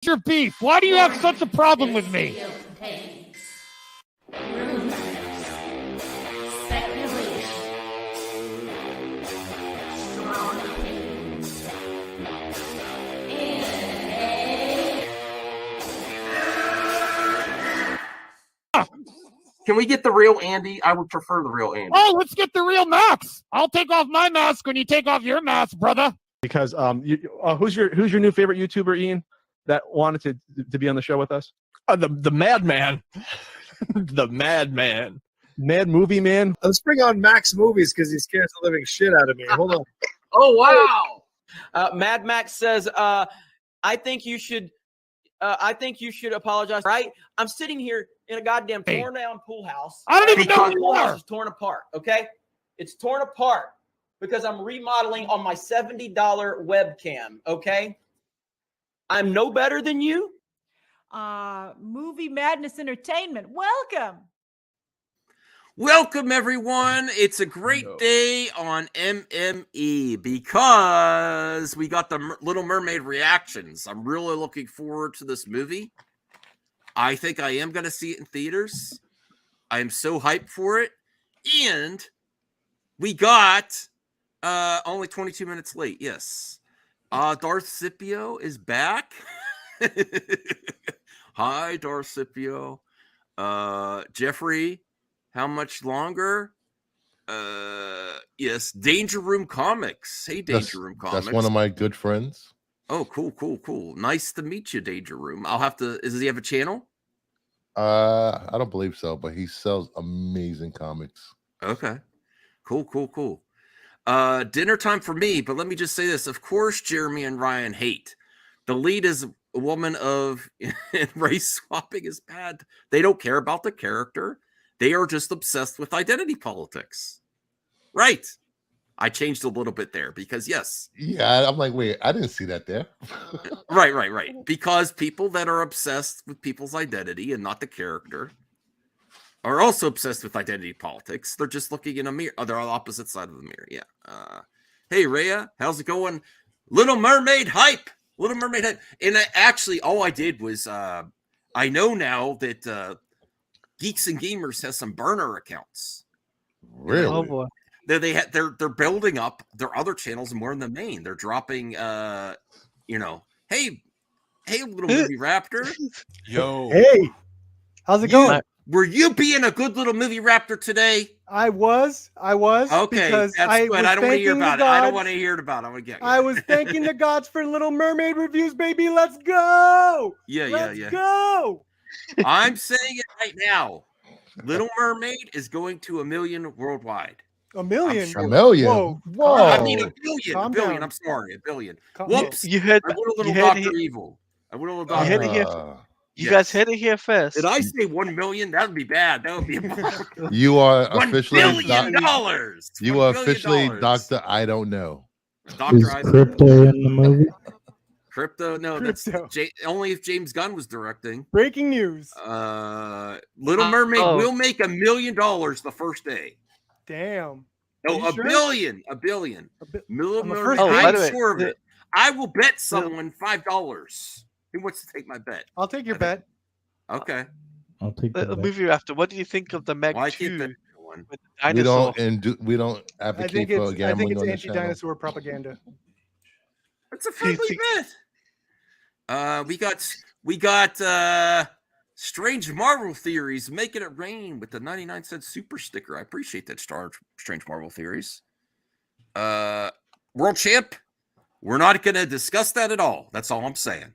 your beef? Why do you have such a problem with me? Can we get the real Andy? I would prefer the real Andy. Oh, let's get the real Max. I'll take off my mask when you take off your mask, brother. Because who's your new favorite YouTuber, Ian, that wanted to be on the show with us? The Madman. The Madman. Mad Movie Man. Let's bring on Max Movies because he scares the living shit out of me. Hold on. Oh, wow. Mad Max says, I think you should apologize. Right? I'm sitting here in a goddamn torn down pool house. I don't even know who the you pool house are. is torn apart. Okay, it's torn apart because I'm remodeling on my $70 webcam. Okay, I'm no better than you. Movie Madness Entertainment. Welcome, everyone. It's a great day on MME because we got the Little Mermaid reactions. I'm really looking forward to this movie. I think I am going to see it in theaters. I am so hyped for it. And we got only 22 minutes late. Yes. Darth Scipio is back. Hi, Darth Scipio. Jeffrey, how much longer? Yes, Danger Room Comics. Hey, Danger Room Comics. That's one of my good friends. Oh, cool. Nice to meet you, Danger Room. I'll have to. Does he have a channel? I don't believe so, but he sells amazing comics. Okay. Cool. Dinner time for me, but let me just say this. Of course, Jeremy and Ryan hate. The lead is a woman of race swapping is bad. They don't care about the character. They are just obsessed with identity politics. Right. I changed a little bit there because, yes. Yeah, I'm like, wait, I didn't see that there. Right. Because people that are obsessed with people's identity and not the character are also obsessed with identity politics. They're just looking in a mirror. Oh, they're on the opposite side of the mirror. Yeah. Hey, Rhea, how's it going? Little Mermaid hype. Little Mermaid hype. And all I did was I know now that Geeks and Gamers has some burner accounts. Really? Oh, boy. They're building up their other channels more than the main. They're dropping hey little movie raptor. Yo. Hey, how's it going? Were you being a good little movie raptor today? I was. Okay, that's good. I don't want to hear about it. I don't want to hear about it. I was thanking the gods for Little Mermaid reviews, baby. Let's go. Let's go. I'm saying it right now. Little Mermaid is going to 1 million worldwide. 1 million. A million. Whoa. I mean a billion. I'm sorry, a billion. Whoops. You heard. I went a little you heard Dr. it, Evil. I went a little you Dr. heard it Evil. here. You guys heard it here first. Did I say 1 million? That would be bad. That would be You are $1 officially billion. You are officially Dr. I don't know. Dr. I don't Crypto know. in the movie? Crypto? No, that's only if James Gunn was directing. Breaking news. Little Mermaid will make $1 million the first day. Damn. No, a sure? billion. Little Mermaid. by the I'm way, sure of it. I will bet someone $5. Who wants to take my bet? I'll take your bet. Okay. I'll take The movie after. What do you think of the Meg Well, I 2 keep that with one. the We dinosaur? we don't I think advocate for it's gambling on the channel. anti-dinosaur propaganda. It's a friendly bet. We got Strange Marvel Theories making it rain with the 99-cent super sticker. I appreciate that, Strange Marvel Theories. World Champ, we're not going to discuss that at all. That's all I'm saying.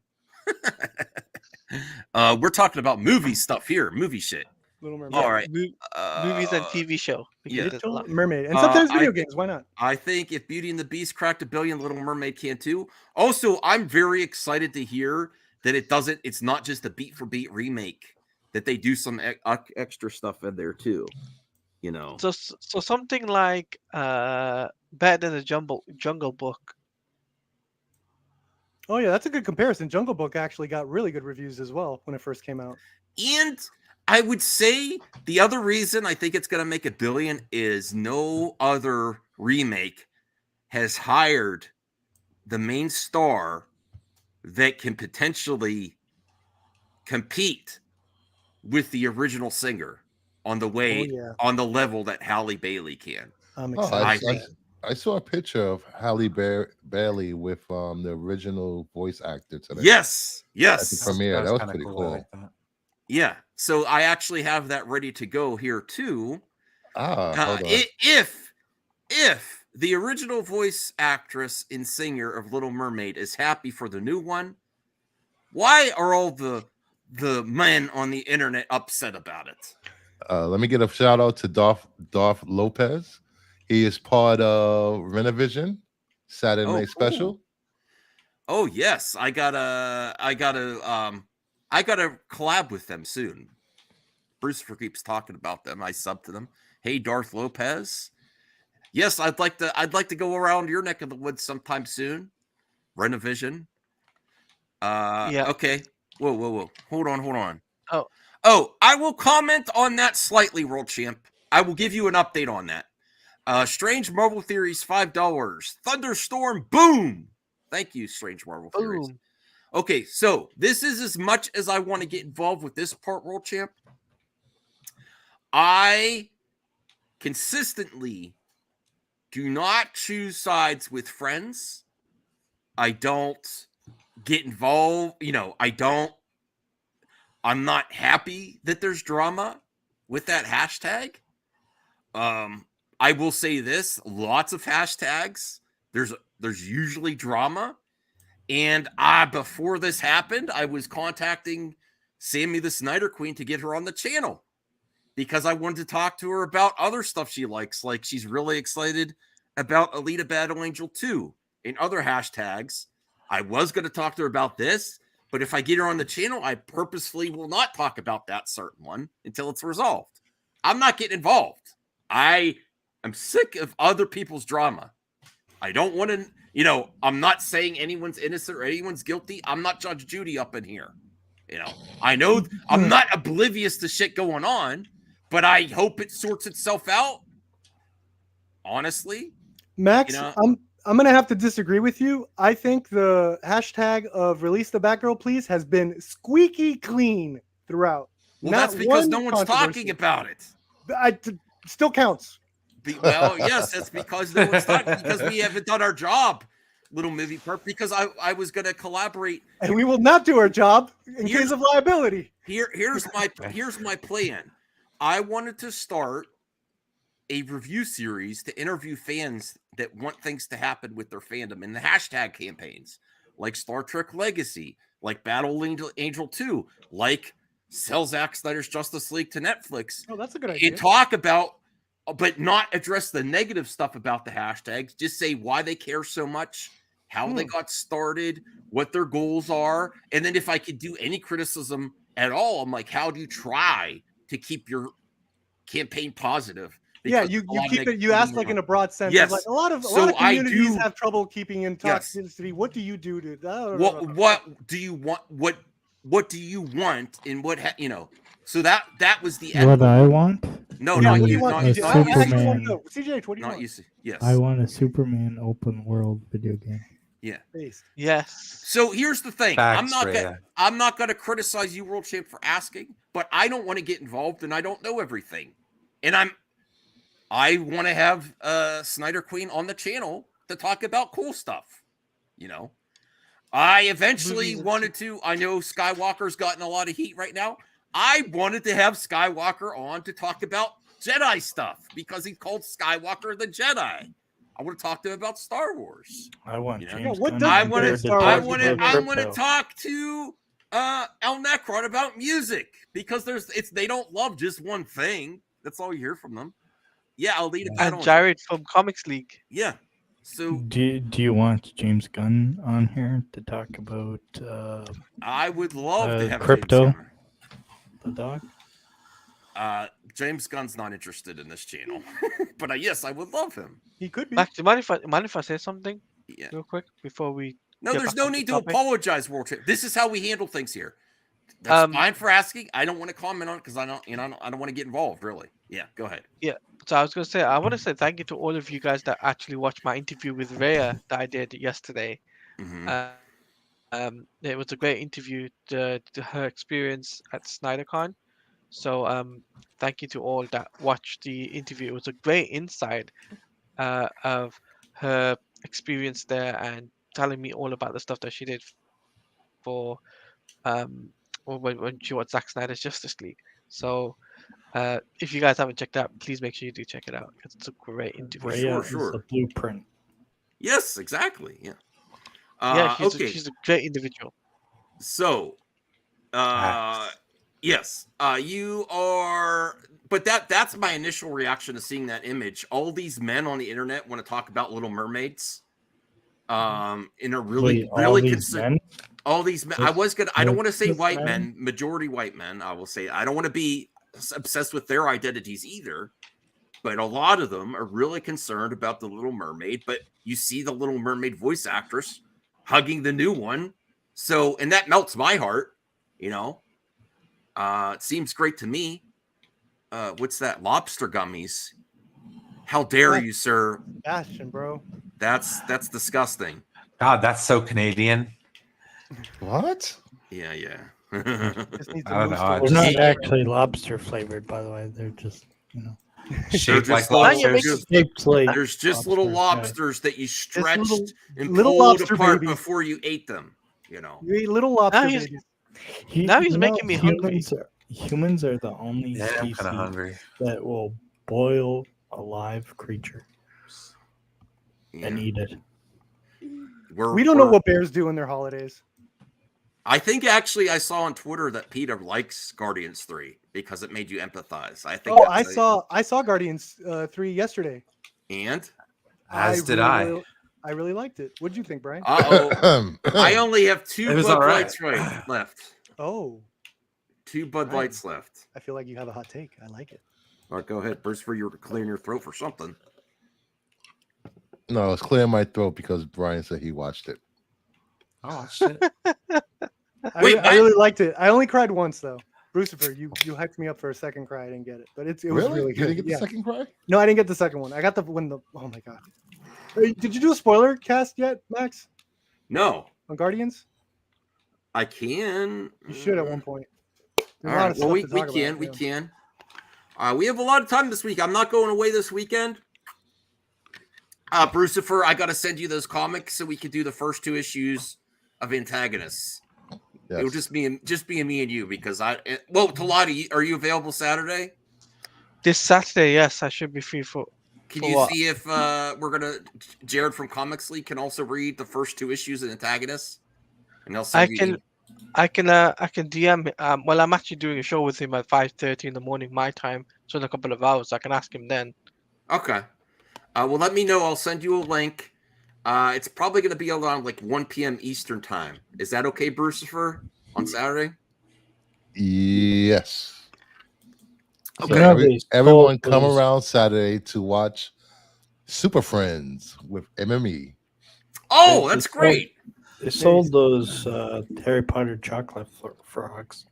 We're talking about movie stuff here, movie shit. Little Mermaid. All right. Movies and TV show. Yeah. Little Mermaid. And sometimes video games. Why not? I think if Beauty and the Beast cracked 1 billion, Little Mermaid can too. Also, I'm very excited to hear that it's not just a beat for beat remake, that they do some extra stuff in there too. You know. So something like Better Than the Jungle Book. Oh yeah, that's a good comparison. Jungle Book actually got really good reviews as well when it first came out. And I would say the other reason I think it's going to make 1 billion is no other remake has hired the main star that can potentially compete with the original singer on the way on the level that Halle Bailey can. I'm Oh, excited. I saw a picture of Halle Bailey with the original voice actor today. Yes, At the yes. premiere. That was kinda pretty I cool. like that. Yeah. So I actually have that ready to go here too. Hold on. If the original voice actress and singer of Little Mermaid is happy for the new one, why are all the men on the internet upset about it? Let me get a shout out to Darth Lopez. He is part of Renovision Saturday Night Special. Oh yes, I gotta collab with them soon. Bruce keeps talking about them. I sub to them. Hey, Darth Lopez. Yes, I'd like to go around your neck of the woods sometime soon. Renovision. Yeah. Okay. Whoa. Hold on. Oh, I will comment on that slightly, World Champ. I will give you an update on that. Strange Marvel Theories, $5. Thunderstorm, boom. Thank you, Strange Marvel Theories. boom. Okay, so this is as much as I want to get involved with this part, World Champ. I consistently do not choose sides with friends. I don't get involved. I'm not happy that there's drama with that hashtag. I will say this, lots of hashtags. There's usually drama. And before this happened, I was contacting Sammy the Snyder Queen to get her on the channel because I wanted to talk to her about other stuff she likes. Like she's really excited about Alita Battle Angel 2 and other hashtags. I was going to talk to her about this, but if I get her on the channel, I purposefully will not talk about that certain one until it's resolved. I'm not getting involved. I am sick of other people's drama. I don't want to, I'm not saying anyone's innocent or anyone's guilty. I'm not Judge Judy up in here. I know I'm not oblivious to shit going on, but I hope it sorts itself out. Honestly, Max, I'm gonna have to disagree with you. I think the hashtag of "Release the Batgirl, Please" has been squeaky clean throughout. Well, Not that's because one no one's talking controversy. about it. Still counts. Well, yes, that's because no one's talking because we haven't done our job. Little movie perp, because I was going to collaborate, and we will not do our job in case of liability. Here's my plan. I wanted to start a review series to interview fans that want things to happen with their fandom in the hashtag campaigns, like Star Trek Legacy, like Battle Angel 2, like sell Zack Snyder's Justice League to Netflix. Oh, that's a good idea. And talk about, but not address the negative stuff about the hashtags. Just say why they care so much, how they got started, what their goals are. And then if I could do any criticism at all, I'm like, how do you try to keep your campaign positive? Because you keep it. You ask like in a broad sense. Yes. Like a lot of communities have trouble keeping in toxicity. Yes. What do you do to what do you want? What do you want? And what So that was the end. What I want? No, not you. Not Superman. CJ, what do you want? Yes. I want a Superman open world video game. Yeah. Yes. So here's the thing. Facts, I'm not gonna criticize you, World Champ, for asking, but I don't want to get involved and I don't know everything. And I want to have Snyder Queen on the channel to talk about cool stuff. I eventually wanted to. I know Skywalker's gotten a lot of heat right now. I wanted to have Skywalker on to talk about Jedi stuff because he's called Skywalker the Jedi. I want to talk to him about Star Wars. I want James Gunn. I want to talk to El Necron about music because they don't love just one thing. That's all you hear from them. Yeah, Alita Battle And Jared from Comics League. Yeah. So do you want James Gunn on here to talk about? I would love to have crypto. The dog. James Gunn's not interested in this channel, but yes, I would love him. He could be. Max, mind if I say something? Yeah. Real quick before we. No, there's no need to apologize, World Champ. This is how we handle things here. That's fine for asking. I don't want to comment on it because I don't want to get involved. Really. Yeah. Go ahead. Yeah. So I was gonna say I want to say thank you to all of you guys that actually watched my interview with Rhea that I did yesterday. Mm-hmm. it was a great interview to her experience at SnyderCon. So thank you to all that watched the interview. It was a great insight of her experience there and telling me all about the stuff that she did for when she watched Zack Snyder's Justice League. So if you guys haven't checked out, please make sure you do check it out because it's a great interview. Rhea is the blueprint. Yes, exactly. Yeah. Yeah, Okay. she's a great individual. So, yes, you are. But that's my initial reaction to seeing that image. All these men on the internet want to talk about Little Mermaids. In a really, Wait, really all these men? I don't want to say white men, majority white men. I will say I don't want to be obsessed with their identities either. But a lot of them are really concerned about the Little Mermaid. But you see the Little Mermaid voice actress hugging the new one. So, and that melts my heart, you know. It seems great to me. What's that? Lobster gummies. How dare you, sir? Bastion, bro. That's disgusting. God, that's so Canadian. What? Yeah. I don't know. They're not actually lobster flavored, by the way. They're just, shaped like lobsters. Like There's just little lobsters that you stretched and little pulled lobster apart babies. before you ate them. You know. You eat little lobster Now he's- babies. Now he's making me hungry. Humans are the only Yeah, I'm species kind of hungry. that will boil a live creature and eat it. We don't know what bears do in their holidays. I think actually I saw on Twitter that Peter likes Guardians 3 because it made you empathize. I think. Oh, I saw Guardians 3 yesterday. And As did I. I really liked it. What did you think, Brian? I only have 2 It was Bud all right. Lights left. Oh, 2 Bud Brian. Lights left. I feel like you have a hot take. I like it. All right, go ahead, Bruce. For you were clearing your throat for something. No, it's clearing my throat because Brian said he watched it. Oh shit! I really liked it. I only cried once though. Brucifer, you hyped me up for a second cry. I didn't get it, but it was really You good. didn't get the second cry? No, I didn't get the second one. I got oh my god. Hey, did you do a spoiler cast yet, Max? No, On Guardians? I can. You should at one point. All There's a lot right. of Well, stuff we to talk can. about, We yeah. can. We have a lot of time this week. I'm not going away this weekend. Brucifer, I got to send you those comics so we could do the first 2 issues of Antagonists. Yes. It'll just be me and you because Talati, are you available Saturday? This Saturday, yes, I should be free for. Can For you what? see if Jared from Comics League can also read the first 2 issues of Antagonists? And I'll send I can DM him. Well, I'm actually doing a show with him at 5:30 in the morning my time, so in a couple of hours I can ask him then. Okay. Well, let me know. I'll send you a link. It's probably going to be around like 1 p.m. Eastern time. Is that okay, Brucifer, on Saturday? Yes. Okay. Everyone come around Saturday to watch Super Friends with MME. Oh, that's great. They sold those Harry Potter chocolate frogs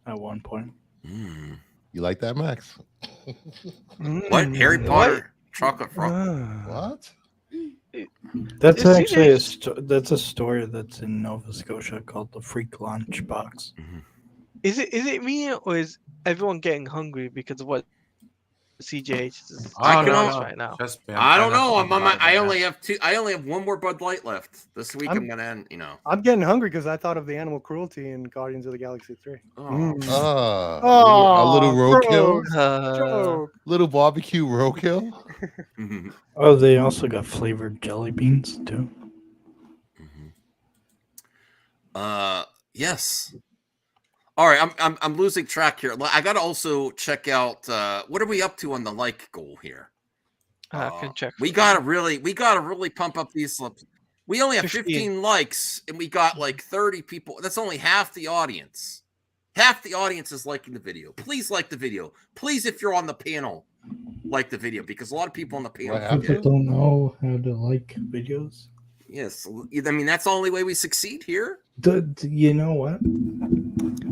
at one point. You like that, Max? What? Harry Potter chocolate frog? What? That's Is actually that's a store that's in Nova Scotia called the Freak Lunch Box. Is it me or is everyone getting hungry because of what CJH is I doing can right now? I don't know. I only have 2. I only have 1 more Bud Light left this week. I'm gonna end. You know. I'm getting hungry because I thought of the animal cruelty in Guardians of the Galaxy 3. A little roadkill. Joe. Little barbecue roadkill. Oh, they also got flavored jelly beans too. Yes. All right, I'm losing track here. I got to also check out what are we up to on the like goal here. I can check. We gotta really pump up these. We only have 15 likes, and we got like 30 people. That's only half the audience. Half the audience is liking the video. Please like the video. Please, if you're on the panel, like the video because a lot of people on the panel People don't know how to like videos. Yes, I mean that's the only way we succeed here. You know what?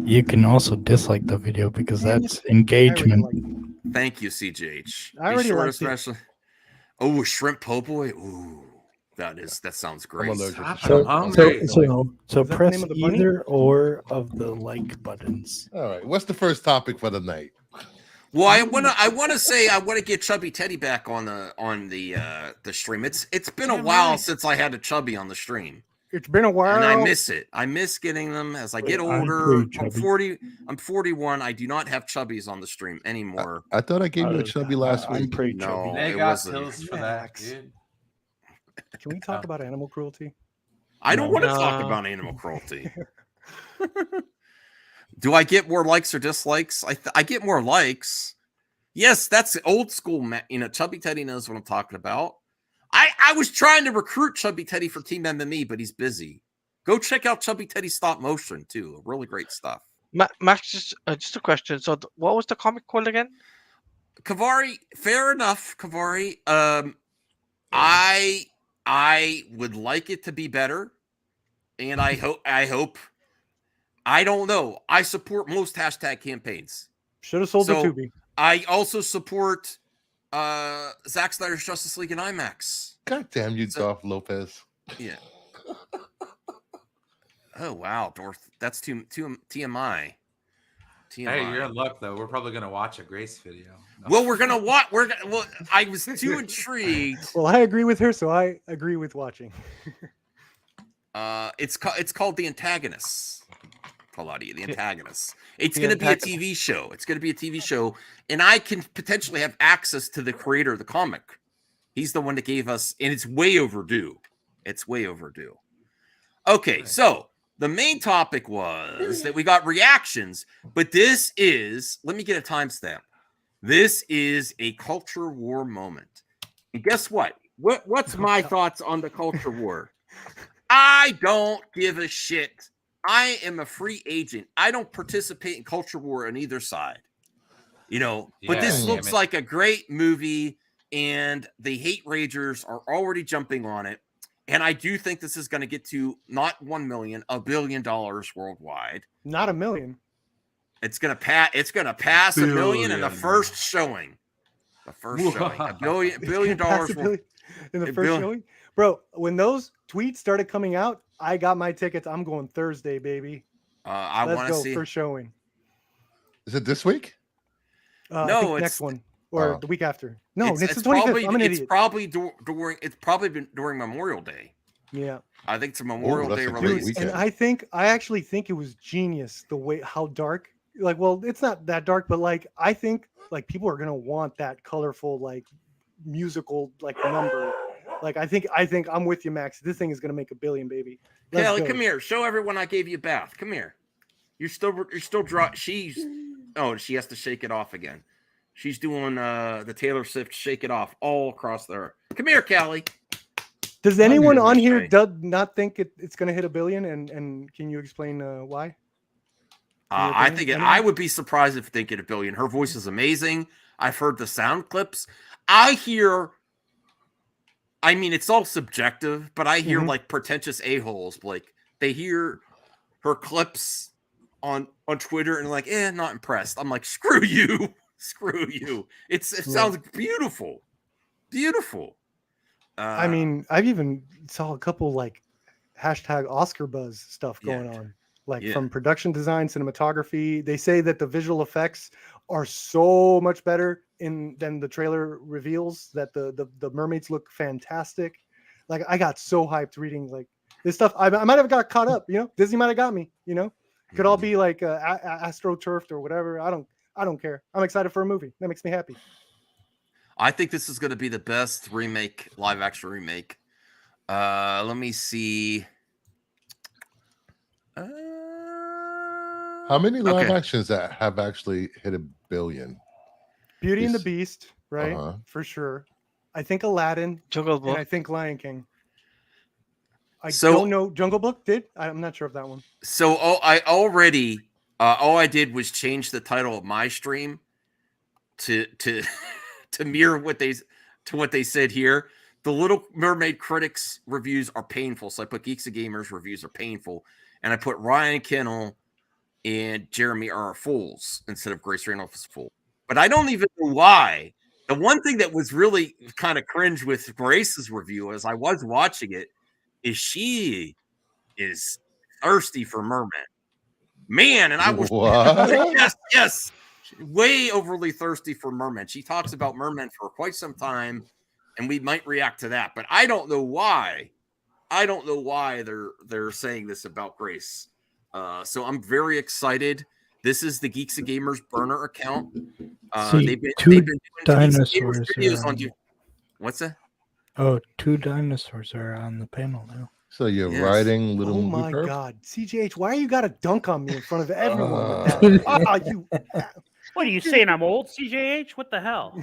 You can also dislike the video because that's engagement. Thank you, CJH. I already liked it. especially. Oh, shrimp po' boy. Ooh. That sounds I'm great. allergic to So, chubby. Is so that the press name of the bunny? either or of the like buttons. All right. What's the first topic for the night? Well, I wanna say I want to get Chubby Teddy back on the stream. It's been a while since I had a Chubby on the stream. It's been a while. And I miss it. I miss getting them as I get older. I'm 40. I'm 41. I do not have chubbies on the stream anymore. I thought I gave you a chubby last I'm week. pretty No, chubby. They it got wasn't. pills for that, dude. Can we talk about animal cruelty? I don't want to talk about animal cruelty. Do I get more likes or dislikes? I get more likes. Yes, that's old school. Chubby Teddy knows what I'm talking about. I was trying to recruit Chubby Teddy for Team MME, but he's busy. Go check out Chubby Teddy stop motion too. Really great stuff. Max, just a question. So, what was the comic called again? Kavari, fair enough, Kavari. I would like it to be better, and I hope. I don't know. I support most hashtag campaigns. Should have sold the Tubi. I also support Zack Snyder's Justice League and IMAX. God damn you, Dolph Lopez. Yeah. Oh wow, Dorth. That's too TMI. Hey, you're in luck though. We're probably gonna watch a Grace video. No. Well, we're gonna watch. Well, I was too intrigued. Well, I agree with her, so I agree with watching. It's called The Antagonists. Claudia, The Antagonists. It's going to be a TV show. It's going to be a TV show, and I can potentially have access to the creator of the comic. He's the one that gave us, and it's way overdue. It's way overdue. Okay, so the main topic was that we got reactions, but this is, let me get a timestamp. This is a culture war moment. And guess what? What's my thoughts on the culture war? I don't give a shit. I am a free agent. I don't participate in culture war on either side. But this looks like a great movie, and the hate ragers are already jumping on it. And I do think this is going to get to not 1 million, $1 billion worldwide. Not 1 million. It's going to pass. It's going to pass $1 million in the first showing. The first showing, $1 billion In the first showing, bro. When those tweets started coming out, I got my tickets. I'm going Thursday, baby. I want to see first showing. Is it this week? No, it's next one or the week after. No, it's the 25th. I'm an idiot. It's probably been during Memorial Day. Yeah, I think it's a Memorial Day release. And I actually think it was genius the way how dark. Like, well, it's not that dark, but like I think like people are gonna want that colorful like musical like number. Like I think I'm with you, Max. This thing is gonna make $1 billion, baby. Kelly, come here. Show everyone I gave you a bath. Come here. You're still dry. She has to shake it off again. She's doing the Taylor Swift shake it off all across there. Come here, Callie. Does anyone on here not think it's gonna hit $1 billion? And can you explain why? I think I would be surprised if they get $1 billion. Her voice is amazing. I've heard the sound clips. I mean, it's all subjective, but I hear like pretentious a-holes. Like they hear her clips on Twitter and like, not impressed. I'm like, screw you. Screw you. It sounds beautiful. Beautiful. I mean, I've even saw a couple like hashtag Oscar buzz stuff going on. Like from production design, cinematography. They say that the visual effects are so much better than the trailer reveals, that the mermaids look fantastic. Like I got so hyped reading like this stuff. I might have got caught up, Disney might have got me, Could all be like astroturfed or whatever. I don't care. I'm excited for a movie. That makes me happy. I think this is going to be the best live action remake. Let me see. How many live actions that have actually hit $1 billion? Beauty and the Beast, right? For sure. I think Aladdin. Jungle Book. And I think Lion King. I don't know. Jungle Book did? I'm not sure of that one. So I already all I did was change the title of my stream to mirror what they said here. The Little Mermaid critics reviews are painful. So I put Geeks and Gamers reviews are painful. And I put Ryan Kennel and Jeremy are fools instead of Grace Randolph is fool. But I don't even know why The one thing that was really kind of cringe with Grace's review as I was watching it is she is thirsty for Merman. Man, and I was What? yes, way overly thirsty for Merman. She talks about Merman for quite some time, and we might react to that, but I don't know why. I don't know why they're saying this about Grace. So I'm very excited. This is the Geeks and Gamers burner account. They've been doing dinosaurs videos on you. What's that? Oh, 2 dinosaurs are on the panel now. So you're writing little. Oh movie my perp? God, CJH, why you got to dunk on me in front of everyone with that? You. What are you saying? I'm old, CJH? What the hell?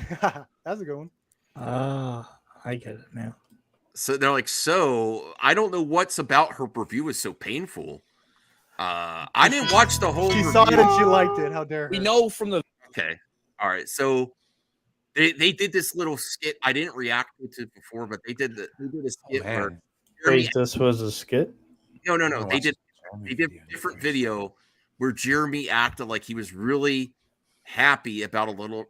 That's a good one. I get it now. So they're like, so I don't know what's about her review is so painful. I didn't watch the whole. She saw it and she liked it. How dare her? We know from the. Okay, all right. So they did this little skit. I didn't react to it before, but they did a skit where. Wait, this was a skit? No. They did a different video where Jeremy acted like he was really happy about a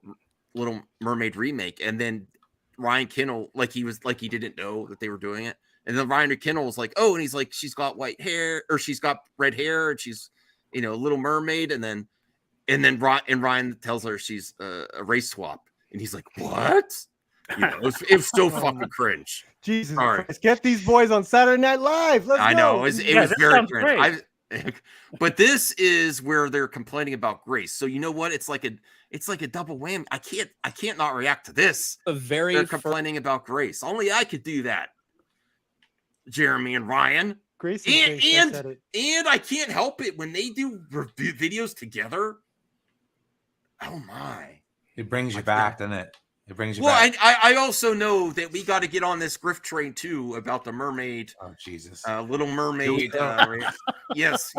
Little Mermaid remake, and then Ryan Kindle like he didn't know that they were doing it. And then Ryan Kindle was like, oh, and he's like, she's got white hair, or she's got red hair, and she's, Little Mermaid. And then Ryan tells her she's a race swap. And he's like, what? It was so fucking cringe. Jesus Christ. Christ. Get these boys on Saturday Night Live. Let's I go. know. It was very cringe. But this is where they're complaining about Grace. So you know what? It's like a double whammy. I can't not react to this. They're complaining about Grace. Only I could do that. Jeremy and Ryan. Grace and I can't help it when they do review videos together. Oh my! It brings you back, doesn't it? It brings you back. I also know that we got to get on this grift train too about the mermaid. Oh Jesus! Little Mermaid. Yes.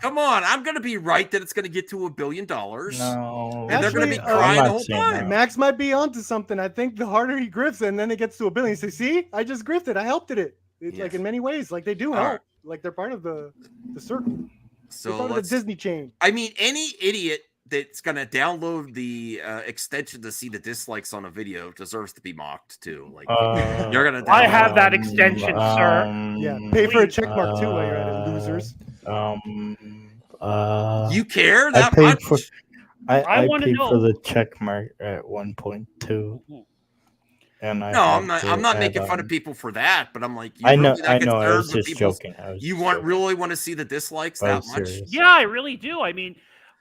Come on! I'm gonna be right that it's gonna get to $1 billion. No, and they're gonna be crying the whole time. Max might be onto something. I think the harder he grifts, and then it gets to $1 billion. Say, see, I just grifted. I helped it. It's like in many ways, like they do help. Right. Like they're part of the circle. So they're part of the Disney chain. I mean, any idiot that's gonna download the extension to see the dislikes on a video deserves to be mocked too. Like you're gonna. I have that extension, sir. Yeah, pay for a check mark too while you're at it, losers. You care that much? I want to paid know. for the check mark at 1.2. And I'm not making fun of people for that, but I'm like, I know. I was just joking. Really want to see the dislikes that much? Yeah, I really do. I mean,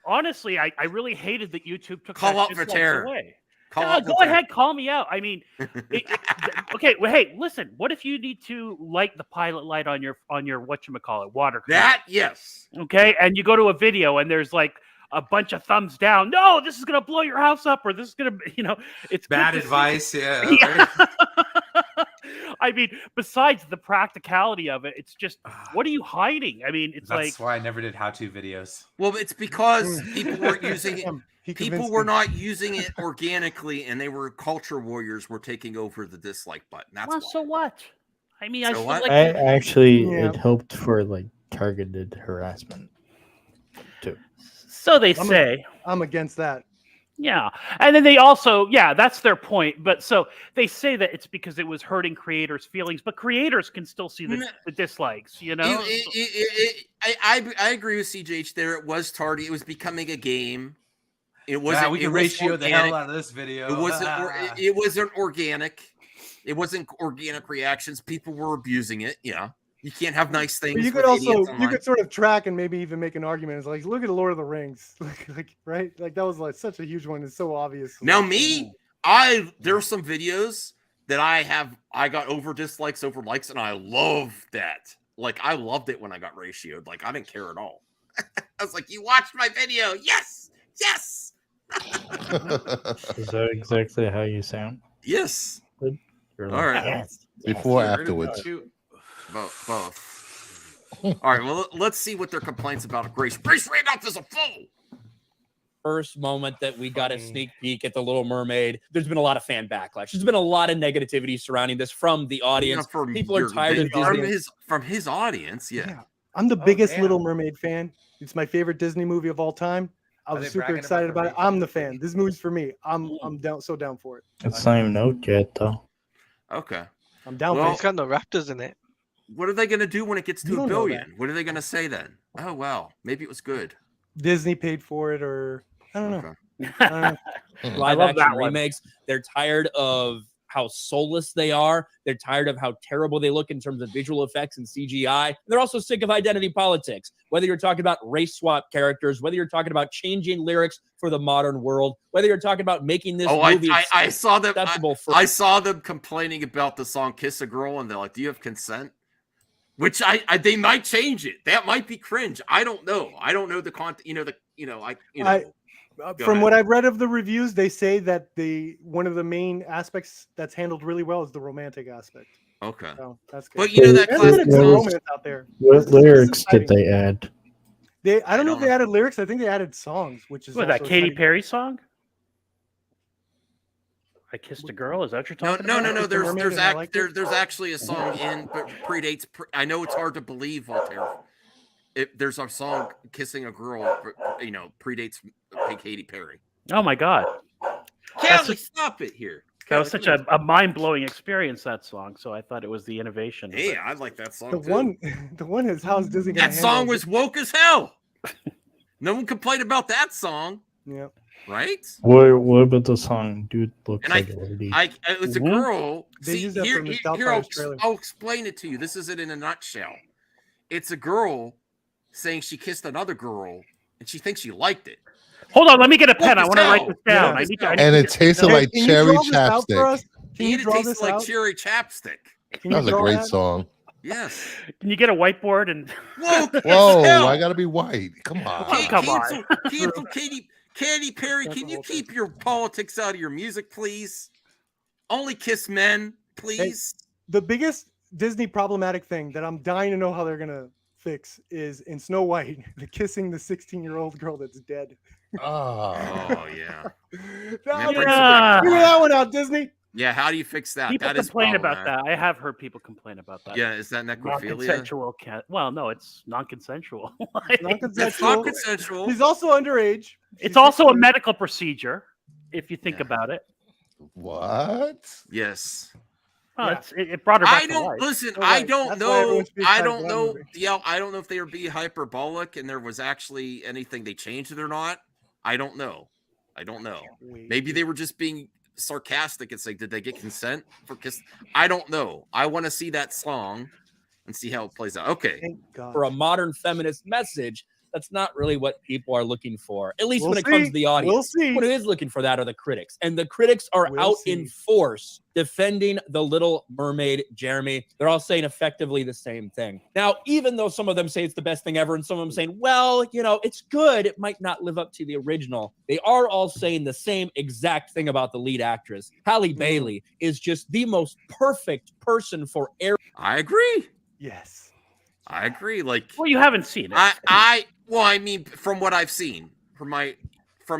honestly, I really hated that YouTube took Call that out for dislikes terror. away. Go ahead, call me out. I mean, okay. Well, hey, listen. What if you need to light the pilot light on your whatchamacallit water? That yes. Okay, and you go to a video and there's like a bunch of thumbs down. No, this is gonna blow your house up, or this is gonna, it's bad advice. Yeah. I mean, besides the practicality of it, it's just, what are you hiding? I mean, That's why I never did how-to videos. Well, it's because people weren't using it. People were not using it organically, and they were culture warriors were taking over the dislike button. That's why. So what? I mean, I feel like it helped for like targeted harassment too. So they say. I'm against that. Yeah. And then they also, that's their point. But so they say that it's because it was hurting creators' feelings, but creators can still see the dislikes, I agree with CJH there. It was tardy. It was becoming a game. It wasn't. We can ratio the hell out of this video. It wasn't. It wasn't organic. It wasn't organic reactions. People were abusing it. Yeah. You can't have nice things. But you could sort of track and maybe even make an argument. It's like, look at Lord of the Rings, right? Like that was like such a huge one. It's so obvious. Now there are some videos that I got over dislikes, over likes, and I love that. Like I loved it when I got ratioed. Like I didn't care at all. I was like, you watched my video. Yes. Is that exactly how you sound? Yes. Good. All right. Yes. Before, afterwards. Both. All right. Well, let's see what their complaints about Grace. Grace Randolph is a fool. First moment that we got a sneak peek at the Little Mermaid, there's been a lot of fan backlash. There's been a lot of negativity surrounding this from the audience. People are tired of Disney. From his audience, yeah. I'm the biggest Little Mermaid fan. It's my favorite Disney movie of all time. I was super excited about it. I'm the fan. This movie's for me. I'm down for it. It's not even out yet, though. Okay. I'm down Well, for It's got no raptors in it. What are they going to do when it gets You to don't $1 know billion? What are they going to say then? Oh, well, maybe it was good. Disney paid for it, or I don't know. Live love action that one. remakes. They're tired of how soulless they are. They're tired of how terrible they look in terms of visual effects and CGI. They're also sick of identity politics. Whether you're talking about race swap characters, whether you're talking about changing lyrics for the modern world, whether you're talking about making this movie I saw them. acceptable for I saw them complaining about the song "Kiss a Girl," and they're like, "Do you have consent?" Which they might change it. That might be cringe. I don't know. I don't know the content. From what I've read of the reviews, they say that one of the main aspects that's handled really well is the romantic aspect. Okay. So that's good. But you know that There's classic some romance out there. What lyrics did they add? I don't know if they added lyrics. I think they added songs, which is What, that also Katy exciting. Perry song? I Kissed a Girl? Is that what you're talking about? No. Mermaid There's and I liked it. there's actually a song in, but predates. I know it's hard to believe, Voltaire. There's a song "Kissing a Girl," predates Katy Perry. Oh my God. Kelly, stop it here. That was such a mind-blowing experience, that song. So I thought it was the innovation. Hey, I like that song The too. one is how's Disney gonna That handle song it? was woke as hell. No one complained about that song. Yeah. Right? What about the song "Dude Looks And Like a Lady"? it was a girl. They See, use that here, from the here, Doubtfire's trailer. I'll explain it to you. This is it in a nutshell. It's a girl saying she kissed another girl and she thinks she liked it. Hold on, let me get a pen. I want to write this Yeah. down. I need to, And it tasted like Can you cherry draw this out for us? chapstick. Can you It draw tastes this like out? cherry chapstick. Can That you was a draw great that? song. Yes. Can you get a whiteboard and? Whoa, I gotta be white. Come on. Come on. Cancel Katy Perry, can you keep your politics out of your music, please? Only kiss men, please. The biggest Disney problematic thing that I'm dying to know how they're gonna fix is in Snow White, the kissing the 16-year-old girl that's dead. Oh, yeah. Figure Yeah. that one out, Disney. Yeah, how do you fix that? People That is complain about problematic. that. I have heard people complain about that. Yeah, is that necrophilia? Non-consensual well, no, it's non-consensual. It's not consensual. He's also underage. It's also a medical procedure, if you think about it. What? Yes. Well, it brought her back I to don't life. listen. Oh, I right. don't That's why know. everyone speaks I like don't that know. movie. Yeah, I don't know if they were being hyperbolic and there was actually anything they changed it or not. I don't know. Maybe they were just being sarcastic and saying, "Did they get consent for kiss?" I don't know. I want to see that song and see how it plays out. Okay. Thank God. for a modern feminist message, that's not really what people are looking for, at least We'll when it comes see. to the audience. We'll see. What is looking for that are the critics. And the critics are We'll out see. in force defending the Little Mermaid, Jeremy. They're all saying effectively the same thing. Now, even though some of them say it's the best thing ever, and some of them saying, well, it's good, it might not live up to the original, they are all saying the same exact thing about the lead actress. Halle Bailey is just the most perfect person for air. I agree. Yes. I agree. Like, Well, you haven't seen it. I mean, from what I've seen, from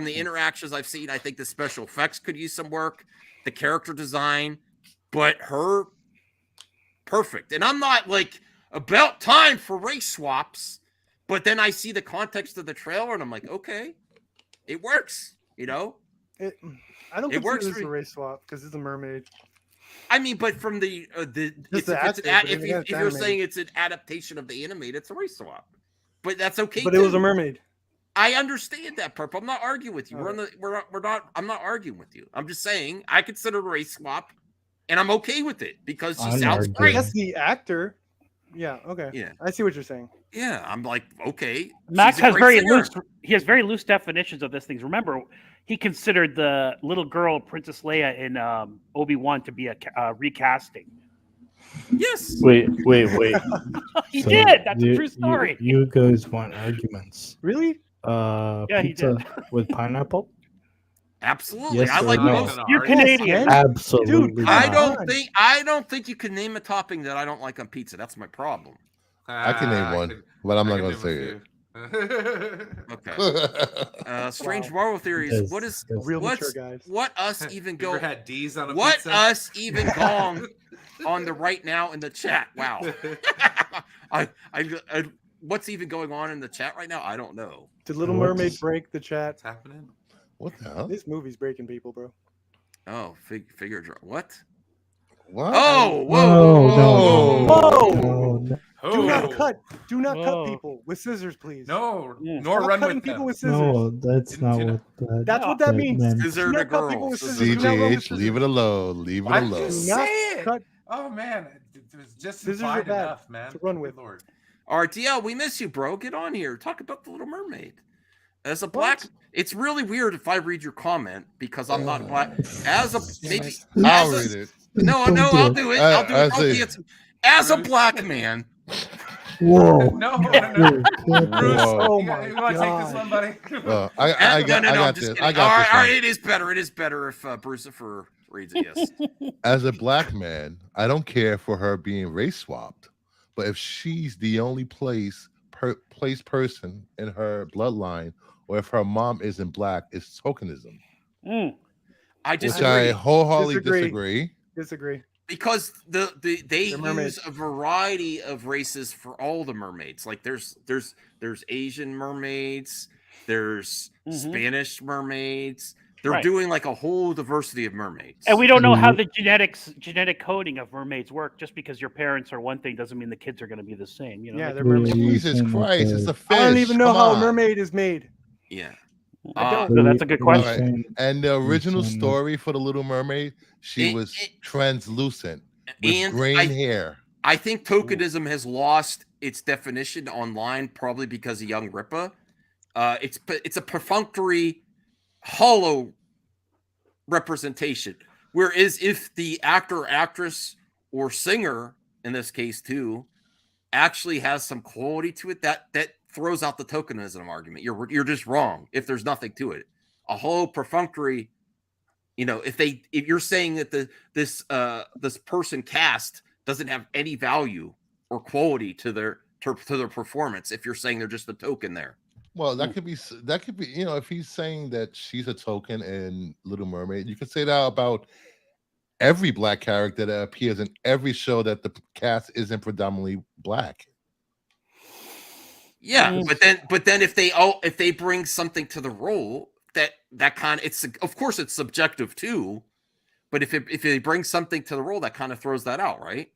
the interactions I've seen, I think the special effects could use some work, the character design, but her perfect. And I'm not like about time for race swaps, but then I see the context of the trailer and I'm like, okay, it works. I don't It consider works this for- a race swap because it's a mermaid. I mean, but from if you're saying it's an adaptation of the animated, it's a race swap. But that's okay. But it was a mermaid. I understand that, Purple. I'm not arguing with you. I'm not arguing with you. I'm just saying I consider a race swap, and I'm okay with it because she sounds great. That's the actor. Yeah. Okay. Yeah. I see what you're saying. Yeah, I'm like, okay. Max she's a has great very singer. loose. He has very loose definitions of these things. Remember, he considered the little girl Princess Leia in Obi-Wan to be a recasting. Yes. Wait. He did. That's a true story. You guys want arguments? Really? Yeah, he Pizza did. with pineapple? Absolutely. Yes I or like no? most. You're Canadian. Absolutely. Dude, I not. don't think you can name a topping that I don't like on pizza. That's my problem. I can name one, but I'm not going to say it. Okay. Strange Marvel theories. Yes, What is yes. Real what's mature guys. what us even You ever go? had D's on a What pizza? us even gong on the right now in the chat? Wow. I what's even going on in the chat right now? I don't know. Did Little Mermaid break the chat? What's happening? What the hell? This movie's breaking people, bro. Oh, figure draw. What? What? Oh, whoa. Do not cut. Do not cut people with scissors, please. No, nor Stop run cutting with people them. with scissors. No, that's not what that. That's what that means. meant. Scissor Do to not cut people girls. with scissors. Do not run with CGH, scissors. leave it alone. Leave it Why alone. did you Do not say it? cut. Oh man, it was just Scissors are implied bad enough, man. to run with. Good Lord. All right, DL, we miss you, bro. Get on here. Talk about the Little Mermaid. As a black, it's really weird if I read your comment because I'm not black. As a maybe, I'll read it. No, I'll do it. I'll do it. As a black man. Whoa. No. Whoa. Oh You my want to take this god. one, buddy? I got I'm this. just kidding. I All got this. right, one. it is better. It is better if Brucifer reads it. Yes. As a black man, I don't care for her being race swapped, but if she's the only place person in her bloodline, or if her mom isn't black, it's tokenism. I Which disagree. I wholeheartedly disagree. Because they They're mermaids. use a variety of races for all the mermaids. Like there's Asian mermaids, there's Spanish mermaids. They're Right. doing like a whole diversity of mermaids. And we don't know how the genetic coding of mermaids work. Just because your parents are one thing doesn't mean the kids are going to be the same. You know? Yeah, they're mermaids. Jesus Christ, it's a fish. I don't even know Come how a on. mermaid is made. Yeah. I don't. So that's a good All question. right. And the original story for the Little Mermaid, she was translucent with and green hair. I think tokenism has lost its definition online, probably because of Young Rippa. It's a perfunctory, hollow representation. Whereas if the actor, actress, or singer, in this case too, actually has some quality to it, that throws out the tokenism argument. You're just wrong if there's nothing to it. A hollow, perfunctory. If you're saying that this person cast doesn't have any value or quality to their performance, if you're saying they're just a token there. Well, that could be, if he's saying that she's a token in Little Mermaid, you could say that about every black character that appears in every show that the cast isn't predominantly black. Yeah, but then if they bring something to the role that kind of, of course it's subjective too, but if they bring something to the role, that kind of throws that out, right?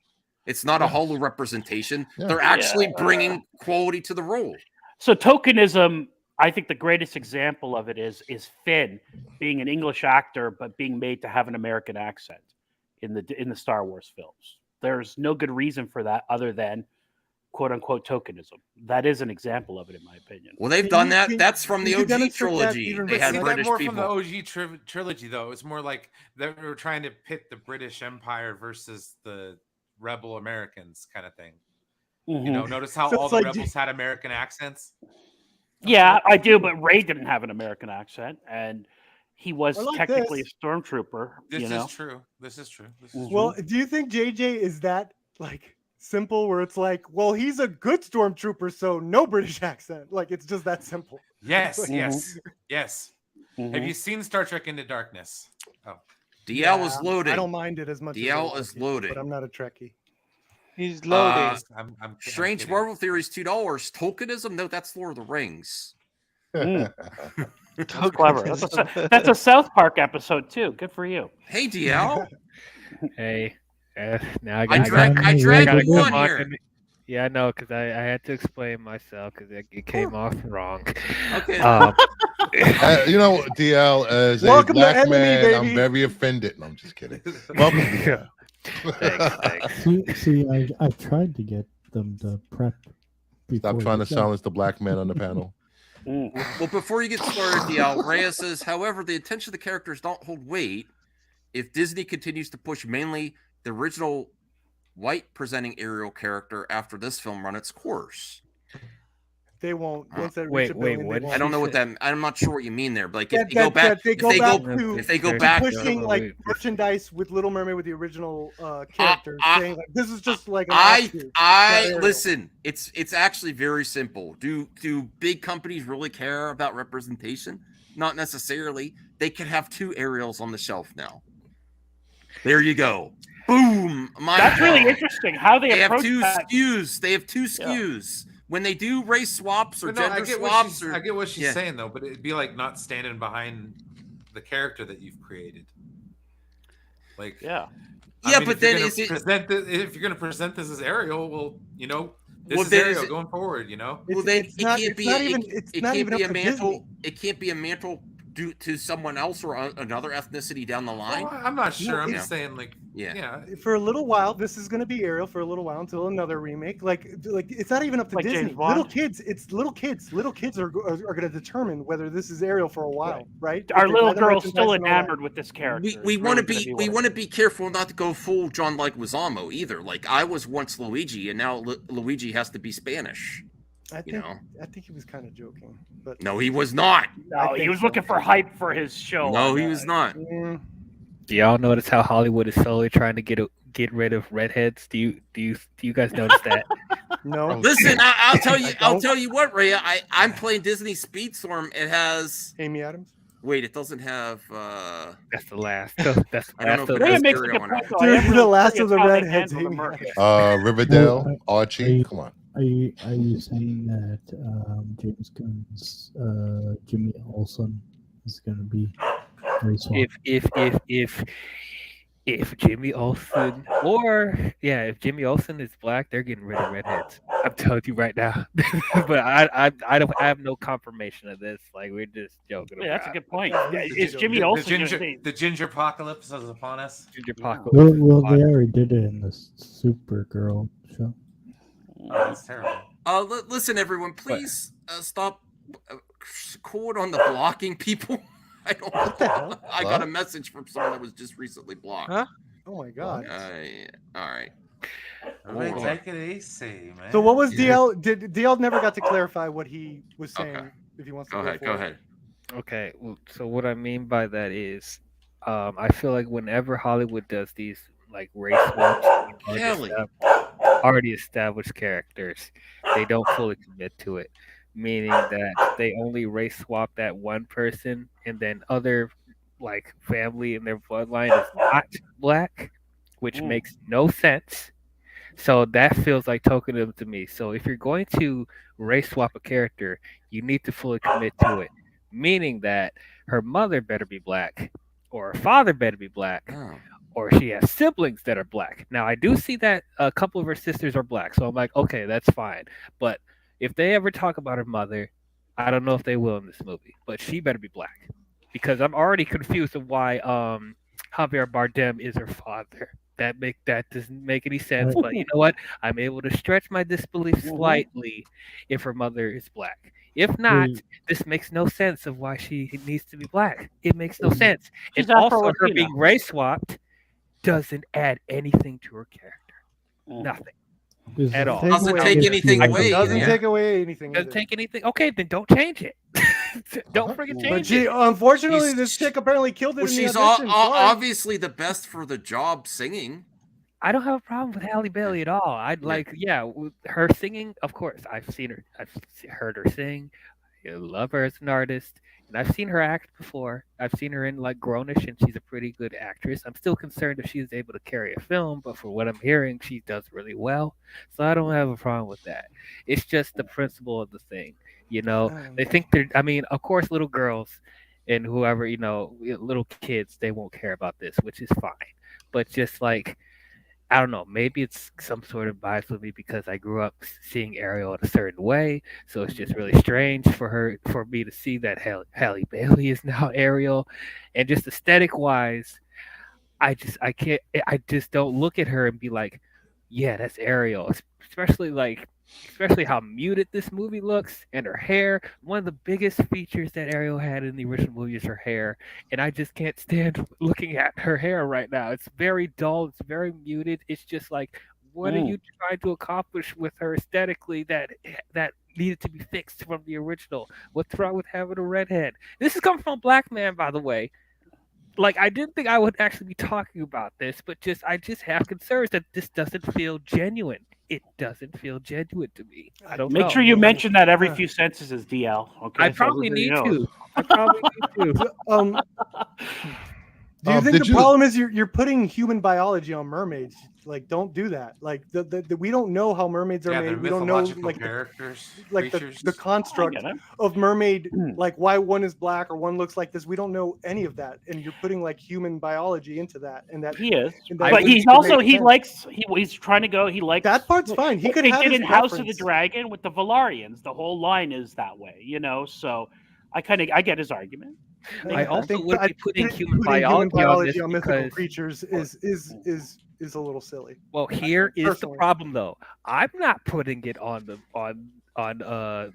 It's not a hollow representation. Yeah. They're actually bringing quality to the role. So tokenism, I think the greatest example of it is Finn being an English actor but being made to have an American accent in the Star Wars films. There's no good reason for that other than quote unquote tokenism. That is an example of it, in my opinion. Well, they've done that. That's from the OG trilogy. They had British more people. from the OG trilogy, though. It's more like they were trying to pit the British Empire versus the rebel Americans, kind of thing. Notice how all the rebels had American accents. Yeah, I do, but Ray didn't have an American accent, and he was like technically this. a stormtrooper. This is true. This is true. Well, do you think JJ is that like simple where it's like, well, he's a good stormtrooper, so no British accent? Like it's just that simple. Yes. Have you seen Star Trek Into Darkness? Oh, DL is loading. I don't mind it as much. DL is loading, but I'm not a Trekkie. He's loading. Strange Marvel Theories, $2. Tokenism? No, that's Lord of the Rings. That's clever. That's a South Park episode too. Good for you. Hey, DL. Hey, now I dragged you on here. Yeah, I know, because I had to explain myself because it came off wrong. Okay. DL, as Welcome a black to MME, man, baby. I'm very offended. No, I'm just kidding. Welcome. DL. Thanks. See, I tried to get them to prep. Stop trying to silence the black man on the panel. Well, before you get started, DL, Reyes says, however, the attention of the characters don't hold weight if Disney continues to push mainly the original white presenting Ariel character after this film run its course. They won't. Once they Wait, reach a billion, what? they won't. I don't know what that. I'm not sure what you mean there. But like, That- if they go that- back, that they if go they back go, to- if they go to back, pushing like wait. merchandise with Little Mermaid with the original characters, saying like this is just like an I offshoot. Not Ariel. listen. It's actually very simple. Do big companies really care about representation? Not necessarily. They can have two Ariels on the shelf now. There you go. Boom. That's really interesting how they have approach two that. SKUs. They have two SKUs. when they do race swaps or But no, gender swaps, I get what she's yeah. saying though, but it'd be like not standing behind the character that you've created. Like, yeah, but then if you're going to present this as Ariel, well, this is Ariel going forward. It can't be a mantle due to someone else or another ethnicity down the line. Well, I'm not sure. I'm just saying, For a little while, this is going to be Ariel for a little while until another remake. Like it's not even up to Disney. Little kids, it's little kids. Little kids are going to determine whether this is Ariel for a while, right? Our little girl's still enamored with this character. We want to be careful not to go full John Leguizamo either. Like I was once Luigi, and now Luigi has to be Spanish. I think he was kind of joking, but no, he was not. No, he was looking for hype for his show. No, he was not. Do y'all notice how Hollywood is slowly trying to get rid of redheads? Do you guys notice that? No. Listen, I'll tell you. I'll tell you what, Rhea. I'm playing Disney Speedstorm. It has Amy Adams. Wait, it doesn't have. That's the last. That's the last. Dude, the last of the redheads. Riverdale, Archie. Come on. Are you saying that James Gunn's Jimmy Olsen is going to be very swap? If Jimmy Olsen if Jimmy Olsen is black, they're getting rid of redheads. I'm telling you right now. But I have no confirmation of this. Like we're just joking. Yeah, that's a good point. Is Jimmy Olsen the ginger apocalypse is upon us? Ginger apocalypse. Well, they already did it in the Supergirl show. Oh, that's terrible. Listen, everyone, please stop quote on the blocking people. I don't. What the hell? I got a message from someone that was just recently blocked. Huh? Oh my god. All right. Everybody take it easy, man. So what was DL? DL never got to clarify what he was saying. If he wants to go ahead. Okay. So what I mean by that is, I feel like whenever Hollywood does these like race swaps, already established characters, they don't fully commit to it, meaning that they only race swap that one person and then other like family in their bloodline is not black, which makes no sense. So that feels like tokenism to me. So if you're going to race swap a character, you need to fully commit to it, meaning that her mother better be black or her father better be black. Or she has siblings that are black. Now, I do see that a couple of her sisters are black. So I'm like, okay, that's fine. But if they ever talk about her mother, I don't know if they will in this movie. But she better be black. Because I'm already confused of why Javier Bardem is her father. That doesn't make any sense. But you know what? I'm able to stretch my disbelief slightly if her mother is black. If not, this makes no sense of why she needs to be black. It makes no sense. And also her being race swapped doesn't add anything to her character. Nothing. At all. Doesn't take anything away. Doesn't take away anything. Doesn't take anything. Okay, then don't change it. Don't freaking change it. Unfortunately, this chick apparently killed it. Well, she's obviously the best for the job singing. I don't have a problem with Halle Bailey at all. Her singing, of course. I've heard her sing. I love her as an artist. And I've seen her act before. I've seen her in like Grownish, and she's a pretty good actress. I'm still concerned if she's able to carry a film, but for what I'm hearing, she does really well. So I don't have a problem with that. It's just the principle of the thing. They think of course, little girls and whoever, little kids, they won't care about this, which is fine. But just like, I don't know, maybe it's some sort of bias with me because I grew up seeing Ariel in a certain way. So it's just really strange for me to see that Halle Bailey is now Ariel. And just aesthetic wise, I just don't look at her and be like, yeah, that's Ariel. Especially how muted this movie looks and her hair. One of the biggest features that Ariel had in the original movie is her hair. And I just can't stand looking at her hair right now. It's very dull. It's very muted. It's just like, what are you trying to accomplish with her aesthetically that needed to be fixed from the original? What's wrong with having a redhead? This is coming from a black man, by the way. Like, I didn't think I would actually be talking about this, but I just have concerns that this doesn't feel genuine. It doesn't feel genuine to me. I don't know. Make sure you mention that every few sentences, DL. Okay. I probably need to. Do you think the problem is you're putting human biology on mermaids? Like, don't do that. Like, we don't know how mermaids are Yeah, made. they're We don't know mythological like characters, like creatures. the construct of mermaid, like why one is black or one looks like this. We don't know any of that, and you're putting like human biology into that. And that He is, and that but would he's make also sense. he's trying to go. He likes that part's fine. He what could they have did his in House of the preference. Dragon with the Valarians. The whole line is that way, you know. So I get his argument. I also would be putting human Putting biology on this mythical because creatures is a little silly. well, here is the Personally. problem though. I'm not putting it on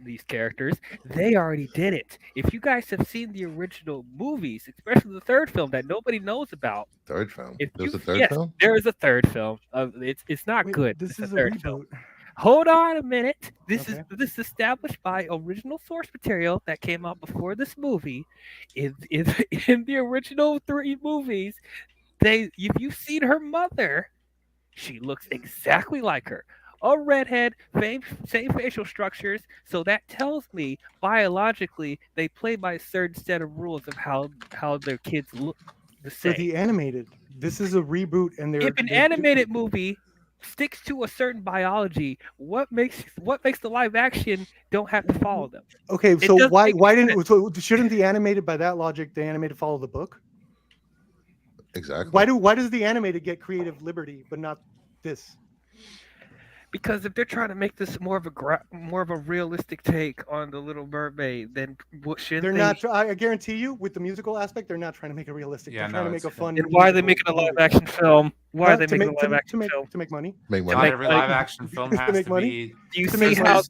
these characters. They already did it. If you guys have seen the original movies, especially the third film that nobody knows about. Third film. If There's you- a third yes, film? there is a third film. It's not Wait, good. this It's is a a third reboot. film. Hold on a minute. This is established by original source material that came out before this movie. In the original 3 movies, if you've seen her mother, she looks exactly like her. A redhead, same facial structures. So that tells me biologically they play by a certain set of rules of how their kids look the For same. the animated, this is a reboot, and they're If an animated movie sticks to a certain biology, what makes the live action don't have to follow them? okay. It So doesn't why make didn't shouldn't the animated by that logic the animated follow the book? Exactly. Why does the animated get creative liberty but not this? Because if they're trying to make this more of a realistic take on the Little Mermaid, then what shouldn't They're they? not. I guarantee you, with the musical aspect, they're not trying to make it realistic. Yeah, they're trying no, to make a it's- fun. Then why are they musical making a live movie. action film? Why are they To making make- a live action film? to make money? Make Not money. every live action film To has make to money? be. Do you To see make how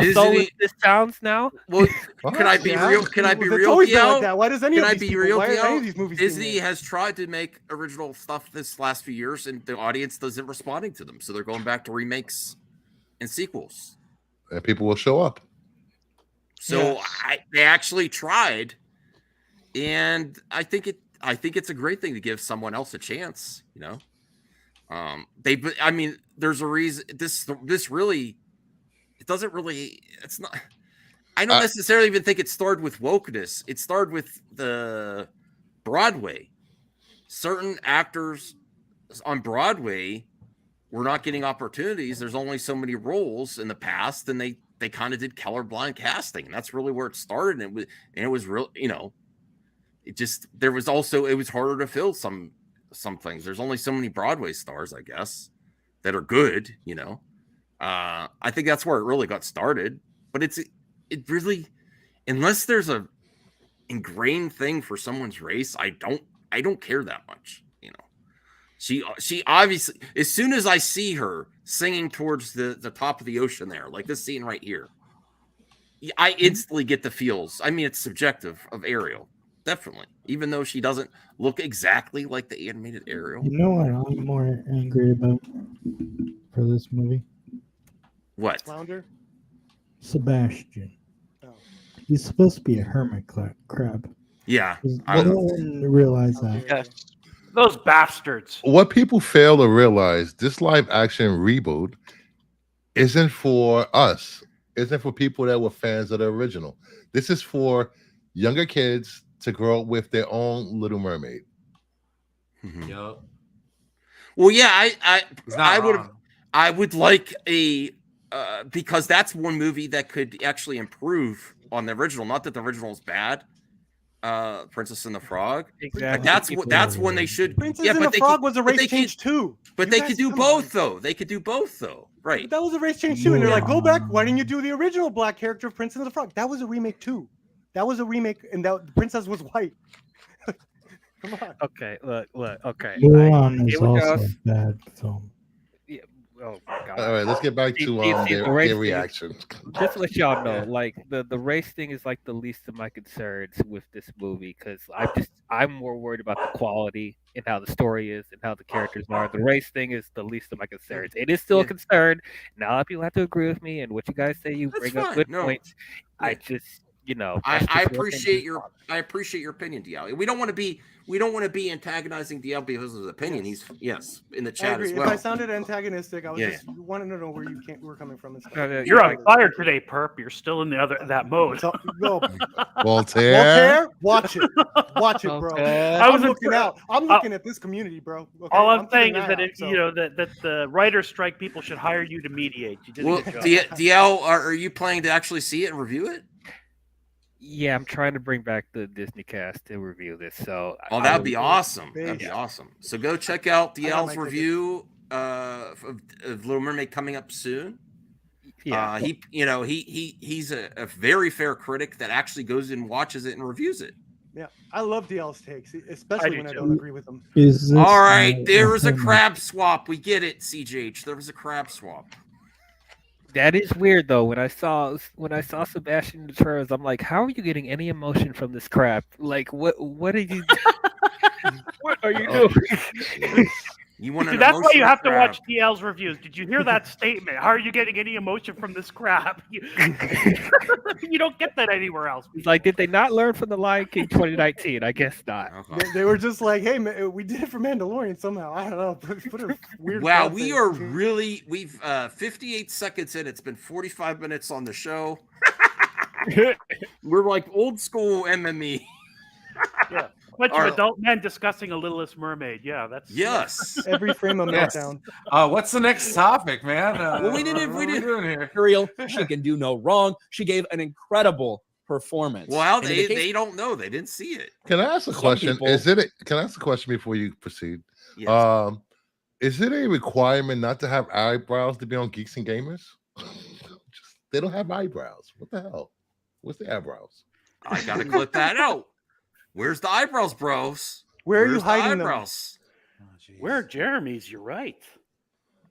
money. soulless this sounds now? Well, can I be Yeah. real? Can I be It's real, always been Theo? like that. Why does any Can of I these be people- real, why are any Theo? of these movies being Disney made? has tried to make original stuff this last few years, and the audience isn't responding to them, so they're going back to remakes and sequels. And people will show up. So Yes. they actually tried, and I think it's a great thing to give someone else a chance. You know, I mean, there's a reason. This really, it doesn't really. It's not. I don't necessarily even think it started with wokeness. It started with the Broadway. Certain actors on Broadway were not getting opportunities. There's only so many roles in the past, and they kind of did colorblind casting, and that's really where it started. And it was real, you know. It was harder to fill some things. There's only so many Broadway stars, I guess, that are good, you know. I think that's where it really got started. But it really, unless there's a ingrained thing for someone's race, I don't care that much, you know. She obviously, as soon as I see her singing towards the top of the ocean there, like this scene right here, I instantly get the feels. I mean, it's subjective of Ariel, definitely, even though she doesn't look exactly like the animated Ariel. You know what I'm more angry about for this movie? What? Flounder? Sebastian. Oh. He's supposed to be a hermit crab. Yeah. I don't realize that. Yes. Those bastards. What people fail to realize, this live action reboot isn't for us. Isn't for people that were fans of the original. This is for younger kids to grow up with their own Little Mermaid. Yup. Well, yeah, He's not I would like a because that's one movie that could actually improve on the original. Not that the original is bad. Princess and the Frog. Exactly. That's when they should. Princess yeah, and but the Frog was a race change too. But You they guys- could do come both though. They could do both though. Right. But that was a race change too, and they're like, go back. Why didn't you do the original black character of Princess and the Frog? That was a remake too. That was a remake, and the princess was white. Come on. Okay, look. Okay. Mulan is here we also go. a bad film. Yeah, oh my God. All right, let's get back to their reaction. Just to let y'all know, like the race thing is like the least of my concerns with this movie because I'm more worried about the quality and how the story is and how the characters are. The race thing is the least of my concerns. It is still a concern. Now, a lot of people have to agree with me, and what you guys say, you That's bring up fine. good No. points. I you know, I that's just one thing appreciate to your follow. I appreciate your opinion, DL. We don't want to be antagonizing DL because of his opinion. He's in the I chat agree. as well. If I sounded antagonistic, I was Yeah, just wanting to know where you were coming from. And stuff. You're on fire today, Perp. You're still in that mode. So, no, Voltaire, watch it, bro. I'm looking out. I'm looking at this community, bro. Okay? All I'm saying keeping is an that eye out, so. you know that the writer's strike people should hire you to mediate. You did Well, a good job. DL, are you planning to actually see it and review it? Yeah, I'm trying to bring back the Disney cast to review this. So Oh, that'd be awesome. That'd be awesome. So go check out DL's review of Little Mermaid coming up soon. Yeah. He's a very fair critic that actually goes and watches it and reviews it. Yeah, I love DL's takes, especially when I don't agree with them. All right, there was a crab swap. We get it, CJH. There was a crab swap. That is weird though. When I saw Sebastian Deterres, I'm like, how are you getting any emotion from this crap? Like, what are you? What are you doing? You want That's why you have to watch DL's reviews. Did you hear that statement? How are you getting any emotion from this crap? You don't get that anywhere else. It's like, did they not learn from the Lion King 2019? I guess not. They were just like, hey, man, we did it for Mandalorian somehow. I don't know. Put a weird. Wow, crowd we've 58 seconds in. It's been 45 minutes on the show. We're like old school MME. Yeah. Bunch of adult men discussing a Littlest Mermaid. Yeah, that's every frame of meltdown. What's the next topic, man? Well, we didn't Material. She can do no wrong. She gave an incredible performance. Well, And in the case- they don't know. They didn't see it. Can I ask a Some question? people- Can I ask a question before you proceed? Yes. Is it a requirement not to have eyebrows to be on Geeks and Gamers? They don't have eyebrows. What the hell? What's the eyebrows? I gotta clip that out. Where's the eyebrows, bros? Where are you Where's the hiding them? eyebrows? Where are Jeremy's? You're right.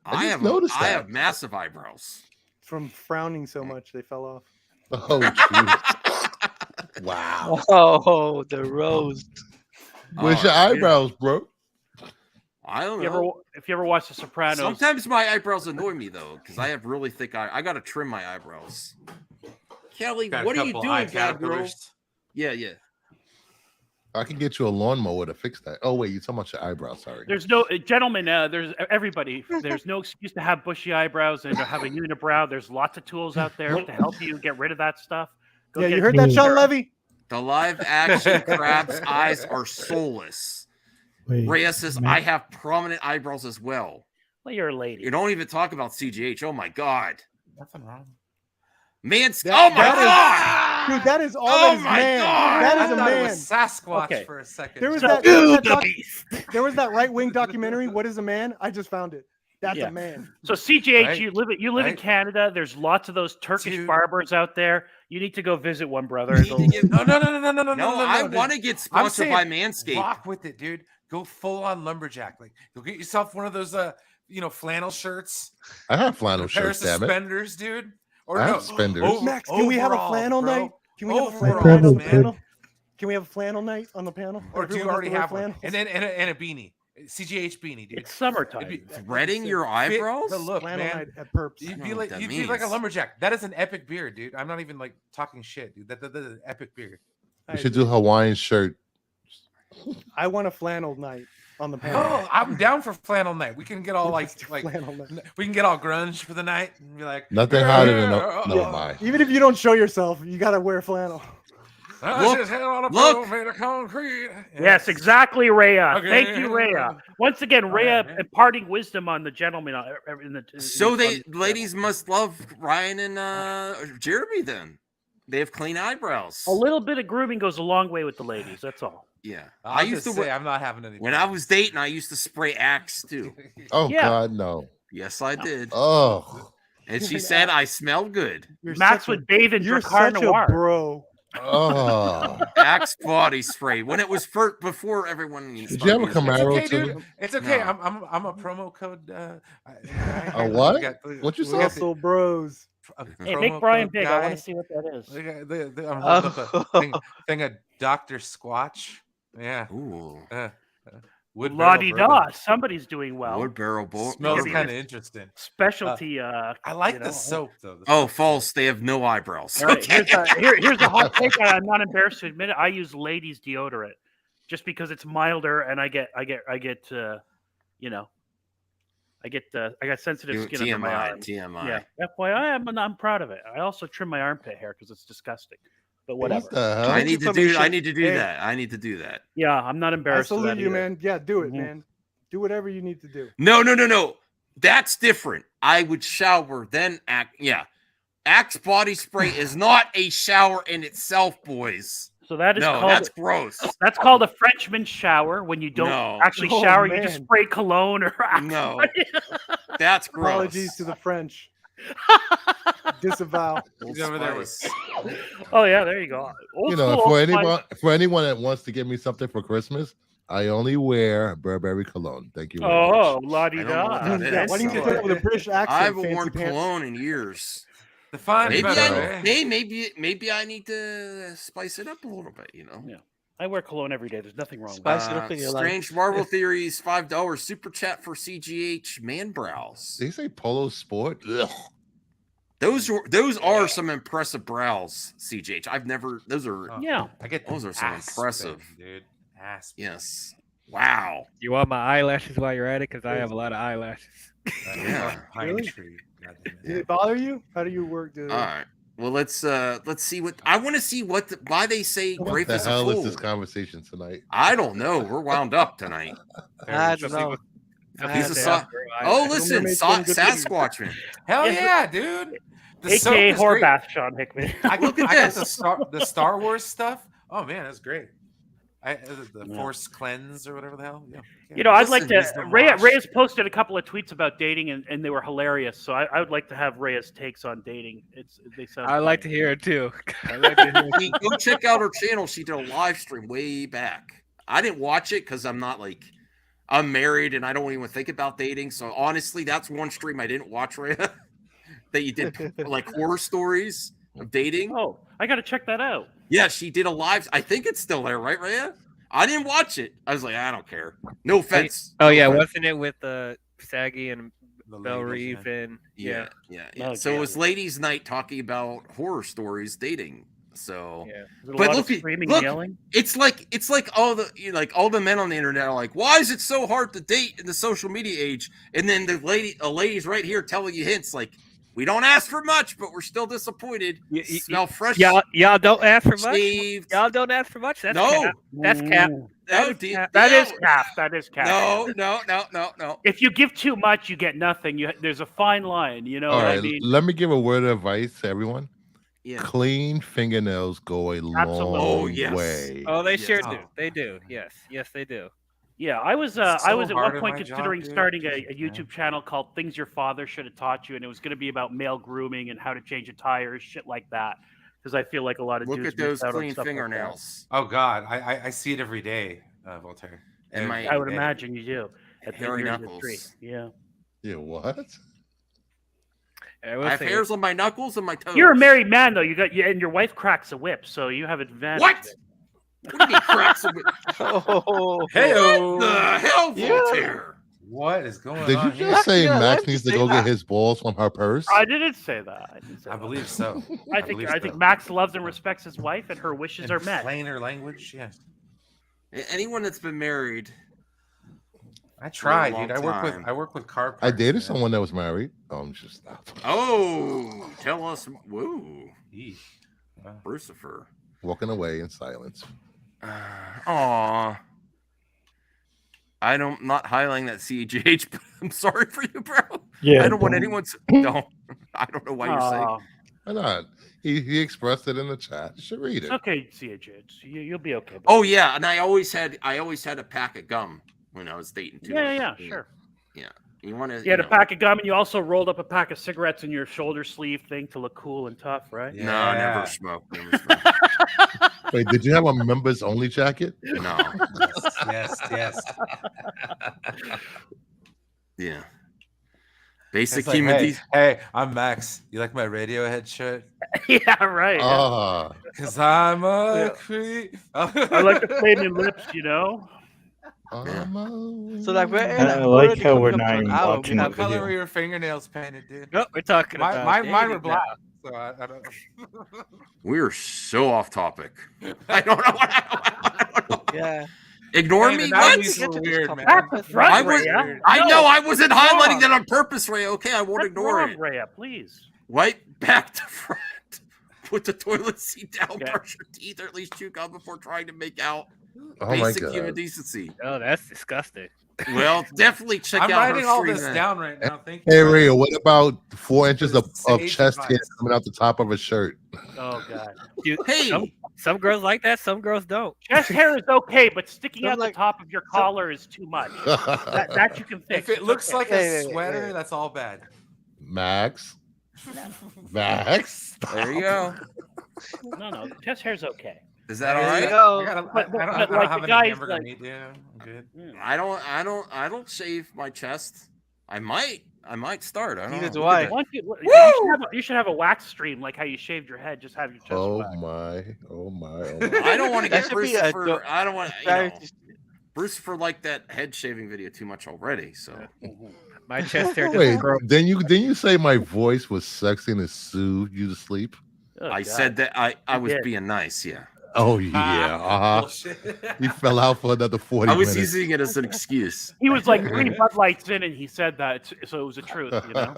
I just noticed I that. have massive eyebrows. From frowning so much, they fell off. Oh, geez. Wow. Oh, the roast. Where's your eyebrows, bro? I don't If know. you ever watch The Sopranos, Sometimes my eyebrows annoy me though, because I have really thick I gotta trim my eyebrows. Kelly, Got a what are you couple eye doing, bad girl? caterpillars. Yeah. I can get you a lawnmower to fix that. Oh wait, you're talking about your eyebrows. Sorry. there's no gentlemen. There's everybody. There's no excuse to have bushy eyebrows and to have a unibrow. There's lots of tools out there to help you get rid of that stuff. Go Yeah, get you heard that, Sean Levy? The live action crab's eyes are soulless. Wait, Rhea says, I have prominent eyebrows as well. Well, you're a lady. You don't even talk about CGH. Oh my god. Nothing wrong. Man, oh my god! Dude, that is all Oh that is my man. God! That I is a thought it man. was Sasquatch Okay. for a second. There was So- that, there was that right-wing documentary. What is a man? I just found it. That's Yeah. a man. So CGH, Right. you live in Right. Canada. There's lots of those Turkish Dude. barbers out there. You need to go visit one, brother. You need to get- No. No, I dude. want to get I'm sponsored saying by Manscaped. Rock with it, dude. Go full on lumberjack. Like, go get yourself one of those, flannel shirts. I have flannel A pair of shirts, damn it. suspenders, dude. Or I no, have suspenders. Max, can we have a overalls, flannel bro. night? Can we have a Overalls, flannel Probably panel? could. Can we have a flannel night on the panel? Or do you Everyone has already to wear have one? flannels? And then and a beanie. CGH beanie, dude. It's summertime. It'd be- Threading your fit eyebrows? the look, flannel man. night at Perps. You'd know be what like that you'd be like a means. lumberjack. That is an epic beard, dude. I'm not even like talking shit, dude. That's an epic beard. We should do Hawaiian shirt. I want a flannel night on the panel. Oh, I'm down for flannel night. We can get all like flannel night. we can get all grunge for the night and be like Nothing hotter than no my. Even if you don't show yourself, you gotta wear flannel. Look. made of concrete. Yes, exactly, Rhea. Okay. Thank you, Rhea. Once again, Rhea imparting wisdom on the gentleman. So ladies must love Ryan and Jeremy then. They have clean eyebrows. A little bit of grooming goes a long way with the ladies. That's all. Yeah. I used to say I'm not having any. when I was dating, I used to spray Axe too. Oh Yeah. God, no. Yes, I did. Oh. And she said I smelled good. Max would bathe in You're Dracar such Noir. a bro. Oh. Axe body spray when it was before everyone. Did you have a Camaro It's okay, too? dude. It's okay. No. I'm a promo code. A what? What you say? Muscle bros. Hey, make Brian big. I want to see what that is. I'm holding up a thing of Dr. Squatch. Yeah. Ooh. Wood La barrel di bourbon. da. Somebody's doing well. Wood barrel Smells Maybe kind of a interesting. Specialty. I like you the know. soap though. Oh, false. They have no eyebrows. All right, Okay. here's a hot take. I'm not embarrassed to admit it. I use ladies deodorant just because it's milder, and I get you know, I got sensitive skin under my arms. TMI. Yeah, FYI, I'm proud of it. I also trim my armpit hair because it's disgusting. But whatever. What the hell? I need to do Hey. that. I need to do that. Yeah, I'm not I embarrassed. of salute that you, either. man. Yeah, do it, man. Do whatever you need to do. No. That's different. I would shower, then act. Yeah. Axe body spray is not a shower in itself, boys. So that is no, called, that's gross. That's called a Frenchman's shower when you don't No. actually Oh, shower, you just man. spray cologne or No. That's gross. Apologies to the French. Disavow. He's over there with. Oh yeah, there you go. Old You know, school, for old anyone that wants to give me something for Christmas, I only wear Burberry cologne. Thank you. Very Oh, much. la di I don't know what da. that Yeah, is. why do you say that with a British accent? I haven't fancy worn pants? cologne in years. The fine Maybe better, maybe I need to spice it up a little bit. You know. Yeah. I wear cologne every day. There's nothing wrong with Spice that. it up in your life. Strange Marvel Theories, $5 super chat for CGH Man Brows. Did you say Polo Sport? Ugh. Those are some impressive brows, CGH. I've never. Those are. Yeah. I get Those are some Aspen, impressive. dude. Aspen. Yes. Wow. You want my eyelashes while you're at it? Because I have a lot of eyelashes. Yeah. Pine Really? tree. Did it bother you? How do you work? All right. Well, let's see what I want to see why they say What grape the is a hell is fool. this conversation tonight? I don't know. We're wound up tonight. I don't know. He's a Sa- oh, listen, Mermaid's been good Sasquatchman. Hell yeah, dude. The soap AKA is great. Horbath, Sean Hickman. I Look at got this. the Star Wars stuff. Oh man, that's great. The Yeah. Force cleanse or whatever the hell. Yeah. You know, I'd Listen, like Mr. to. Mosh. Reyes posted a couple of tweets about dating, and they were hilarious. So I would like to have Reyes' takes on dating. They sound. I like to hear it too. I like to hear it. Go check out her channel. She did a live stream way back. I didn't watch it because I'm married and I don't even think about dating. So honestly, that's one stream I didn't watch, Rhea, that you did like horror stories of dating. Oh, I got to check that out. Yeah, she did a live. I think it's still there, right, Rhea? I didn't watch it. I was like, I don't care. No offense. Oh No yeah, offense. wasn't it with Saggy and The Belle ladies, Reeve yeah. and Yeah. Oh, So it yeah. was ladies' night talking about horror stories, dating. So, yeah. There's a but lot look, of screaming, look, yelling. it's like all the men on the internet are like, why is it so hard to date in the social media age? And then a lady's right here telling you hints like, we don't ask for much, but we're still disappointed. Smell fresh. Y'all don't ask for much. shaved. Y'all don't ask for much. That's No. cap. That's cap. No, That is cap. That is cap. No. If you give too much, you get nothing. There's a fine line. You know All what right, I mean? let me give a word of advice to everyone. Yeah. Clean fingernails go a Absolutely. Oh, long yes. way. Oh, they Yes. sure Oh. do. They do. Yes, they do. Yeah, I was It's I so was at hard one in point my job, considering dude. starting a Yeah. YouTube channel called Things Your Father Should Have Taught You, and it was going to be about male grooming and how to change a tire, shit like that. Because I feel like a lot of Look dudes at those miss out on clean stuff like that. fingernails. Oh God, I see it every day, Voltaire. And my- I would Every day. imagine you do. At the Hairy age of knuckles. 3. Yeah. Yeah, what? I will I have say- hairs on my knuckles and my toes. You're a married man though. And your wife cracks a whip, so you have advantage. What? What do you mean cracks? Oh, Hey, What the hell, Voltaire? what is going Did you on here? just say Yeah, Max let's needs to say go that. get his balls from her purse? I didn't say that. I believe so. I believe think so. Max loves and respects his wife, and her wishes In are met. plainer language, yeah. Anyone that's been married. I tried, long dude. time. I work with car parts. I dated man. someone that was married. Just stop. Oh, tell us. Whoa, Eesh. Wow. Brucifer. Walking away in silence. Aw. I'm not highlighting that CGH, but I'm sorry for you, bro. Yeah, I don't want don't. anyone to. No, I don't know why you're saying. Aw, Why not? He expressed it in the chat. You should read it's it. okay, CJ. You'll be okay. Oh yeah, and I always had a pack of gum when I was dating too. Yeah, sure. Yeah, you want to. You had a pack of gum, and you also rolled up a pack of cigarettes in your shoulder sleeve thing to look cool and tough, right? No, Yeah. never smoke. Never smoke. Wait, did you have a members only jacket? No. Yes. Yeah. It's Basic like, human. hey, I'm Max. You like my Radiohead shirt? Yeah, right. Cause I'm a creep. I like the flaming lips, you know. So like we're I we're like already how we're coming up not to an even hour. watching We the have What color were video. your fingernails painted, dude? No, we're talking about Mine were dating black. now. So I don't. We're so off topic. I don't know what. Yeah. Ignore Hey, me? the What? 90s were weird, man. That's right, I was. Rhea. I No, know. I wasn't that's highlighting wrong. that on purpose, Ray. Okay, I won't That's ignore wrong, it. Rhea, please. Wipe back to front. Put the toilet seat down. Okay. Brush your teeth, or at least chew gum before trying to make out. Oh my Basic God. human decency. Oh, that's disgusting. Well, definitely check I'm out writing her all stream this then. down right now. Thank you. Hey Ray, what about 4 inches of Sage chest hair advice. coming out the top of a shirt? Oh God. Hey, some girls like that, some girls don't. Chest hair is okay, but sticking Some out like- the top of your collar is too much. That you can fix. If it It's looks okay. like Hey, a hey, sweater, hey. that's all bad. Max. Max. there you go. No, chest hair's okay. Is that all right? I don't But like have the any guys hamburger like- meat, dude. I'm good. I don't shave my chest. I might start. I don't Neither know. do Look at I. that. Why don't you should have a wax stream like how you shaved your head. Just have your chest Oh waxed. my. Oh my. I don't want to That get should be a Bruce I don't want strategy. Bruce for like that head shaving video too much already. So My chest hair doesn't Wait, grow. then you say my voice was sexy and it soothed you to sleep? Oh, I God. said that I was did. being nice. Yeah, Oh yeah. Bullshit. You fell out for another 40 I was minutes. using it as an excuse. He was like 3 Bud Lights in, and he said that, so it was the truth, you know.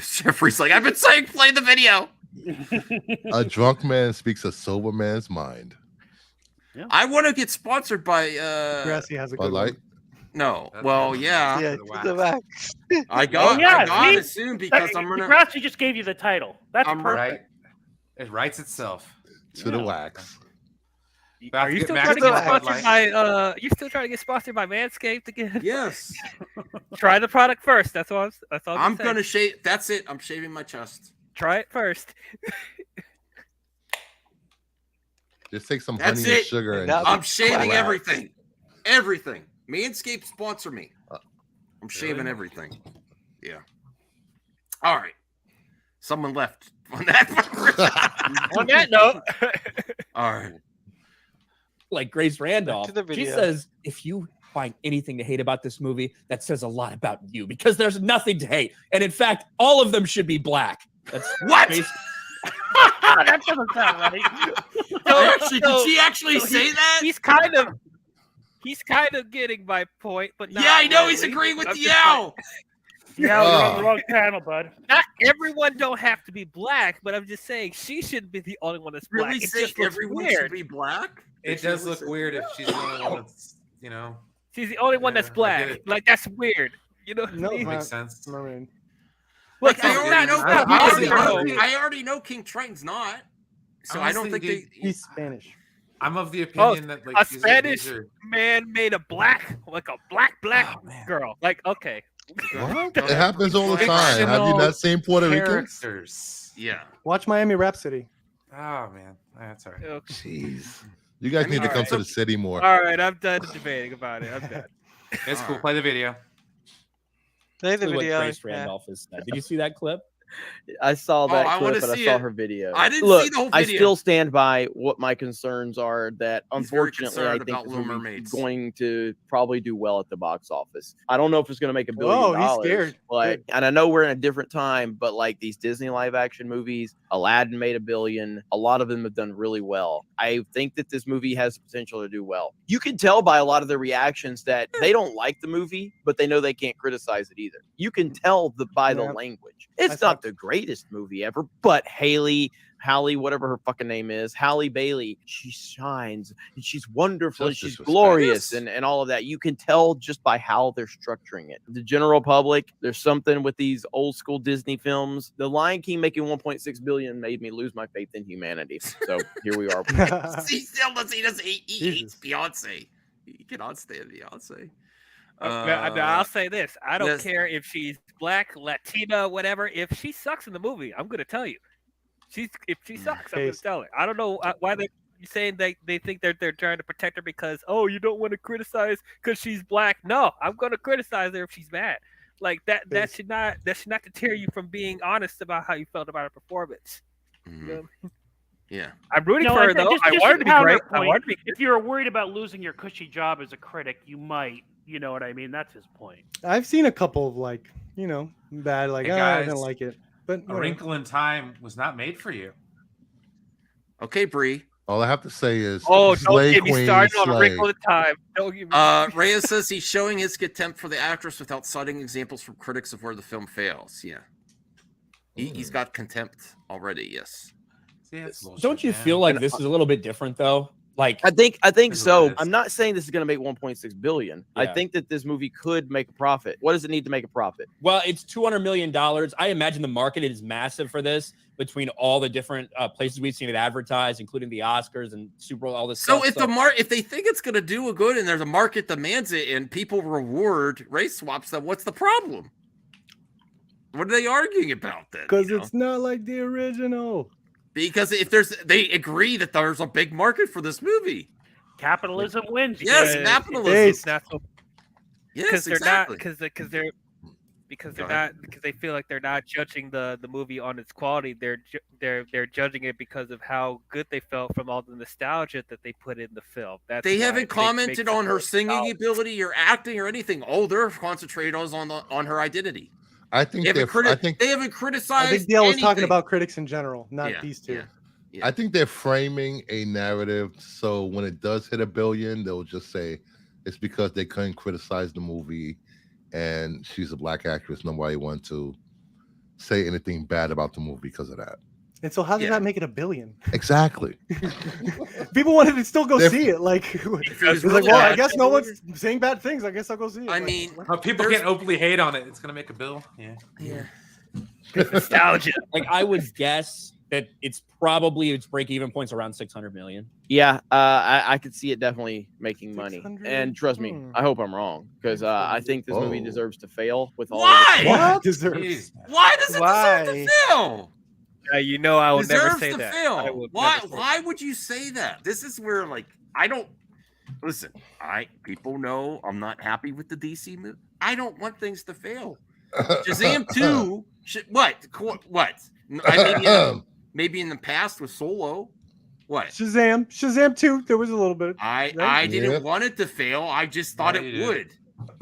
Jeffrey's like, I've been saying play the video. A drunk man speaks a sober man's mind. I want to get sponsored by Grassy has a Bud good Light? one. No. Well, yeah. Yeah, the wax. I got see? it soon because I'm gonna Grassy just gave you the title. That's I'm perfect. Right. It writes itself. To the wax. Are you Get still Max trying to get Bud sponsored Light. by you still trying to get sponsored by Manscaped again? Yes. Try the product first. That's all I'm gonna shave. That's it. I'm shaving my chest. try it first. Just take some That's honey and it. sugar and I'm shaving wax. everything. Everything. Manscaped sponsor me. I'm shaving Really? everything. Yeah. All right. Someone left on that. On that note, all right. Like Grace Randolph, to the she video. says, if you find anything to hate about this movie, that says a lot about you because there's nothing to hate. And in fact, all of them should be black. That's What? Grace- That doesn't sound right. Did she actually say that? he's kind of getting my point, but not Yeah, I know he's really. agreeing with I'm the just Yao. Yeah, we're on the wrong panel, bud. Not everyone don't have to be black, but I'm just saying she shouldn't be the only one that's black. Really It say just looks everyone weird. should be black? It does look weird if she's the only one that's, She's the only one that's I get black. it. Like that's weird. You know what No, I mean? Makes sense. Mermaid. Look, I Honestly, already know King Triton's not. So I don't think Honestly, they. He's Spanish. I'm of the opinion that like a these Spanish are- man made a black girl. Like, okay. What? It happens all the time. Have you not seen Puerto Ricans? characters. Yeah. Watch Miami Rhapsody. Oh man, that's all right. Jeez. You guys need to come to the city more. All right, I'm done debating about it. I'm done. It's cool. Play the video. Play the Exactly what video. Grace Randolph has said. Did you see that clip? I saw Oh, that I wanna clip, but I see saw it. her video. I didn't Look, see the whole I video. still stand by what my concerns are. That He's very unfortunately, I concerned think about this Little movie's Mermaids. going to probably do well at the box office. I don't know if it's going to make $1 billion. Whoa, he's scared. But and I know we're in a different time, but like these Disney live action movies, Aladdin made $1 billion. A lot of them have done really well. I think that this movie has the potential to do well. You can tell by a lot of the reactions that they don't like the movie, but they know they can't criticize it either. You can tell by the Yeah. language. It's not the greatest movie ever, but Halle, whatever her fucking name is, Halle Bailey, she shines and she's wonderful and Just she's disrespect. glorious and all of that. You can tell just by how they're structuring it. The general public, there's something with these old school Disney films. The Lion King making 1.6 billion made me lose my faith in humanity. So here we are. He still does. He does. He hates Beyonce. He cannot stand Beyonce. I'll say this: I don't yes. care if she's black, Latina, whatever. If she sucks in the movie, I'm gonna tell you. If she sucks, I'm gonna tell her. I don't know why they're saying they think they're trying to protect her because you don't want to criticize because she's black. No, I'm gonna criticize her if she's bad. Like that should not deter you from being honest about how you felt about her performance. Mm-hmm. You know? Yeah. I'm rooting No, for her and though. just- I just want her a to be great. I counterpoint, want her to be. If you're worried about losing your cushy job as a critic, you might. You know what I mean? That's his point. I've seen a couple of bad, Hey, I guys, didn't like it. But A Wrinkle in Time was not made for you. Okay, Bree. All I have to say is, Oh, don't slay get me queen, started on a slay. wrinkle at a time. Don't get me. Reyes says he's showing his contempt for the actress without citing examples from critics of where the film fails. Yeah. He's got contempt already, yes. See, that's bullshit, Don't you man. feel like this is a little bit different though? Like I think This is what so. it is. I'm not saying this is going to make 1.6 billion. I Yeah. think that this movie could make a profit. What does it need to make a profit? Well, it's $200 million. I imagine the market is massive for this between all the different places we've seen it advertised, including the Oscars and Super Bowl, all this So stuff. if they think it's going to do a good and there's a market demands it and people reward race swaps, then what's the problem? What are they arguing about then? because it's not like the original. Because if they agree that there's a big market for this movie. Capitalism wins. Yes, Yeah, capitalism. It's not so Yes, they're exactly. not because Go they're ahead. not because they feel like they're not judging the movie on its quality. They're judging it because of how good they felt from all the nostalgia that they put in the film. That's They why haven't it commented makes on it her worth singing $1. ability or acting or anything. Oh, they're concentrated on her identity. I think They haven't, I think they haven't I criticized. think Dale was talking anything. about critics in general, not Yeah, these two. yeah. I think they're framing a narrative so when it does hit $1 billion, they'll just say it's because they couldn't criticize the movie and she's a black actress. Nobody wanted to say anything bad about the movie because of that. And so how did Yeah. that make it $1 billion? Exactly. People wanted to still go They're- see it. Like, If it was it's like, really well, I bad, guess no one's saying bad things. I guess I'll go see it. I Like, mean, People there's- can't openly hate on it. It's gonna make a bill. Yeah. yeah. Nostalgia. like I would guess that it's break-even points around 600 million. Yeah, I could see it definitely making money. 600? And trust me, I hope I'm wrong because I think this movie Oh. deserves to fail with all Why? of the what? Jeez. Why does it Why? deserve to fail? You know I will never Deserves say to that. fail. I will Why? never say Why would you say that? This is where I don't listen. People know I'm not happy with the DC movie. I don't want things to fail. Shazam 2. What? Maybe in the past with Solo. What? Shazam 2. There was a little bit. I didn't Yeah. want it to fail. I just thought Yeah, it you did. would.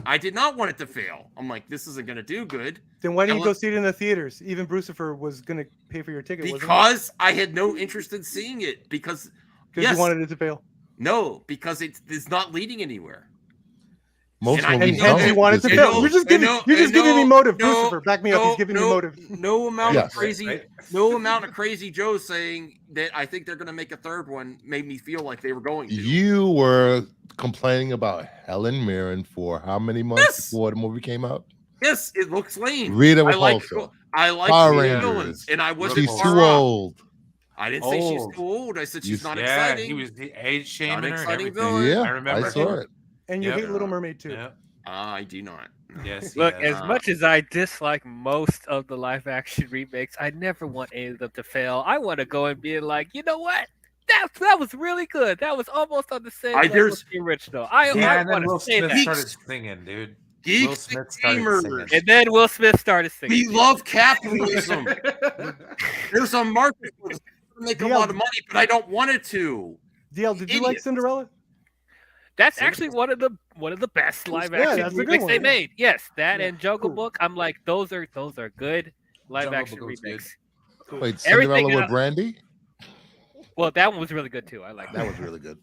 I did not want it to fail. I'm like, this isn't going to do good. Then why didn't And you go see it in the theaters? Even Brucifer was going to pay for your ticket. Because I had no interest in seeing it. Because you wanted it to fail. No, because it's not leading anywhere. Most And I- movies And hence don't. you wanted to It's- fail. You're just giving me motive. no, Brucifer, back me up. He's giving me motive. No amount Yes. of crazy, Right. no amount of crazy Joe saying that I think they're going to make a third one made me feel like they were going to. You were complaining about Helen Mirren for how many months Yes. before the movie came out? Yes, it looks lame. Rita I like Repulsa. I like Power the Rangers. villains, and I wasn't She's far too off. old. I didn't say she's Old. too old. I said she's not Yeah, exciting. he was age shaming her. And exciting everything. villain. Yeah, I remember. I saw it. And you Yep. hate Little Mermaid too. Yeah. I do not. Yes. Look, yes. as much as I dislike most of the live action remakes, I never want any of them to fail. I want to go and be like, you know what? That was really good. That was almost on the same level there's- as the original. I and then want Will to say Smith that. started singing, dude. Will Geeks Smith and started gamers. singing. And then Will Smith started singing. We love capitalism. There's a market for this. It's gonna make a DL, lot of money, but I don't want it to. DL, did you like Idiots. Cinderella? That's actually one of the best live Yeah, action that's a good remakes one, they yeah. made. Yes, that Yeah, and Jungle cool. Book. I'm like, those are good live Jungle action Book was good. remakes. Wait, Everything Cinderella with else- Brandy? Well, that one was really good too. I like That was really good.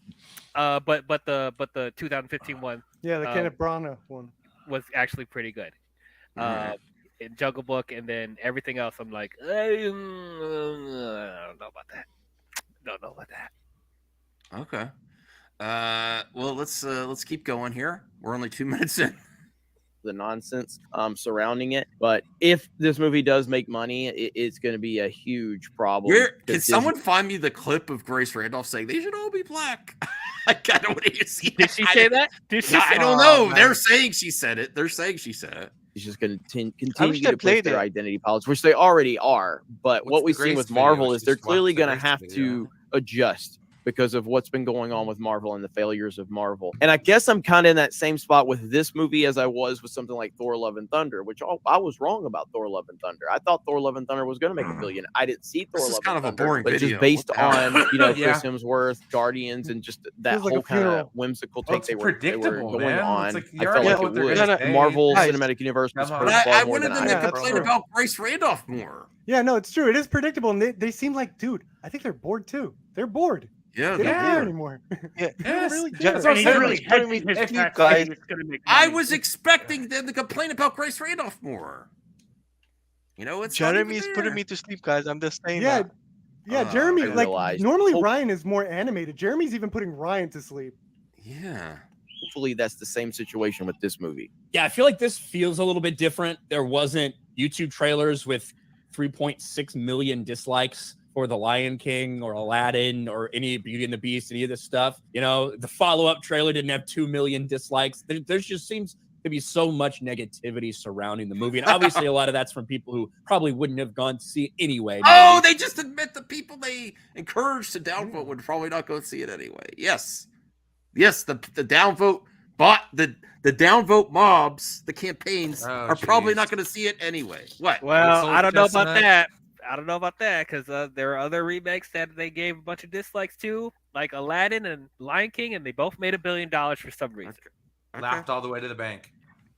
But the 2015 one Yeah, the Um, Kenneth Branagh one. was actually pretty good. Right. In Jungle Book, and then everything else, I'm like, I don't know about that. Don't know about that. Okay. Well, let's keep going here. We're only 2 minutes in. the nonsense surrounding it. But if this movie does make money, it's going to be a huge problem. Can because someone find me the clip of Grace Randolph saying they should all be black? I kind of want to see. Did she say that? Did she? I don't know. They're saying she said it. They're saying she said it. It's just going to continue they to push played their it. identity politics, which they already are. But What's what the we've seen Grace with video? Marvel I is they're just clearly watched the going to Grace have video. to adjust. because of what's been going on with Marvel and the failures of Marvel. And I guess I'm kind of in that same spot with this movie as I was with something like Thor: Love and Thunder, which I was wrong about Thor: Love and Thunder. I thought Thor: Love and Thunder was going to make $1 billion. I didn't see Thor: Love and Thunder, but just based on Chris Hemsworth, Guardians, and just that whole kind of whimsical take they were going on, I felt like it would. Marvel Cinematic Universe was hurt far more than I to complain about Grace Randolph more. Yeah, no, it's true. It is predictable, and they seem like, dude, I think they're bored too. They're bored. Yeah, they don't care anymore. Yeah, I was expecting them to complain about Grace Randolph more. You know, it's Jeremy's putting me to sleep, guys. I'm just saying. Yeah, that. yeah. Jeremy, like normally Ryan is more animated. Jeremy's even putting Ryan to sleep. Yeah. Hopefully, that's the same situation with this movie. Yeah, I feel like this feels a little bit different. There wasn't YouTube trailers with 3.6 million dislikes for The Lion King or Aladdin or any Beauty and the Beast, any of this stuff. You know, the follow-up trailer didn't have 2 million dislikes. There just seems to be so much negativity surrounding the movie. And obviously a lot of that's from people who probably wouldn't have gone to see it anyway. Oh, they just admit the people they encouraged to downvote would probably not go see it anyway. Yes. Yes, the downvote the downvote mobs, the campaigns are probably not going to see it anyway. What? Well, I don't know about that. I don't know about that because there are other remakes that they gave a bunch of dislikes to, like Aladdin and Lion King, and they both made $1 billion for some reason. Laughed all the way to the bank.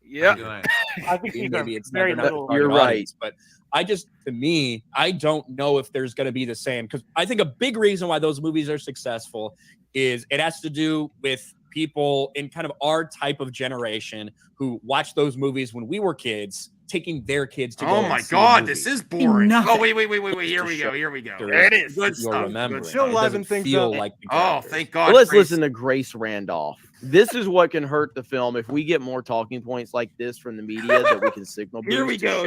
Yeah, I think maybe it's very little. You're right, but to me, I don't know if there's going to be the same, because I think a big reason why those movies are successful is it has to do with people in kind of our type of generation who watched those movies when we were kids, taking their kids to go. Oh my God, this is boring. Oh wait, here we go. There it is. Good stuff. Still liven things up. Like oh, thank God. Well, let's listen to Grace Randolph. This is what can hurt the film if we get more talking points like this from the media that we can signal. Here we go.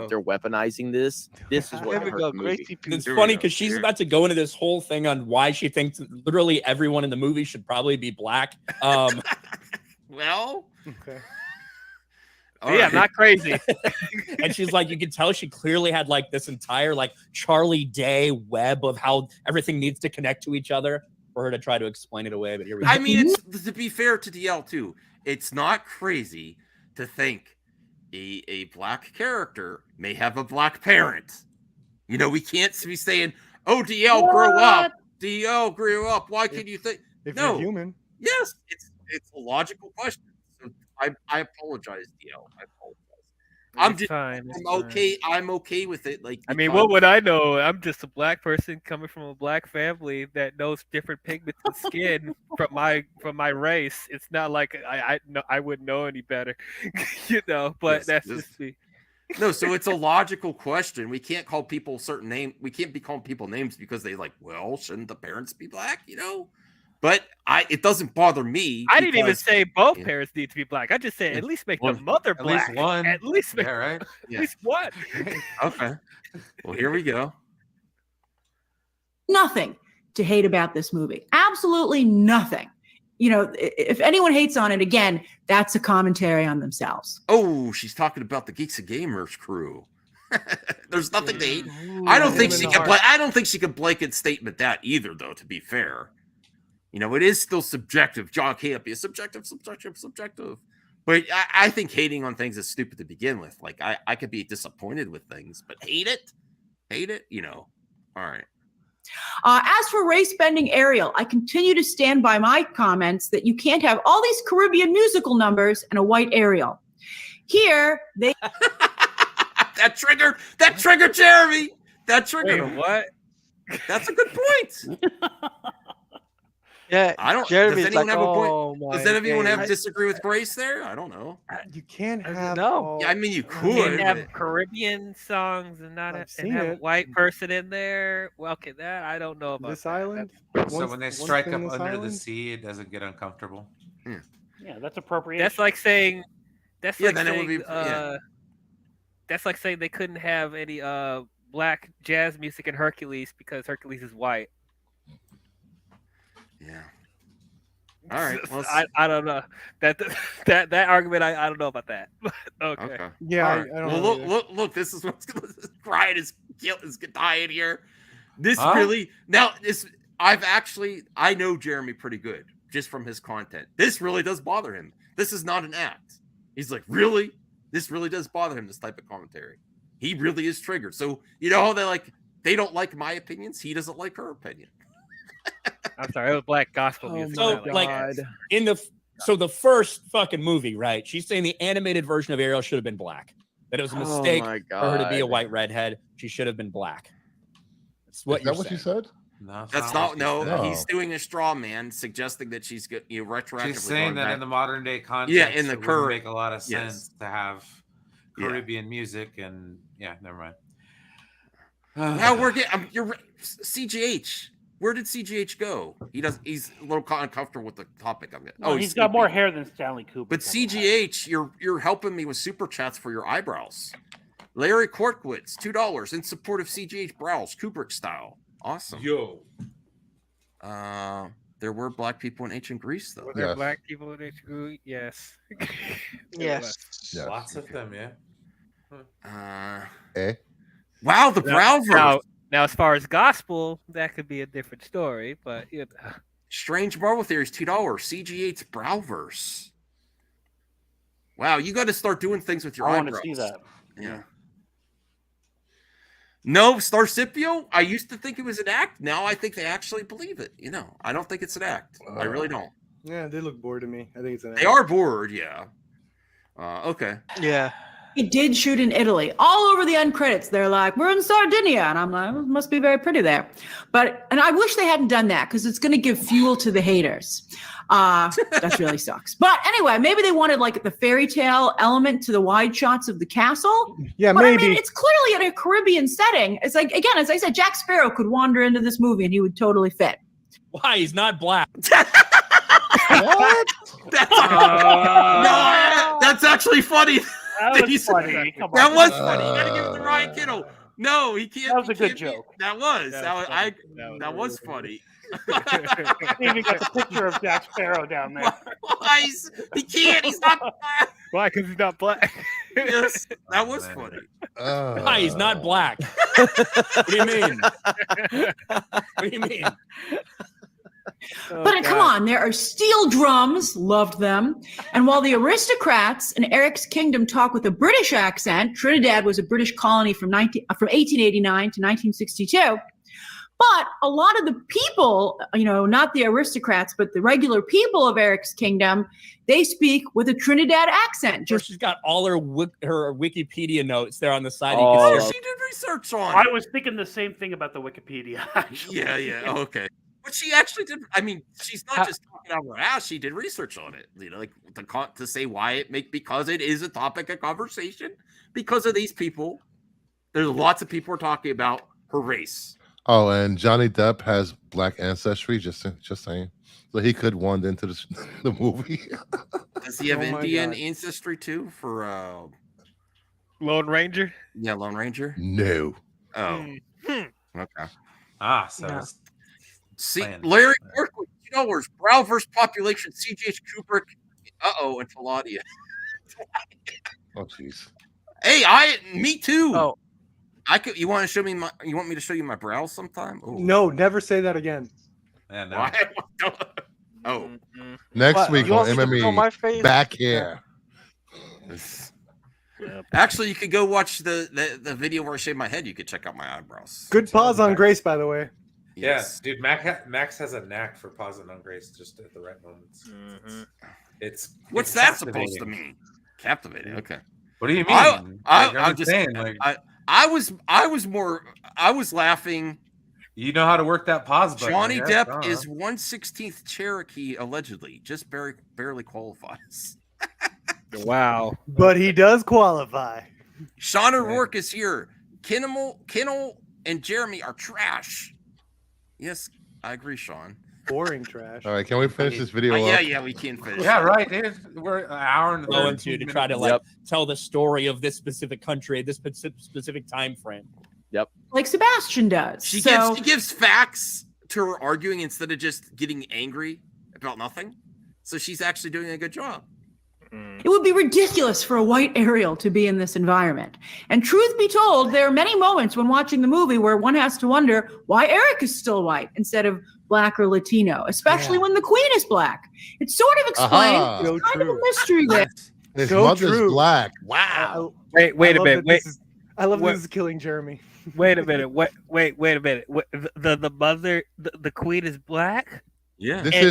They're weaponizing this. This is what can hurt the movie. It's funny because she's about to go into this whole thing on why she thinks literally everyone in the movie should probably be black. Well, okay. Yeah, I'm not crazy. And she's like, you can tell she clearly had like this entire like Charlie Day web of how everything needs to connect to each other for her to try to explain it away. But here we go. I mean, it's, to be fair to DL too, it's not crazy to think a black character may have a black parent. You know, we can't be saying, "Oh, DL grew up. DL grew up." Why can you think? If no, you're human, yes, it's a logical question. So I apologize, DL. I apologize. I'm just fine. I'm okay with it. Like, I mean, what would I know? I'm just a black person coming from a black family that knows different pigments of skin from my race. It's not like I wouldn't know any better, you know. But that's just me. No, so it's a logical question. We can't call people certain names. We can't be calling people names because they like, well, shouldn't the parents be black? You know. But it doesn't bother me. I didn't even say both parents need to be black. I just said at least make the mother black. At least one. At least make, right? At least one. Okay. Well, here we go. Nothing to hate about this movie. Absolutely nothing. You know, if anyone hates on it, again, that's a commentary on themselves. Oh, she's talking about the Geeks and Gamers crew. There's nothing to hate. I don't think she can blanket statement that either, though. To be fair. You know, it is still subjective. John can't be a subjective. But I think hating on things is stupid to begin with. Like, I could be disappointed with things, but hate it, you know. All right. As for race-bending Ariel, I continue to stand by my comments that you can't have all these Caribbean musical numbers and a white Ariel. Here, they... That triggered Jeremy. That triggered what? That's a good point. Yeah, I don't. Jeremy's does anyone like, have a oh point? Does anyone have disagree with Grace there? I don't know. You can't have. No. Yeah, I mean, you You could. can't have Caribbean songs and not seen have a it. white person in there. Well, okay, that I don't know about This that. island. So when they strike up in this under the island? sea, it doesn't get uncomfortable. Yeah, that's appropriation. That's like saying. That's Yeah, like then it saying. would be- yeah. That's like saying they couldn't have any black jazz music in Hercules because Hercules is white. Yeah. All right. Well, I don't know that argument. I don't know about that. But okay. Yeah, All I right. don't Well, know. look. This is what's going to Ryan is dying here. This Huh? really now this. I know Jeremy pretty good just from his content. This really does bother him. This is not an act. He's like, really? This really does bother him, this type of commentary. He really is triggered. So, you know how they don't like my opinions? He doesn't like her opinion. I'm sorry, it was black gospel music. So, the first fucking movie, right? She's saying the animated version of Ariel should have been black. That it was a mistake my for her to be a God. white redhead. She should have been black. That's what Is that what you said? No, That's not. No, he's doing a straw man, suggesting that she's good. Retroactively. She's saying that back. in the modern day context, Yeah, in the it would current, make a lot of yes. sense to have Caribbean music, and never mind. Now we're getting. You're CGH. Where did CGH go? He's a little uncomfortable with the topic of it. Well, he's got more hair than Stanley Kubrick. But CGH, you're helping me with super chats for your eyebrows. Larry Kortwitz, $2 in support of CGH brows, Kubrick style. Awesome. Yo. There were black people in ancient Greece, though. Were there black people in ancient Greece? Yes. Yes. Lots of them, Wow, the brow verse. Now, as far as gospel, that could be a different story, but Strange Marvel Theories, $2. CG8's brow verse. Wow, you got to start doing things with your I eyebrows. want to see that. Yeah. No, Starscipio, I used to think it was an act. Now I think they actually believe it. I don't think it's an act. I really don't. Yeah, they look bored to me. I think it's an They are bored, yeah. Okay. Yeah. It did shoot in Italy. All over the end credits, they're like, "We're in Sardinia," and I'm like, "It must be very pretty there." And I wish they hadn't done that because it's going to give fuel to the haters. That really sucks. But anyway, maybe they wanted like the fairy tale element to the wide shots of the castle. Yeah, but maybe. I mean, it's clearly in a Caribbean setting. It's like, again, as I said, Jack Sparrow could wander into this movie and he would totally fit. Why? He's not black. What? That's actually funny. That was funny. Come on. That was funny. You gotta give it to Ryan Kittle. No, he can't. That was a good joke. That was funny. Even got the picture of Jack Sparrow down there. Why? He can't. He's not black. Why? Because he's not black. Yes, that was funny. Why? He's not black. What do you mean? What do you mean? But come on, there are steel drums, loved them. And while the aristocrats in Eric's kingdom talk with a British accent, Trinidad was a British colony from 1889 to 1962. But a lot of the people, not the aristocrats, but the regular people of Eric's kingdom, they speak with a Trinidad accent. She's got all her Wikipedia notes there on the side. She did research on. I was thinking the same thing about the Wikipedia. Actually. Yeah. Okay. But she actually did. I mean, she's not just talking out of her ass. She did research on it. To say why because it is a topic of conversation because of these people. There's lots of people are talking about her race. Oh, and Johnny Depp has black ancestry. Just saying, so he could wander into the movie. Does he have Indian ancestry too? For Lone Ranger? Yeah, Lone Ranger. No. Oh. Okay. So. See, Larry Kirkwood, $2. Brow versus population, CGH Kubrick, and Faladia. Oh, jeez. Hey, me too. Oh, you want to show me you want me to show you my brows sometime? Ooh. No, never say that again. Yeah, no. Why? Oh. Next week on MME, back here. Actually, you could go watch the video where I shave my head. You could check out my eyebrows. Good pause on Grace, by the way. Yes, dude. Max has a knack for pausing on Grace just at the right moments. It's what's that supposed to mean? Captivating. Okay. What do you mean? I'm just saying. I was laughing. You know how to work that pause button. Johnny Depp is 1/16th Cherokee allegedly, just barely qualifies. Wow. But he does qualify. Sean O'Rourke is here. Kinnell and Jeremy are trash. Yes, I agree, Sean. Boring trash. All right, can we finish this video? Yeah, we can finish. Yeah, right. We're an hour and going to try to tell the story of this specific country, this specific time frame. Yep. Like Sebastian does. She gives facts to her arguing instead of just getting angry about nothing. So she's actually doing a good job. It would be ridiculous for a white Ariel to be in this environment. And truth be told, there are many moments when watching the movie where one has to wonder why Eric is still white instead of Black or Latino, especially when the Queen is Black. It's sort of explained. Aha. It's kind of a mystery there. His So mother's true. black. Wow. Wait a minute. Wait. I love What- this is killing Jeremy. Wait a minute. Wait a minute. The mother, the queen is black. Yeah. This And,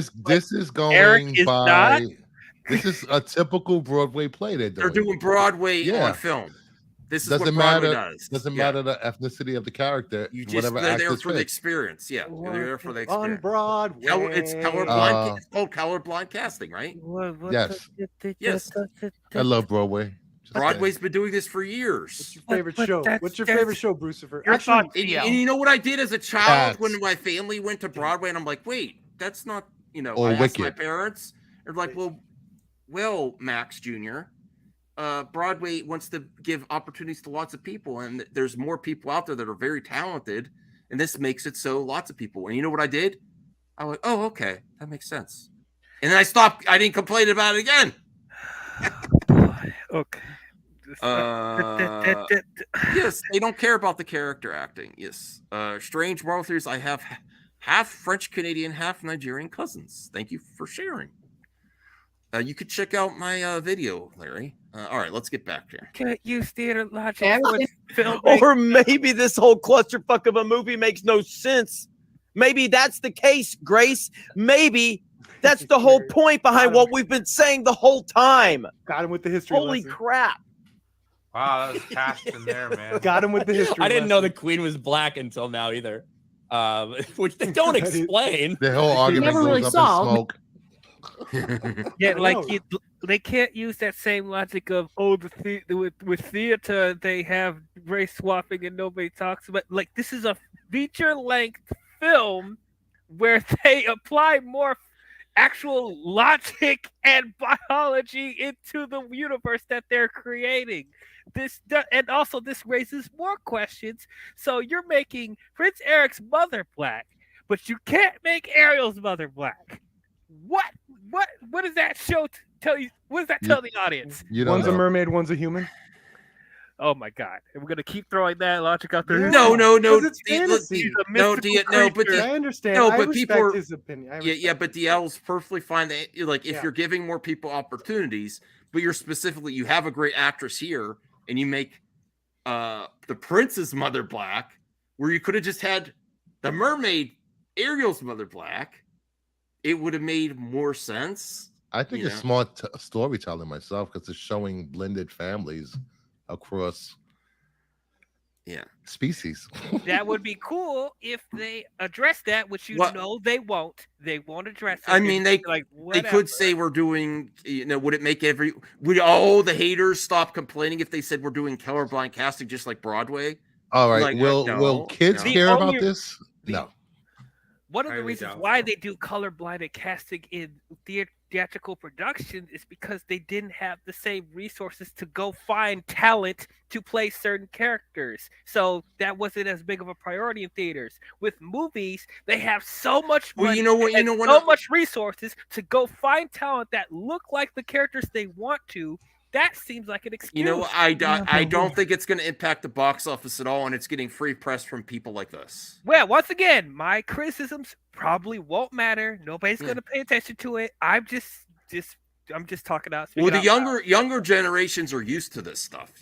is going Eric is by. not? This is a typical Broadway play They're doing Broadway on film. This is doesn't what Broadway matter. does. Doesn't Yeah. matter the ethnicity of the character. You just whatever they're there actors for the fit. experience. Yeah, you're there for the On experience. Broadway. It's colorblind. Uh, It's called colorblind casting, right? Yes. Yes. I love Broadway. Broadway's been doing this for years. Favorite show? What's your favorite show, Brucifer? Your Actually, thoughts, And you know what I did as a child Cats. when my family went to Broadway, and I'm like, wait, that's not, Or I asked my Wicked. parents, they're like, well, Max Jr., Broadway wants to give opportunities to lots of people, and there's more people out there that are very talented, and this makes it so lots of people. And you know what I did? I went, oh, okay, that makes sense. And then I stopped. I didn't complain about it again. Okay. Yes, they don't care about the character acting. Yes. Strange moral theories. I have half French Canadian, half Nigerian cousins. Thank you for sharing. You could check out my video, Larry. All right, let's get back here. Can't use theater logic Yeah, for film. Or maybe this whole clusterfuck of a movie makes no sense. Maybe that's the case, Grace. Maybe that's the whole point behind what we've been saying the whole time. Got him with the history. Holy lesson. crap. Wow, that was cast in there, man. Got him with the history. I didn't know the lesson. queen was black until now either. Which they don't That is- explain. The whole argument Never really goes up in solved. smoke. Yeah, I like know. they can't use that same logic of with theater they have race swapping and nobody talks about. Like this is a feature length film where they apply more actual logic and biology into the universe that they're creating. And also this raises more questions. So you're making Prince Eric's mother black, but you can't make Ariel's mother black. What does that show tell you? What does that tell the audience? You don't One's a know. mermaid, one's a human. Oh my god. And we're gonna keep throwing that logic out there. Yeah. No. 'Cause it's the- fantasy. He's a No, mystical no, but creature. I understand. No, I but respect people are- his opinion. I Yeah, but DL's perfectly fine that like if Yeah. you're giving more people opportunities, but you're specifically you have a great actress here and you make the prince's mother black, where you could have just had the mermaid Ariel's mother black, it would have made more sense. I think it's smart storytelling myself because it's showing blended families across species. That would be cool if they address that, which you Well- know they won't. They won't address it. I mean, they like they whatever. could say we're doing. Would it make would all the haters stop complaining if they said we're doing colorblind casting just like Broadway? All right, Like, will no, kids no. care The about only- this? No. One of the Highly reasons doubtful. why they do color-blinded casting in theatrical production is because they didn't have the same resources to go find talent to play certain characters. So that wasn't as big of a priority in theaters. With movies, they have so much money Well, you know what? You and know what? so much resources to go find talent that look like the characters they want to. That seems like an excuse. You know, I don't think it's going to impact the box office at all, and it's getting free press from people like this. Well, once again, my criticisms probably won't matter. Nobody's going to pay attention to it. I'm just talking out. Well, the speaking out loud. younger generations are used to this stuff,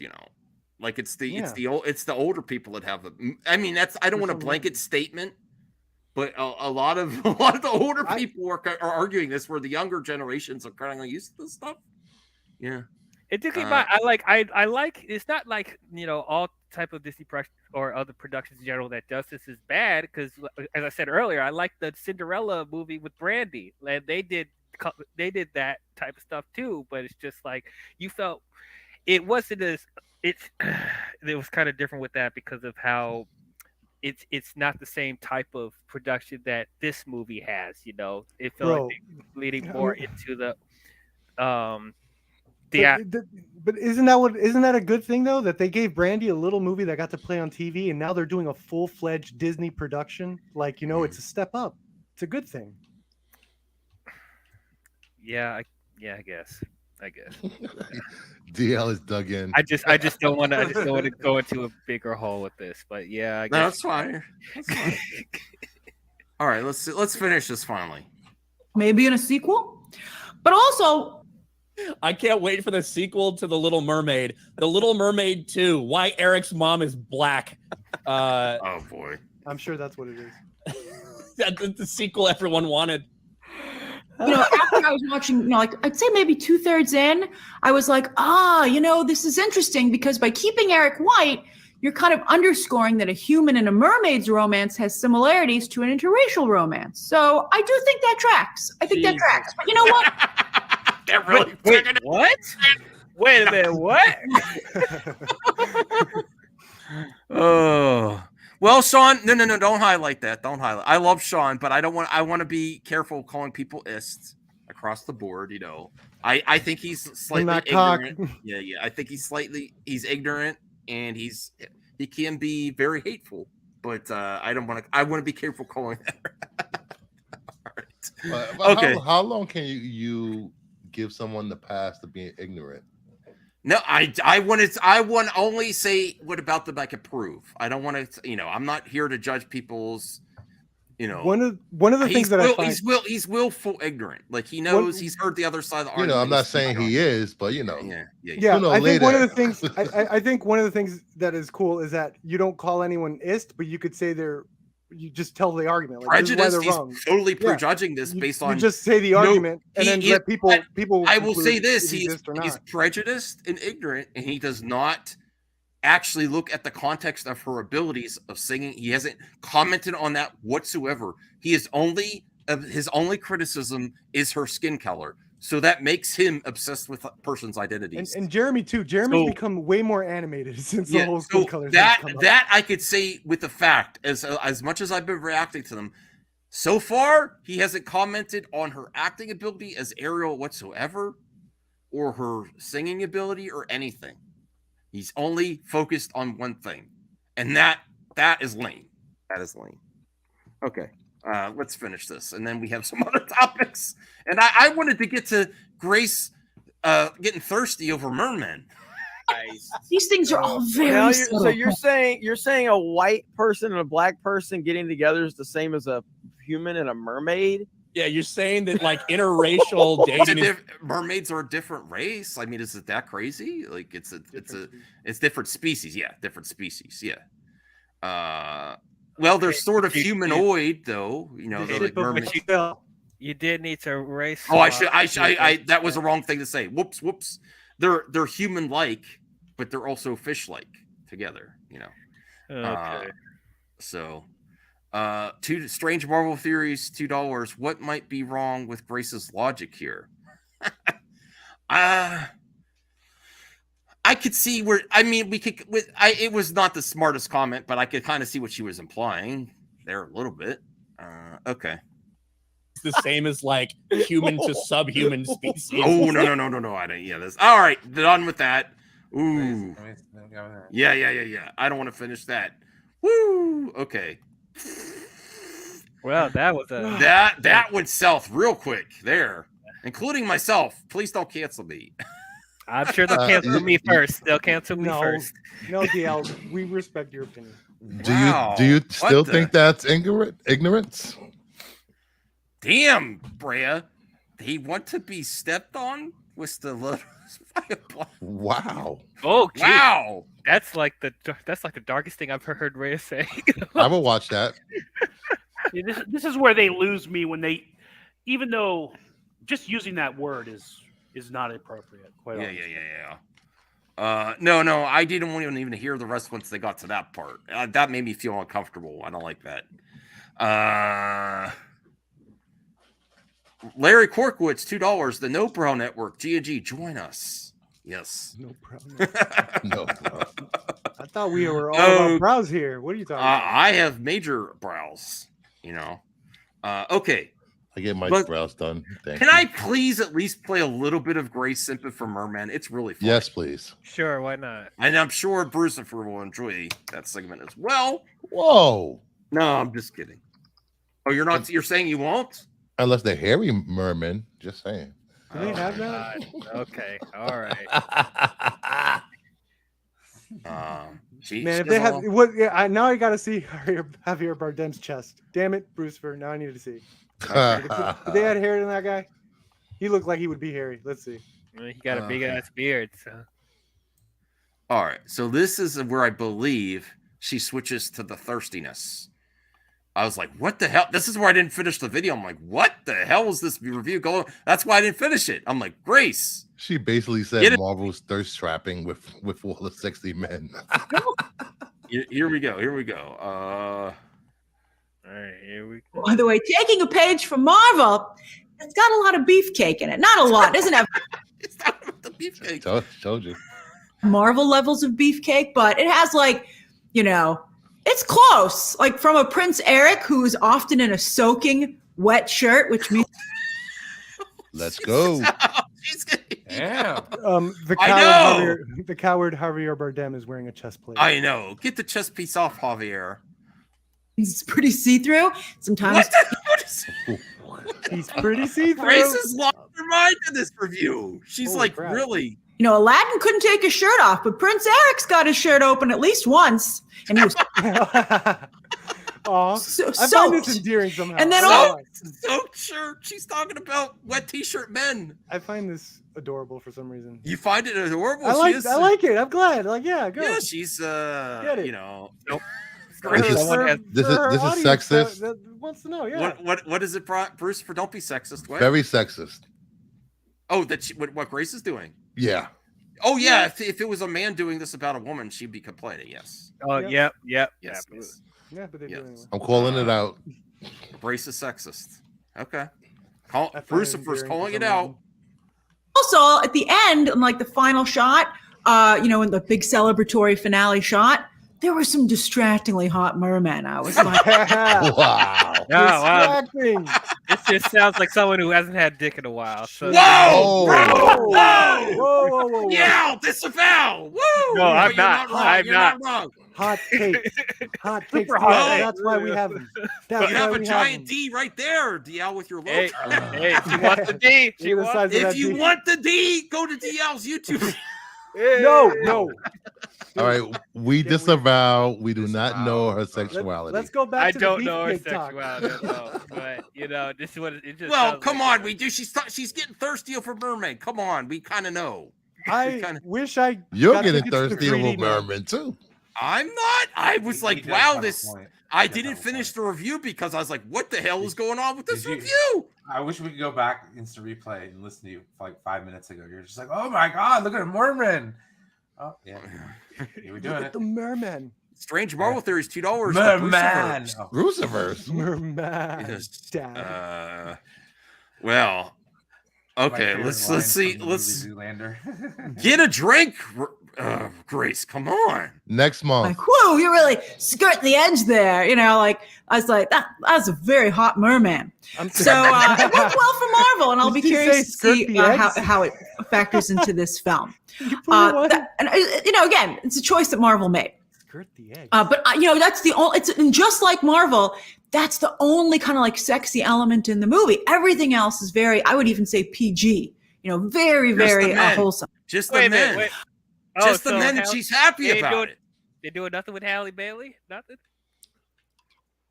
Like it's the older people that have the. I mean, I don't want a blanket statement, but a lot of the older people are arguing this, where the younger generations are kind of used to this stuff. Yeah. It did keep mind. I like. It's not like all type of Disney or other productions in general that does this is bad, because as I said earlier, I like the Cinderella movie with Brandy, and they did that type of stuff too. But it's just like you felt it wasn't as it was kind of different with that because of how it's not the same type of production that this movie has. It felt like they were leading more into the But isn't that a good thing though, that they gave Brandy a little movie that got to play on TV, and now they're doing a full-fledged Disney production? Like, it's a step up. It's a good thing. Yeah, I guess. I guess. DL is dug in. I just don't want to go into a bigger hole with this. But yeah, I guess. No, that's fine. That's fine. All right, let's finish this finally. Maybe in a sequel, but also I can't wait for the sequel to The Little Mermaid. The Little Mermaid 2. Why Eric's mom is black. Oh boy. I'm sure that's what it is. That's the sequel everyone wanted. You know, after I was watching, you know, like I'd say maybe 2/3 in, I was like, you know, this is interesting because by keeping Eric white, you're kind of underscoring that a human and a mermaid's romance has similarities to an interracial romance. So I do think that tracks. I think that tracks. But you know what? That really wait, what? Wait a minute, what? Oh. Well, Sean, no, don't highlight that. Don't highlight. I love Sean, but I want to be careful calling people ists across the board, you know. I think he's slightly ignorant. Yeah. I think he's ignorant and he can be very hateful, but I want to be careful calling that. All right. But okay. How long can you give someone the pass to being ignorant? No, I want to only say what about them I can prove. I don't want to, you know, I'm not here to judge people's, you know. One of the things that I find he's willful ignorant. Like he knows he's heard the other side of the argument. You know, I'm not saying he is, but you know. Yeah, I think one of the things I think one of the things that is cool is that you don't call anyone ist, but you could say you just tell the argument. Like, prejudice. This is why they're wrong. Totally prejudging this based on. You just say the argument and then let people. I will say this: he's prejudiced and ignorant, and he does not actually look at the context of her abilities of singing. He hasn't commented on that whatsoever. His only criticism is her skin color. So that makes him obsessed with a person's identities. And Jeremy too. Jeremy's become way more animated since the whole skin color. That I could say with the fact, as much as I've been reacting to them, so far he hasn't commented on her acting ability as Ariel whatsoever, or her singing ability or anything. He's only focused on one thing, and that is lame. That is lame. Okay. Let's finish this, and then we have some other topics. And I wanted to get to Grace getting thirsty over mermen. These things are all very subtle. So you're saying a white person and a black person getting together is the same as a human and a mermaid? Yeah, you're saying that like interracial dating. Mermaids are a different race. I mean, is it that crazy? Like it's different species. Yeah, different species. Yeah. Well, they're sort of humanoid, though. You know, they're like mermaids. You did need to race. Oh, I that was the wrong thing to say. Whoops. They're human-like, but they're also fish-like together. You know. Okay. So, two strange Marvel theories, $2. What might be wrong with Grace's logic here? I could see where, I mean, it was not the smartest comment, but I could kind of see what she was implying there a little bit. Okay. It's the same as like human to subhuman species. Oh, no. I don't. Yeah, this. All right. Done with that. Ooh. Yeah. I don't want to finish that. Woo. Okay. Well, that was that went south real quick there, including myself. Please don't cancel me. I'm sure they'll cancel me first. They'll cancel me first. No, DL, we respect your opinion. Do you still think that's ignorance? Damn, Brea. They want to be stepped on with the little. Wow. Oh, geez. Wow. That's like the darkest thing I've heard Rhea say. I will watch that. Yeah, this is where they lose me when they, even though just using that word is not appropriate. Quite honestly. No, I didn't want to even hear the rest once they got to that part. That made me feel uncomfortable. I don't like that. Larry Corkwitz, $2. The No Brow Network, G&G, join us. Yes. No Brow. No Brow. I thought we were all about brows here. What are you talking about? I have major brows, you know. Okay. I get my brows done. Can I please at least play a little bit of Grace Simpson for Merman? It's really fun. Yes, please. Sure, why not? And I'm sure Brucifer will enjoy that segment as well. Whoa. No, I'm just kidding. Oh, you're saying you won't? Unless they're hairy mermen. Just saying. Do they have that? Okay, all right. Man, if they have what? Yeah, now I got to see Javier Bardem's chest. Damn it, Brucifer. Now I need to see. Did they add hair to that guy? He looked like he would be hairy. Let's see. He got a big ass beard. So. All right, so this is where I believe she switches to the thirstiness. I was like, what the hell? This is where I didn't finish the video. I'm like, what the hell was this review going? That's why I didn't finish it. I'm like, Grace. She basically said Marvel's thirst trapping with all the sexy men. Here we go. All right, here we go. By the way, taking a page from Marvel, it's got a lot of beefcake in it. Not a lot, doesn't have It's not about the beefcake. Told you. Marvel levels of beefcake, but it has it's close. Like from a Prince Eric who is often in a soaking wet shirt, which means let's go. Yeah. The coward Javier Bardem is wearing a chest plate. I know. Get the chest piece off, Javier. it's pretty see-through. Sometimes he's pretty see-through. Grace has lost her mind in this review. She's really. Aladdin couldn't take his shirt off, but Prince Eric's got his shirt open at least once, and he was I soaked. find this endearing somehow. And then soaked shirt. She's talking about wet t-shirt men. I find this adorable for some reason. You find it adorable? I like it. I'm glad. Go. Yeah, she's Get it. Nope. This is sexist. That wants to know. Yeah. What is it, Bruce? For don't be sexist. What? Very sexist. Oh, what Grace is doing. Yeah. Oh yeah. If it was a man doing this about a woman, she'd be complaining. Yes. Oh yep. Yes. Yeah, but they do anyway. I'm calling it out. Grace is sexist. Okay. Brucifer's calling it out. also at the end, in like the final shot, in the big celebratory finale shot, there were some distractingly hot mermen. I was like, wow. Distracting. This just sounds like someone who hasn't had dick in a while. So. Whoa! Yeah, disavow! Woo! No, I'm not. I'm not wrong. Hot takes. Hot takes. Super hot. That's why we have them. You have a giant D right there, DL, with your logo. Hey, if you want the D, if you want the D, go to DL's YouTube. No. All right, we disavow. We do not know her sexuality. Let's go back to I don't know her beefcake talk. sexuality, but this is what it just. Well, come on, we do. She's getting thirsty for Mermaid. Come on, we kind of know. Wish I. You're getting thirsty over Mermaid too. I'm not. I was like, wow, this. I didn't finish the review because I was like, what the hell is going on with this review? I wish we could go back instant replay and listen to you for like 5 minutes ago. You're just like, oh my god, look at a merman. Oh yeah, you were doing Look it. at the merman. Strange Marvel Theories, $2. Merman. Bruciverse. Merman. Well, okay. Let's see. Get a drink, Grace. Come on. Next month. like, whoa, you really skirt the edge there. I was like, that's a very hot merman. So it worked well for Marvel, and I'll be curious to see how it factors into this film. Again, it's a choice that Marvel made. Skirt the edge. But that's the only. And just like Marvel, that's the only kind of like sexy element in the movie. Everything else is very, I would even say PG. Very, very wholesome. Just the men. Wait. Just the men. She's happy about it. They doing nothing with Halle Bailey? Nothing.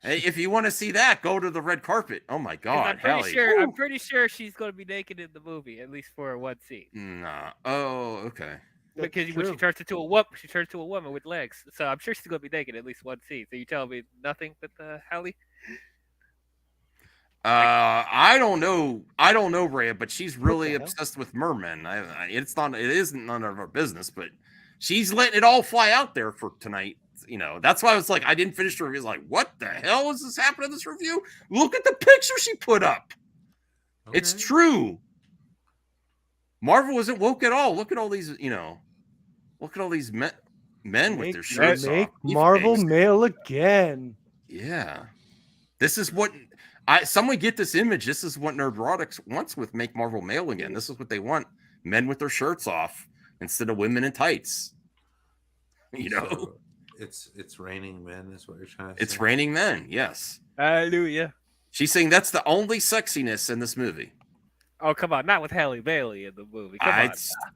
Hey, if you want to see that, go to the red carpet. Oh my God, Halle. I'm pretty sure she's going to be naked in the movie, at least for one scene. Nah. Oh, okay. Because when she turns into a woman, with legs. So I'm sure she's going to be naked at least one scene. So you telling me nothing with Halle? I don't know, Rhea, but she's really obsessed with mermen. It isn't none of our business, but she's letting it all fly out there for tonight. That's why I was like, I didn't finish the review. I was like, what the hell is this happening in this review? Look at the picture she put up. Okay. It's true. Marvel isn't woke at all. Look at all these, look at all these men with their shirts Make off. Marvel male again. Yeah. This is what someone get this image. This is what Nerdrotics wants with Make Marvel Male again. This is what they want. Men with their shirts off instead of women in tights. So it's raining men is what you're trying to say. It's raining men, yes. Hallelujah. She's saying that's the only sexiness in this movie. Oh, come on, not with Halle Bailey in the movie. Come on.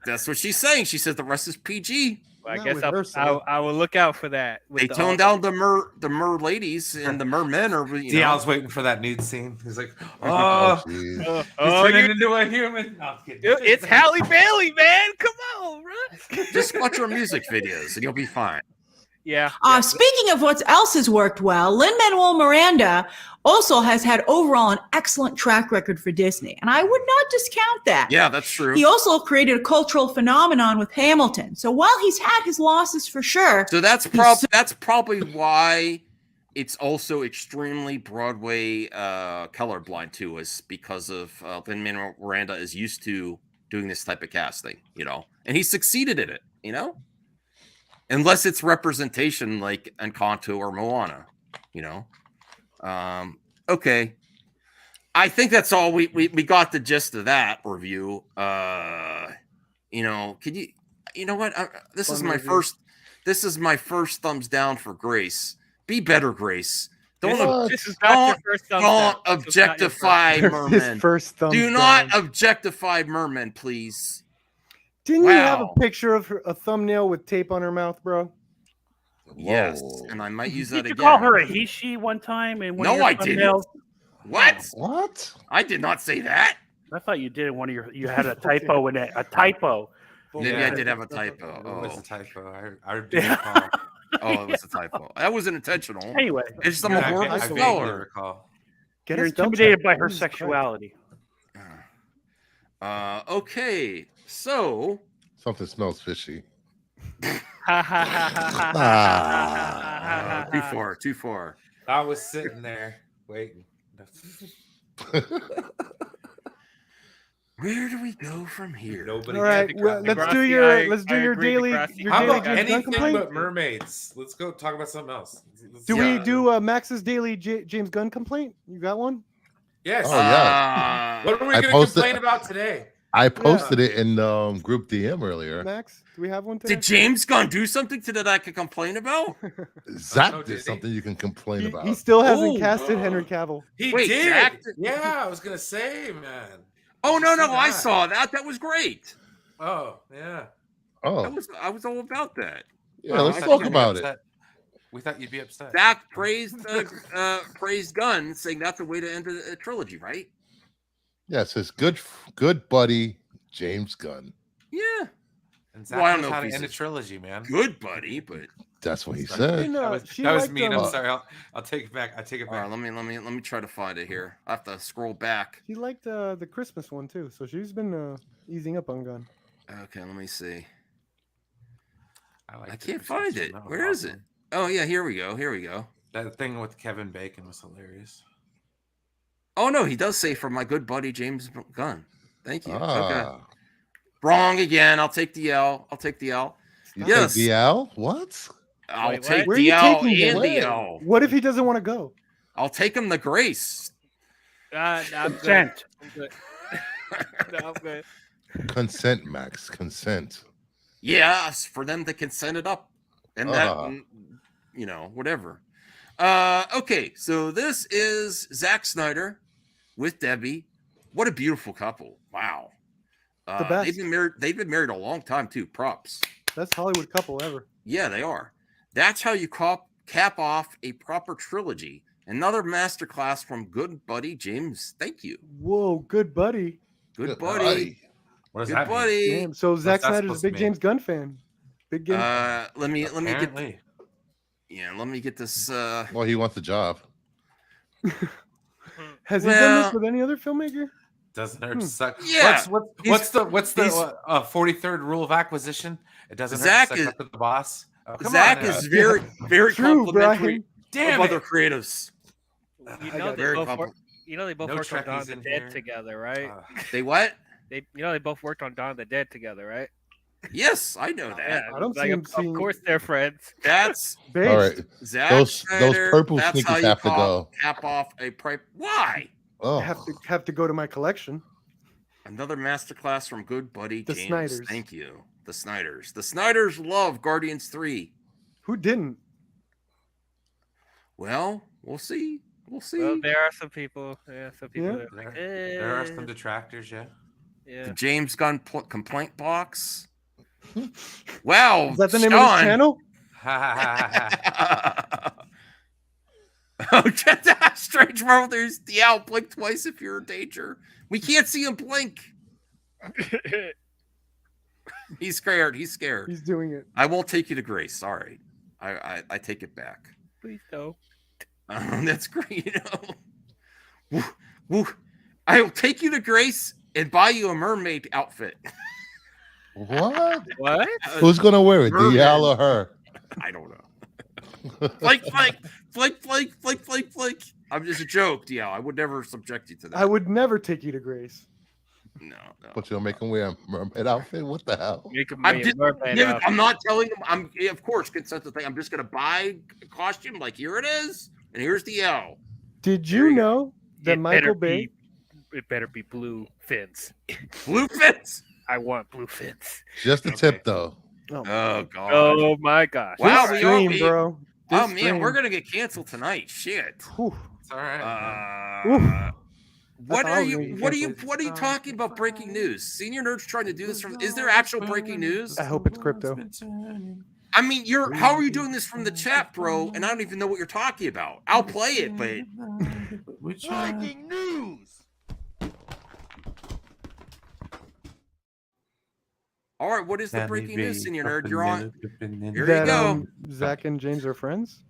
That's what she's saying. She says the rest is PG. Well, I guess I will look out for that. They toned down the mer ladies and the mermen are. Dial's waiting for that nude scene. He's like, Oh, he's oh, turning you- into a human. No, I'm kidding. It's Halle Bailey, man. Come on, bro. Just watch her music videos and you'll be fine. Yeah. Speaking of what else has worked well, Lin-Manuel Miranda also has had overall an excellent track record for Disney, and I would not discount that. Yeah, that's true. He also created a cultural phenomenon with Hamilton. So while he's had his losses for sure, So that's probably why it's also extremely Broadway colorblind to us, because of Lin-Manuel Miranda is used to doing this type of casting, and he succeeded in it, unless it's representation like Encanto or Moana, Okay, I think that's all. We got the gist of that review. Can you know what? This is my first thumbs down for Grace. Be better, Grace. This is not your first thumbs down. Don't objectify mermen. First thumbs Do not down. objectify mermen, please. Didn't you have Wow. a picture of a thumbnail with tape on her mouth, bro? Yes, and I might use that Did you again. call her a he, she one time? In one of No, your I didn't. thumbnails? What? What? I did not say that. I thought you did in one of your. You had a typo in it. A typo. Maybe I did have a typo. It was Oh, a typo. I do recall. oh, it was a typo. That wasn't intentional. Anyway, It's just I'm a horrible I vaguely speller. recall. you're intimidated by her sexuality. Okay, so Something smells fishy. too far. I was sitting there waiting. Where do we go from here? Nobody. All right, well, let's do your daily How daily about James Gunn anything complaint. but mermaids? Let's go talk about something else. Do we do Max's daily James Gunn complaint? You got one? Yes. Oh, yeah. What are we I going to posted- complain about today? I posted it in group DM earlier. Max, do we have one today? Did James Gunn do something today that I could complain about? Zach did something you can complain about. He still hasn't Oh, casted Henry Cavill. He Wait, did. Zach? Yeah, I was going to say, man. Oh no, See I that? saw that. That was great. Oh, yeah. Oh, I was all about that. yeah. Let's I talk thought you'd be about it. upset. We thought you'd be upset. Zach praised Gunn, saying that's a way to end a trilogy, right? Yes, it's good buddy James Gunn. Yeah. And Zach Well, I don't knows know how if to he's end a a trilogy, man. Good buddy, but That's what he Sorry. said. That was mean. I'm sorry. I'll take it back. I take it all back. right, let me try to find it here. I have to scroll back. She liked the Christmas one too, so she's been easing up on Gunn. Okay, let me see. like I the can't Christmas find one. it. That was Where is it? awesome. Oh yeah, here we go. That thing with Kevin Bacon was hilarious. Oh no, he does say from my good buddy James Gunn. Thank you. Okay. Ah. Wrong again. I'll take the L. You Yes. take DL? What? I'll Wait, take what? Where are the you L taking him? and the L. What if he doesn't want to go? I'll take him the grace. I'm good. Consent. I'm good. No, I'm good. Consent, Max. Consent. Yes, for them to consent it up. And Ah. that, whatever. Okay, so this is Zack Snyder with Debbie. What a beautiful couple. Wow. The best. They've been married a long time too. Props. Best Hollywood couple ever. Yeah, they are. That's how you cap off a proper trilogy. Another masterclass from good buddy James. Thank you. Whoa, good buddy. Good buddy. What does Good that mean? buddy. Damn, so What's Zack that Snyder's a supposed to big mean? James Gunn fan. Big game. Let me Apparently. let me get this. Well, he wants the job. Has he done this well- with any other filmmaker? Doesn't hurt to suck. Yeah. What's the 43rd rule of acquisition? It doesn't Zach hurt to suck up to the boss. Oh, come Zach on now. is very, very True, complimentary Damn of it. other creatives. You I know got they very both compli- work, you know they both No worked on Dawn Trekkies of the in Dead here. together, right? They what? They both worked on Dawn of the Dead together, right? Yes, I know that. Yeah, I don't like, see him of seeing- course they're friends. That's Based. All right. Zack Those Snyder. purple That's how sneakers you have to go. cap off a Why? Oh, Have to go to my collection. Another masterclass from good buddy The James. Snyders. Thank you. The Snyders. The Snyders love Guardians 3. Who didn't? Well, we'll see. We'll see. Well, there are some people. Yeah, some people. That are like, There are some detractors, yeah. Yeah. The James Gunn complaint box. Wow, Is that the name of his channel? Oh, Strange World. There's DL. Blink twice if you're in danger. We can't see him blink. He's scared. He's scared. He's doing it. I won't take you to Grace. Sorry. I take it back. Please don't. That's great. I will take you to Grace and buy you a mermaid outfit. What? What? Who's gonna wear it? Mermaid. DL or her? I don't know. Flake. I'm just a joke, DL. I would never subject you to that. I would never take you to Grace. No. But you'll make him wear a mermaid outfit? What the hell? Make him I'm not telling him. Of course, consent the thing. I'm just gonna buy a costume. Like, here it is, and here's DL. Did you know that Michael Bay? It better be blue fins. Blue fins. I want blue fins. Just a tip, though. Oh god. Oh my gosh. Wow, This stream, bro. Oh This man, stream. we're gonna get canceled tonight. Shit. Whew. It's all right. What I are was you? gonna What are cancel you? What are you talking about? Breaking news. Senior Nerd's trying to do this from. Is there actual breaking news? I hope it's crypto. I mean, how are you doing this from the chat, bro? And I don't even know what you're talking about. I'll play it, but Breaking news. all right. What is the breaking news, Senior Nerd? You're on. Here That, you go. Zach and James are friends.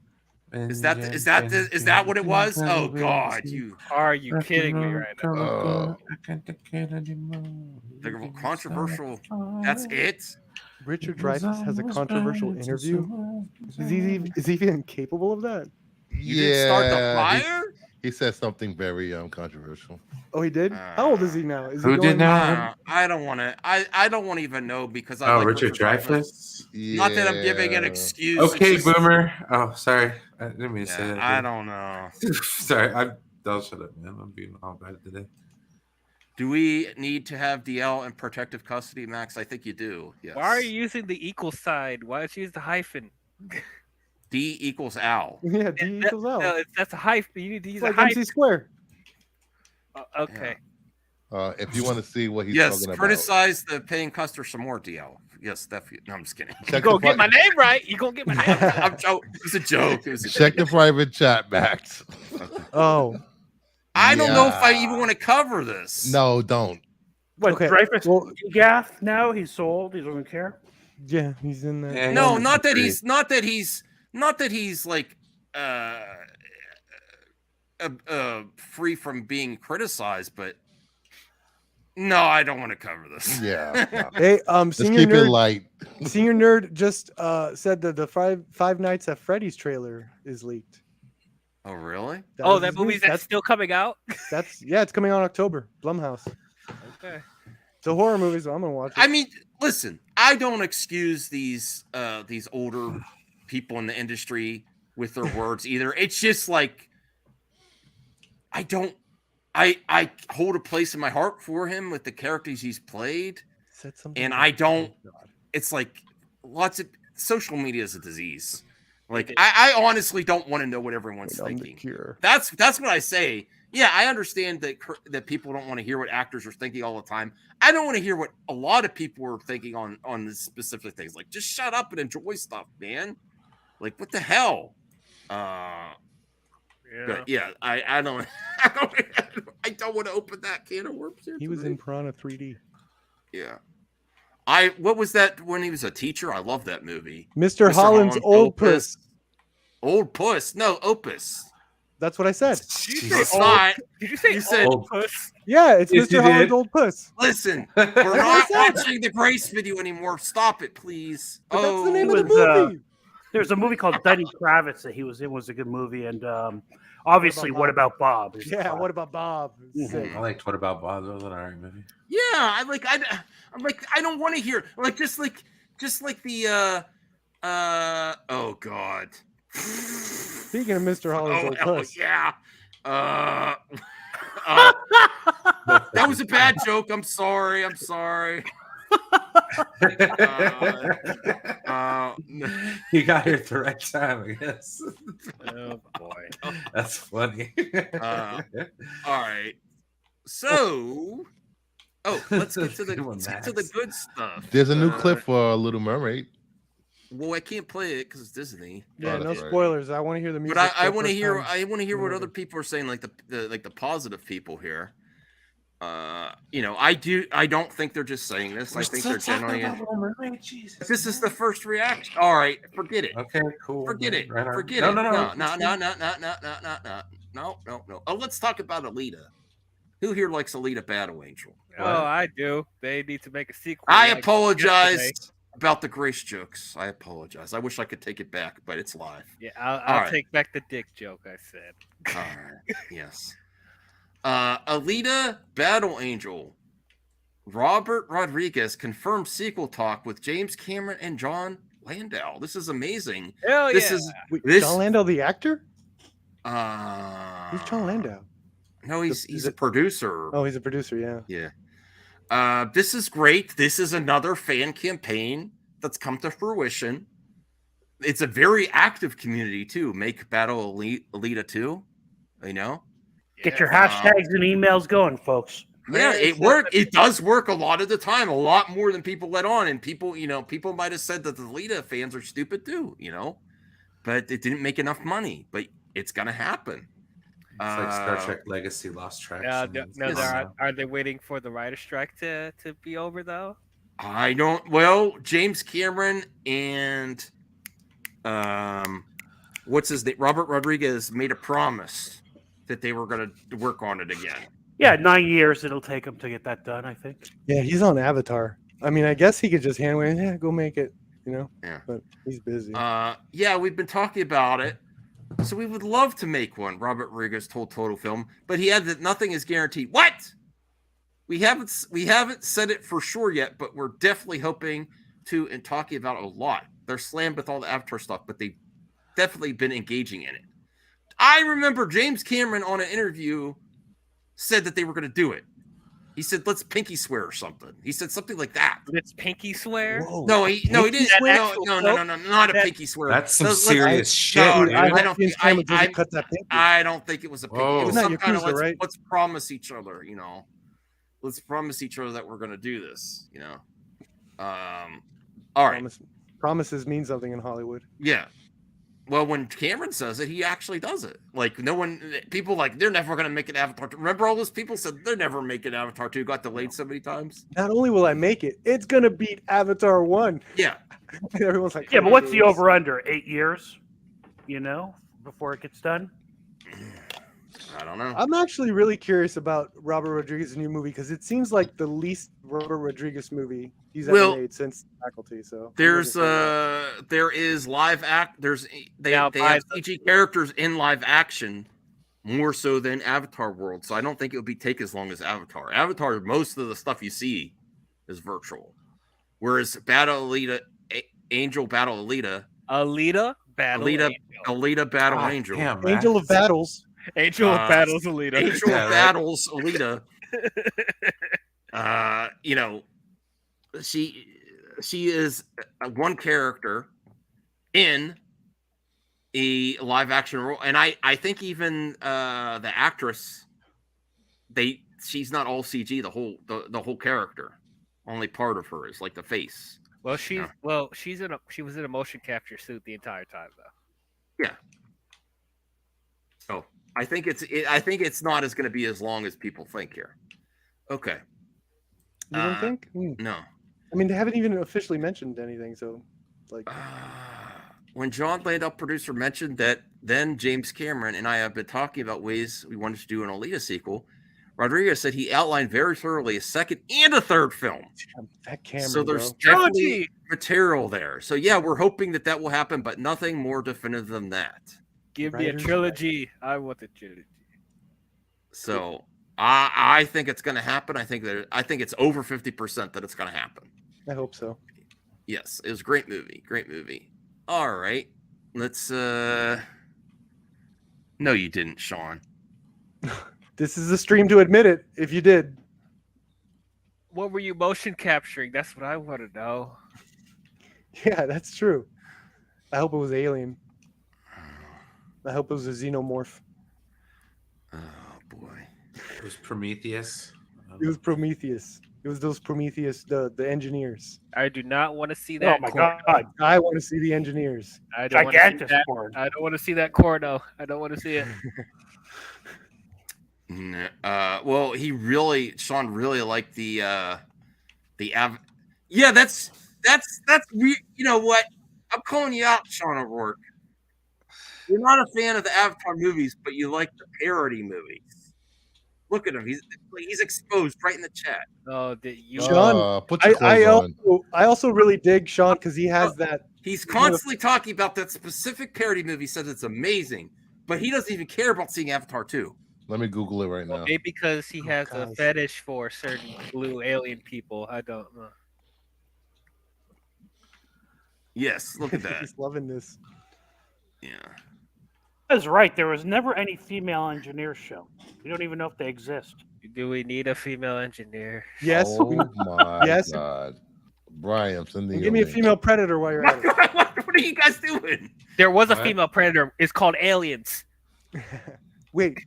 Is that what it was? Oh God, you Are you kidding me right now? the controversial. That's it. Richard Dreyfuss has a controversial interview. Is he even capable of that? You didn't start the fire? He said something very controversial. Oh, he did. How old is he now? Is Who he did going now? I don't want to. I don't want to even know because I Oh, like Richard Dreyfuss. Not that I'm giving an excuse. Okay, it's just- boomer. Oh, sorry. I didn't mean to say that. I don't know. Sorry. I'll shut up, man. I'm being all bad today. Do we need to have DL in protective custody, Max? I think you do. Yes. Why are you using the equal sign? Why don't you use the hyphen? D equals Al. Yeah, D equals L. No, that's a hyphen. You need to use It's a like MC hyphen. square. Okay. If you want to see what he's Yes, talking criticize the paying customer some more, DL. Yes, definitely. No, I'm just kidding. Check You gonna the get my name right? You gonna get my name right? I'm joking. It was a joke. It was a Check the joke. private chat, Max. Oh. I don't know if I even want to cover this. No, don't. What, Okay, Dreyfuss well- gaff now? He's sold. He doesn't care. Yeah, he's in there. Yeah, No, he's not that free. he's like free from being criticized, but no, I don't want to cover this. Yeah. no. Hey, Let's senior keep nerd. it light. Senior nerd just said that the Five Nights at Freddy's trailer is leaked. Oh, really? Oh, was that his movie's news. that's still coming out? It's coming out October. Blumhouse. Okay. It's a horror movie, so I'm gonna watch it. I mean, listen, I don't excuse these older people in the industry with their words either. It's just like I hold a place in my heart for him with the characters he's played. Said something And about- I don't it's like lots of social media is a disease. Like I honestly don't want to know what everyone's thinking. That's what I say. Yeah, I understand that people don't want to hear what actors are thinking all the time. I don't want to hear what a lot of people are thinking on the specific things. Like, just shut up and enjoy stuff, man. Like, what the hell? But yeah, I don't I don't want to open that can of worms here. He was in Piranha 3D. Yeah. What was that when he was a teacher? I love that movie. Mr. Holland's Old Puss. Old Puss. No, Opus. That's what I said. Did you say It's not. Did you say You said old puss? Yeah, it's Yes, Mr. you Holland's did. Old Puss. Listen, we're not watching the Grace video anymore. Stop it, please. But that's the name He of the was, movie. There's a movie called Denny Kravitz that he was in. Was a good movie, and obviously, What About Bob? Is Yeah, What About Bob? It's sick. I liked What About Bob? That was an alright movie. Yeah, I'm like I don't want to hear just like the oh god. Speaking of Mr. Holland's Old hell Puss. yeah. That was a bad joke. I'm sorry. You got here at the right time, I guess. Oh boy. That's funny. All right. So, let's get to the good stuff. There's a new clip for Little Mermaid. Well, I can't play it because it's Disney. Yeah, no spoilers. I want to hear the music. But I for the want to first hear. time. I want to hear what other people are saying, like the positive people here. I don't think they're just saying this. I think they're generally. This is the first reaction. All right, forget it. Okay, cool. Forget it. Right on. Forget No, it. no, no. No. Oh, let's talk about Alita. Who here likes Alita Battle Angel? Oh, I do. They need to make a sequel. I like apologize yesterday. about the Grace jokes. I apologize. I wish I could take it back, but it's live. Yeah, All I'll right. take back the dick joke I said. All right. Yes. Alita Battle Angel. Robert Rodriguez confirmed sequel talk with James Cameron and John Landau. This is amazing. Hell this yeah. is Wait, this. John Landau, the actor? Who's John Landau? No, he's a producer. Oh, he's a producer. Yeah. Yeah. This is great. This is another fan campaign that's come to fruition. It's a very active community too. Make Battle Alita 2. You know. Get your hashtags and emails going, folks. Yeah, it worked. It does work a lot of the time, a lot more than people let on. And people might have said that the Alita fans are stupid too, but it didn't make enough money. But it's gonna happen. It's like Star Trek Legacy lost traction. Are they waiting for the writer strike to be over though? I don't. Well, James Cameron and what's his name? Robert Rodriguez made a promise that they were going to work on it again. Yeah, 9 years it'll take him to get that done, I think. Yeah, he's on Avatar. I mean, I guess he could just hand wave, go make it, Yeah. But he's busy. Yeah, we've been talking about it. So we would love to make one, Robert Rodriguez told Total Film, but he added that nothing is guaranteed. What? We haven't said it for sure yet, but we're definitely hoping to and talking about it a lot. They're slammed with all the Avatar stuff, but they've definitely been engaging in it. I remember James Cameron on an interview said that they were going to do it. He said, "Let's pinky swear" or something. He said something like that. Let's pinky swear. Whoa. No, he didn't. No, not a pinky swear. That's some serious shit. No, Dude. I don't think. cut that pinky. I don't think it was a pinky. Whoa. It was Not some kind of Yakuza, right? let's promise each other. Let's promise each other that we're going to do this. All right. Promises mean something in Hollywood. Yeah. Well, when Cameron says it, he actually does it. Like people they're never going to make an Avatar 2. Remember all those people said they're never making Avatar 2, got delayed so many times? Not only will I make it, it's going to beat Avatar 1. Yeah. Everyone's like, Yeah, but what's the over under? 8 years, before it gets done? I don't know. I'm actually really curious about Robert Rodriguez's new movie because it seems like the least Robert Rodriguez movie he's ever made since Faculty. So there is live act. They have CG characters in live action more so than Avatar World. So I don't think it would take as long as Avatar. Avatar, most of the stuff you see is virtual, whereas Battle Alita, Angel Battle Alita, Alita Battle Angel. Alita Battle Angel, Angel of Battles. Angel of Battles Alita. Angel of Battles Alita. She is one character in a live action role, and I think even the actress, she's not all CG. The whole character, only part of her is like the face. Well, she was in a motion capture suit the entire time though. Yeah. So I think it's not going to be as long as people think here. Okay. You don't think? No. I mean, they haven't even officially mentioned anything. So, when John Landau, producer, mentioned that, then James Cameron and I have been talking about ways we wanted to do an Alita sequel. Rodriguez said he outlined very thoroughly a second and a third film. That Cameron, so there's definitely material there. So yeah, we're hoping that will happen, but nothing more definitive than that. Give me a trilogy. I want a trilogy. So I think it's going to happen. I think it's over 50% that it's going to happen. I hope so. Yes, it was a great movie. Great movie. All right, let's. No, you didn't, Sean. This is the stream to admit it. If you did. What were you motion capturing? That's what I want to know. Yeah, that's true. I hope it was alien. I hope it was a xenomorph. Oh boy. It was Prometheus. It was Prometheus. It was those Prometheus, the engineers. I do not want to see that. Oh my corno. god! I want to see the engineers. I don't want to see Gigantus that. porn. I don't want to see that corno. I don't want to see it. Well, Sean really liked yeah, that's you know what? I'm calling you out, Sean O'Rourke. You're not a fan of the Avatar movies, but you like the parody movies. Look at him. He's exposed right in the chat. Oh, did you Sean, put your clothes on. I also really dig Sean because he has that. He's constantly talking about that specific parody movie, says it's amazing, but he doesn't even care about seeing Avatar 2. Let me Google it right now. Maybe because he has a fetish for certain blue alien people. I don't know. Yes, look at that. He's loving this. Yeah. That's right. There was never any female engineer show. We don't even know if they exist. Do we need a female engineer? Yes. Oh my Yes. God. Brian, send Give me a female predator while you're at it. What are you guys doing? There was a What? female predator. It's called Aliens. Wait.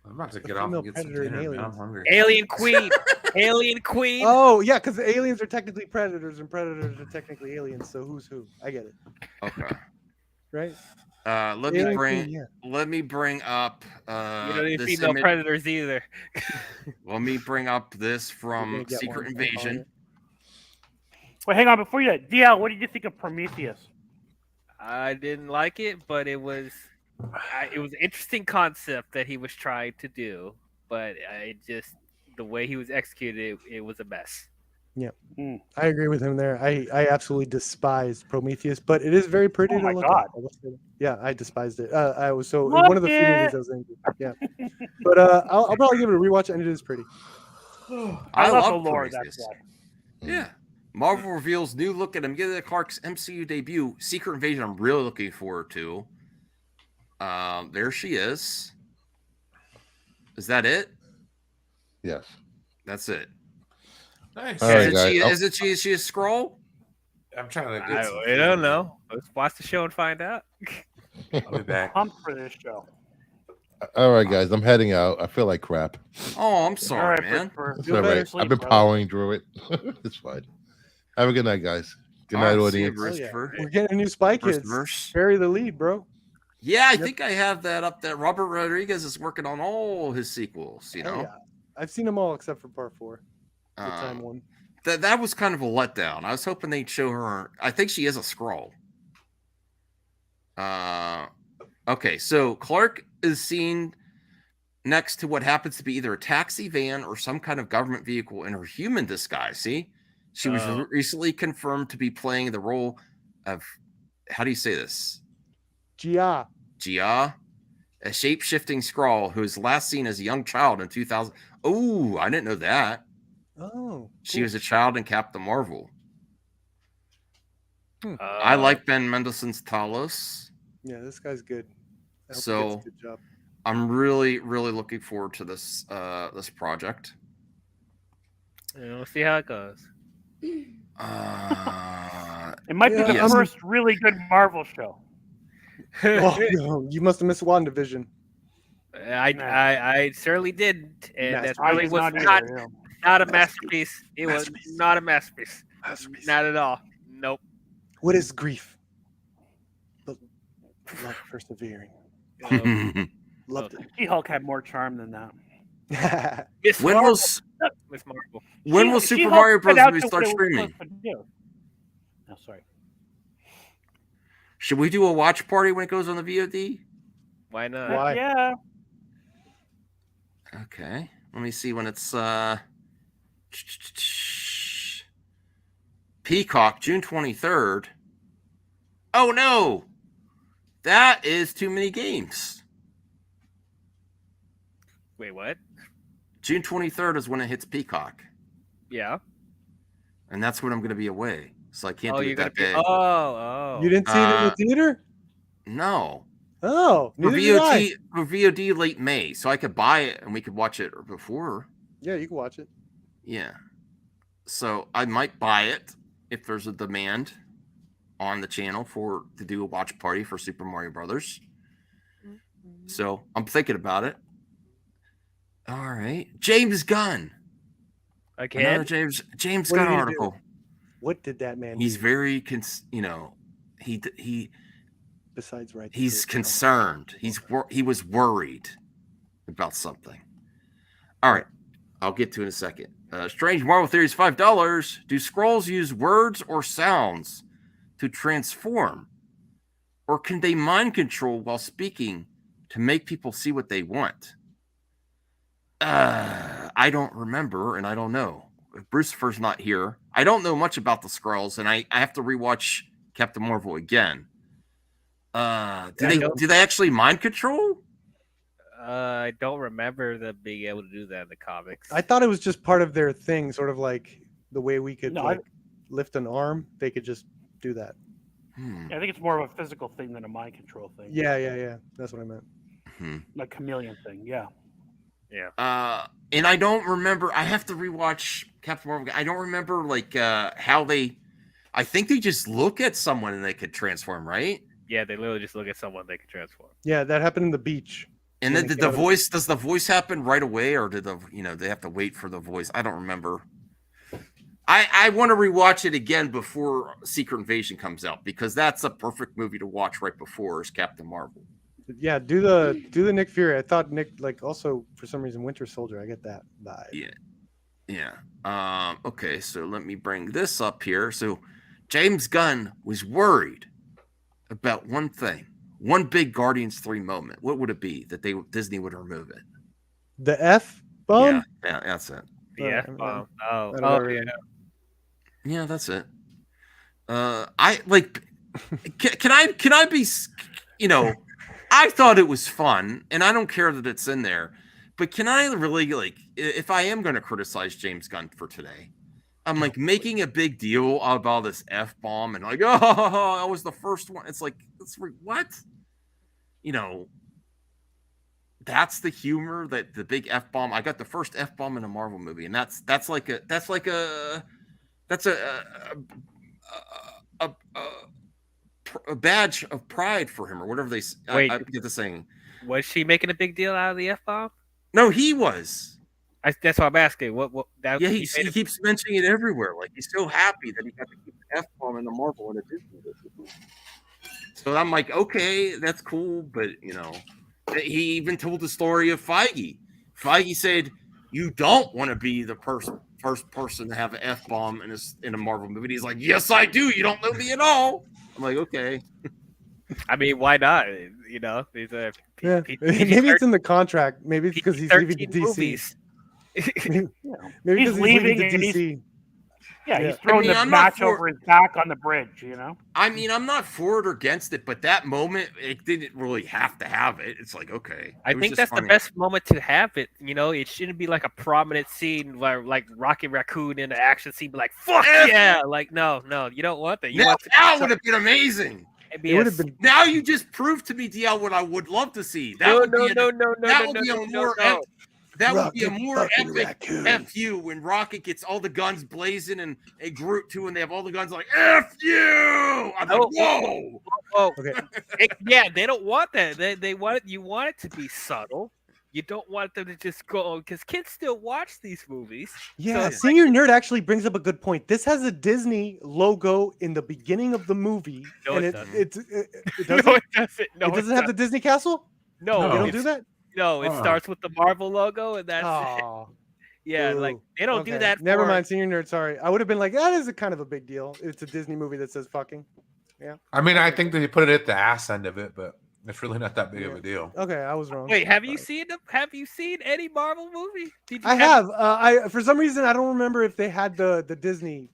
I'm about to A get off female and get some predator in dinner. Man. I'm Aliens. hungry. Alien Queen. Alien Queen. Oh yeah, because aliens are technically predators and predators are technically aliens. So who's who? I get it. Okay. Right. Let Alien me bring. Queen, yeah. Let me bring up. You don't need this female image- predators either. Let me bring up this You're from gonna get Secret one, so Invasion. Wait, hang on. Before you, DL, what did you think of Prometheus? I didn't like it, but it was an interesting concept that he was trying to do. But the way he was executed, it was a mess. Yeah, I agree with him there. I absolutely despised Prometheus, but it is very pretty Oh to my look God. at. Yeah, I despised it. I was so Loved one of the few it. movies I was into. Yeah, but I'll probably give it a rewatch, and it is pretty. I love the lore. Prometheus. That's why. Yeah. Marvel reveals new look at Emilia Clarke's MCU debut, Secret Invasion. I'm really looking forward to. There she is. Is that it? Yes. That's it. Nice. All right, guys. Is she a scroll? I'm trying to get some I don't know. Let's watch the show and find out. I'll be back. Pumped for this show. All right, guys. I'm heading out. I feel like crap. Oh, I'm sorry, All right, man. It's all right. I've been powering through it. It's fine. Have a good night, guys. Good night, All right, see you, audience. Christopher. We're getting a new Spy First Kids. verse. Bury the lead, bro. Yeah, I think I have that up there. Robert Rodriguez is working on all his sequels, you Hell know? yeah. I've seen them all except for part 4, the time Um, one. That was kind of a letdown. I was hoping they'd show her. I think she is a Skrull. Okay, so Clarke is seen next to what happens to be either a taxi van or some kind of government vehicle in her human disguise. See? She was recently confirmed to be playing the role of, how do you say this? Gia. Gia, a shape-shifting Skrull who's last seen as a young child in 2000. Oh, I didn't know that. Oh. She was a child in Captain Marvel. Hmm. I like Ben Mendelsohn's Talos. Yeah, this guy's good. I hope he So gets a good job. I'm really, really looking forward to this this project. And we'll see how it goes. It might be the yes. first really good Marvel show. Oh, no, you must have missed WandaVision. I certainly did, and that Masterpiece. really was Not not, either, not a masterpiece. It was not a masterpiece. Not at all. Nope. What is grief? But love persevering. Loved it. She-Hulk had more charm than that. Miss When Marvel. will Miss Marvel. when will She-Hulk Super Mario Bros. cut out movie to start what it was streaming? supposed to do. Oh, sorry. Should we do a watch party when it goes on the VOD? Why not? Why? Yeah. Okay. Let me see when it's Peacock, June 23rd. Oh no! That is too many games. Wait, what? June 23rd is when it hits Peacock. Yeah. And that's when I'm going to be away. So I can't do you're it that gonna be. day. Oh. You didn't see it in the theater? No. Oh, For neither did I. VOD late May. So I could buy it and we could watch it before. Yeah, you can watch it. Yeah. So I might buy it if there's a demand on the channel to do a watch party for Super Mario Brothers. So I'm thinking about it. All right, James Gunn. Again? Another James What Gunn did he do? article. What did that man He's do very besides write? he's concerned. He was worried about something. All right, I'll get to it in a second. Strange Marvel Theories, $5. Do scrolls use words or sounds to transform, or can they mind control while speaking to make people see what they want? I don't remember, and I don't know. If Brucifer's not here, I don't know much about the scrolls, and I have to rewatch Captain Marvel again. Do they actually mind control? I don't remember them being able to do that in the comics. I thought it was just part of their thing, sort of like the way we could lift an arm. They could just do that. Yeah, I think it's more of a physical thing than a mind control thing. Yeah. That's what I meant. Like chameleon thing. Yeah. And I don't remember. I have to rewatch Captain Marvel. I don't remember how they. I think they just look at someone and they could transform, right? Yeah, they literally just look at someone they can transform. Yeah, that happened in the beach. And then does the voice happen right away, or did they have to wait for the voice? I don't remember. I want to rewatch it again before Secret Invasion comes out, because that's a perfect movie to watch right before is Captain Marvel. Yeah, do the Nick Fury. I thought Nick also for some reason Winter Soldier. I get that vibe. Yeah. Okay, so let me bring this up here. So James Gunn was worried about one thing, one big Guardians 3 moment. What would it be that Disney would remove it? The F-bomb? Yeah, that's it. The F-bomb. Yeah, that's it. I like. Can I be? I thought it was fun, and I don't care that it's in there. But can I really if I am going to criticize James Gunn for today, I'm making a big deal about this F-bomb and oh, that was the first one. It's what? That's the humor, that the big F-bomb. I got the first F-bomb in a Marvel movie, and that's a badge of pride for him, or whatever they. Wait, I get the saying. Was she making a big deal out of the F-bomb? No, he was. That's what I'm asking. What? He keeps mentioning it everywhere. Like he's so happy that he got to keep the F-bomb in the Marvel and a Disney movie. So I'm like, okay, that's cool, but he even told the story of Feige. Feige said, "You don't want to be the first person to have an F-bomb in a Marvel movie." He's like, "Yes, I do. You don't know me at all." I'm like, okay. I mean, why not? These are maybe it's in the contract. Maybe it's because he's leaving to DC. Maybe he's leaving to DC. He's throwing the match over his back on the bridge. I mean, I'm not for it or against it, but that moment, it didn't really have to have it. It's like, okay. I think that's funny. The best moment to have it. It shouldn't be like a prominent scene where like Rocket Raccoon in the action scene, be like, fuck yeah. Like, no, you don't want that. That would have been amazing. It would have been. Now you just proved to me, DL, what I would love to see. That would be a more epic FU when Rocket gets all the guns blazing and Groot too, and they have all the guns like FU. I'm like, whoa. Okay. They don't want that. You want it to be subtle. You don't want them to just go, because kids still watch these movies. Yeah, so Senior Nerd actually brings up a good point. This has a Disney logo in the beginning of the movie. No, and it doesn't. It doesn't. No, it doesn't. No, it doesn't have the Disney castle? No. They don't do that? No, it starts with the Marvel logo, and that's it. Yeah, Ooh. They don't do that. Never mind, Senior Nerd, sorry. I would have been like, that is a kind of a big deal. It's a Disney movie that says fucking. Yeah. I mean, I think they put it at the ass end of it, but it's really not that big of a deal. Okay, I was wrong. Wait, have you seen any Marvel movie? I have. For some reason, I don't remember if they had the Disney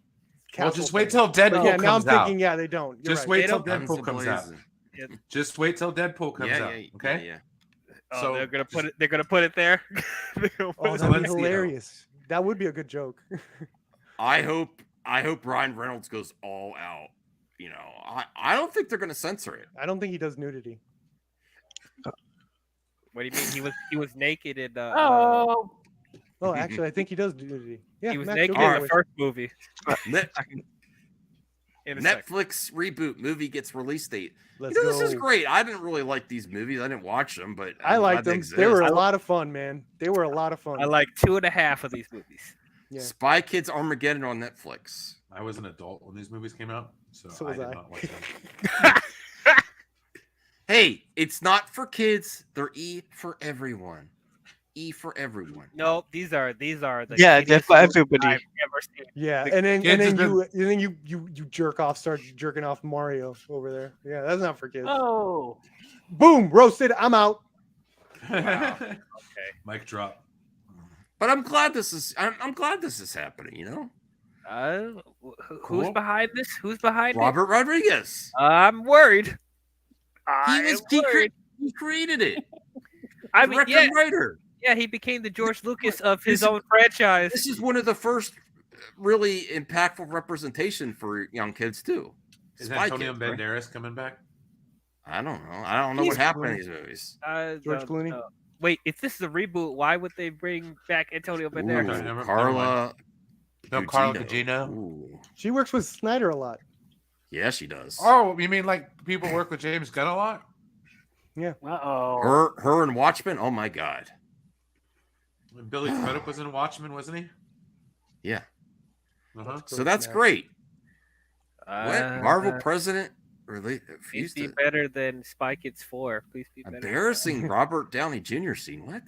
castle. Well, just wait till Deadpool comes out. Now I'm thinking, they don't. Just wait till Deadpool comes out. Just wait till Deadpool comes out. Okay. Yeah. Oh, so they're gonna put it. They're gonna put it there. That'd be hilarious. That would be a good joke. I hope Ryan Reynolds goes all out. I don't think they're gonna censor it. I don't think he does nudity. What do you mean? He was naked in Oh, actually, I think he does do nudity. Yeah, He was Max, naked you'll in get the it. first movie. Netflix reboot movie gets release date. Let's This is go. great. I didn't really like these movies. I didn't watch them, but I I'm liked glad them. exist. They were a lot of fun, man. They were a lot of fun. I like 2.5 of these movies. Yeah. Spy Kids Armageddon on Netflix. I was an adult when these movies came out, so, So I was did I. not watch them. Hey, it's not for kids. They're E for everyone. E for everyone. No, these are the Yeah, they're shittiest for movies everybody. I've ever seen. Yeah, The and then kids and then have you jerk off, start jerking off Mario over there. Yeah, that's not for kids. Oh, Boom, roasted. I'm out. Okay. Mic drop. But I'm glad this is. I'm glad this is happening. You know, Who's Cool. behind this? Who's behind Robert Rodriguez. it? I'm worried. He created it. I mean, Director yeah, and writer. yeah, he became the George Lucas of his own franchise. This is one of the first really impactful representation for young kids too. Is Spy Antonio Kids, right? Banderas coming back? I don't know. I don't know He's what happened in Clooney. these movies. George Clooney. Wait, if this is a reboot, why would they bring back Antonio Banderas? Never Carla. No, Carla Gugino. Gugino. Ooh. She works with Snyder a lot. Yeah, she does. Oh, you mean like people work with James Gunn a lot? Yeah. Uh-oh. Her and Watchmen. Oh my God. And Billy Crudup was in Watchmen, wasn't he? Yeah. Uh-huh. So that's great. What Marvel Uh, president really Please refused be to better than Spy Kids 4. Please be better. embarrassing Robert Downey Jr. scene. What?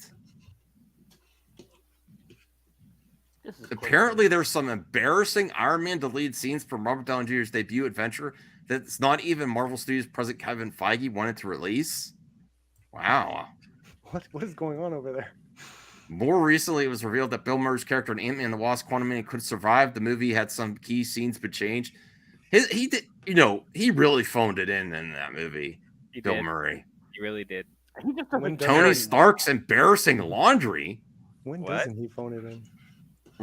Apparently, there's some embarrassing Iron Man deleted scenes from Robert Downey Jr.'s debut adventure that's not even Marvel Studios president Kevin Feige wanted to release. Wow. What is going on over there? More recently, it was revealed that Bill Murray's character in Ant-Man and the Wasp: Quantumania could survive. The movie had some key scenes but changed. He did, he really phoned it in that movie. He Bill did. Murray. He really did. He just doesn't Tony care. Stark's embarrassing laundry. When What? doesn't he phone it in?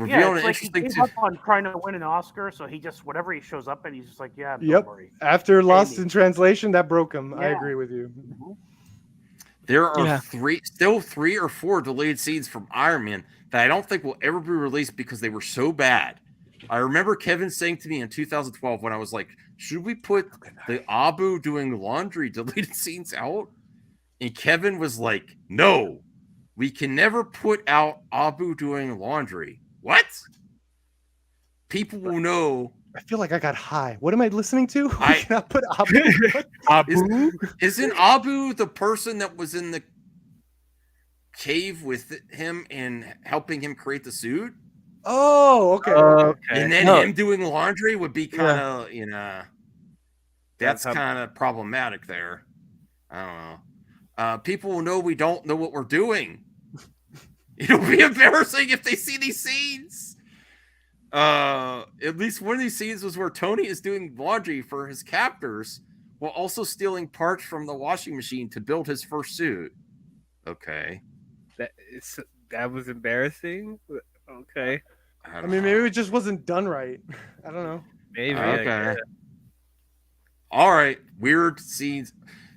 Yeah, Revealing it's an like he interesting. gave up on trying to win an Oscar, so he just whatever he shows up and he's just like, yeah, don't Yep. worry. After Lost Amy. in Translation, that broke him. I Yeah. agree with you. There are Yeah. still 3 or 4 deleted scenes from Iron Man that I don't think will ever be released because they were so bad. I remember Kevin saying to me in 2012 when I was like, should we put the Abu doing laundry deleted scenes out? And Kevin was like, no, we can never put out Abu doing laundry. What? People will know. I feel like I got high. What am I listening to? I- We cannot put Abu. What? Isn't Abu the person that was in the cave with him and helping him create the suit? Oh, okay. And then No. him doing laundry would be kind of, that's how- kind of problematic there. I don't know. People will know we don't know what we're doing. It'll be embarrassing if they see these scenes. At least one of these scenes was where Tony is doing laundry for his captors while also stealing parts from the washing machine to build his first suit. Okay. That was embarrassing. Okay. I mean, maybe it just wasn't done right. I don't know. Maybe. Okay. All right. Weird scenes.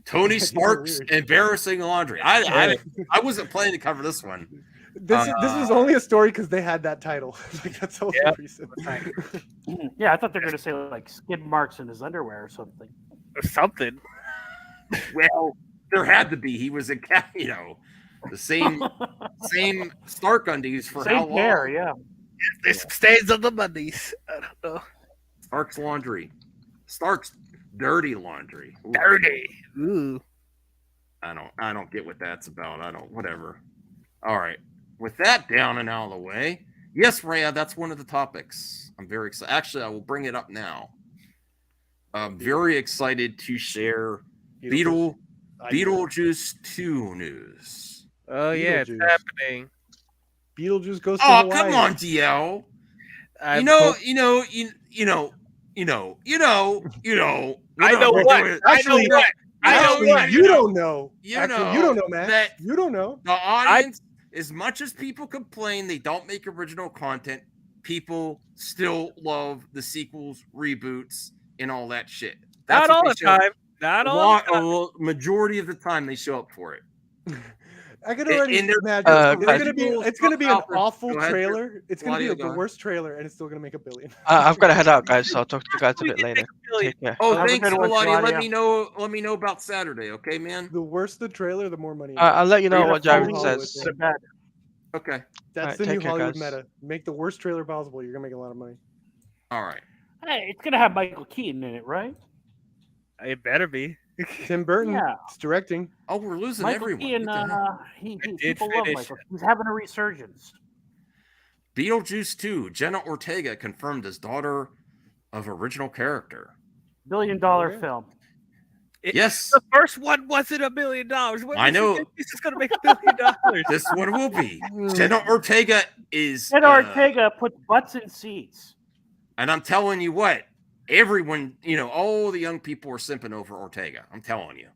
Tony Stark's weird. embarrassing laundry. I wasn't planning to cover this one. This was only a story because they had that title. Like, that's the only Yep. reason. Yeah, I thought they were gonna say like skid marks in his underwear or something. Or something. Well, there had to be. He was a cat, the same Stark undies for how Same long? pair, yeah. There's some stains on the mondays. I don't know. Stark's laundry. Stark's dirty laundry. Ooh. Dirty. Ooh. I don't get what that's about. Whatever. All right. With that down and out of the way, yes, Rhea, that's one of the topics. I'm very excited. Actually, I will bring it up now. I'm very excited to share Beetlejuice 2 news. Oh yeah, it's Beetlejuice. happening. Beetlejuice goes to Oh, Hawaii. come on, DL. I You know. know what. Actually, you don't know. You Actually, know you don't know, Matt. that You don't know. the audience, as much as people complain they don't make original content, people still love the sequels, reboots, and all that shit. Not what all they the show- time. Not all the time. majority of the time they show up for it. I can already And there- imagine guys, it's gonna be an awful Go ahead, trailer. It's gonna be Claudio, the go ahead. worst trailer, and it's still gonna make $1 billion. I've got to head out, guys. So I'll talk to you guys a bit later. Take care. Oh, Have a thanks, good one, Claudio. Let Claudia. me know. Let me know about Saturday, okay, man? The worse the trailer, the more money. I'll let you know That's what the Jared new Hollywood says. thing. Okay. That's Alright, the take new care, Hollywood guys. meta. Make the worst trailer possible. You're gonna make a lot of money. All right. Hey, it's gonna have Michael Keaton in it, right? It better be. Tim Burton. Yeah. It's directing. Oh, we're losing Michael everyone. Keaton, What the hell? people love Michael. He's having a resurgence. Beetlejuice 2. Jenna Ortega confirmed as daughter of original character. $1 billion film. Yes. The first one wasn't $1 billion. When I does he know. think this is gonna make $1 billion. This one will be. Jenna Ortega is. Jenna Ortega puts butts in seats. And I'm telling you what, everyone, all the young people are simping over Ortega. I'm telling you.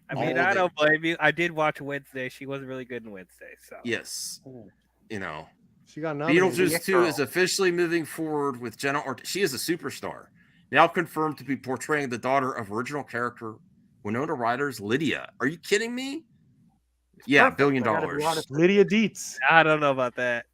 I mean, All I the- don't blame you. I did watch Wednesday. She wasn't really good in Wednesday. So Yes. She got nominated. Beetlejuice 2 is officially moving forward with Jenna Ortega. She is a superstar. Now confirmed to be portraying the daughter of original character Winona Ryder's Lydia. Are you kidding me? Yeah, $1 billion. Lydia Dietz. I don't know about that.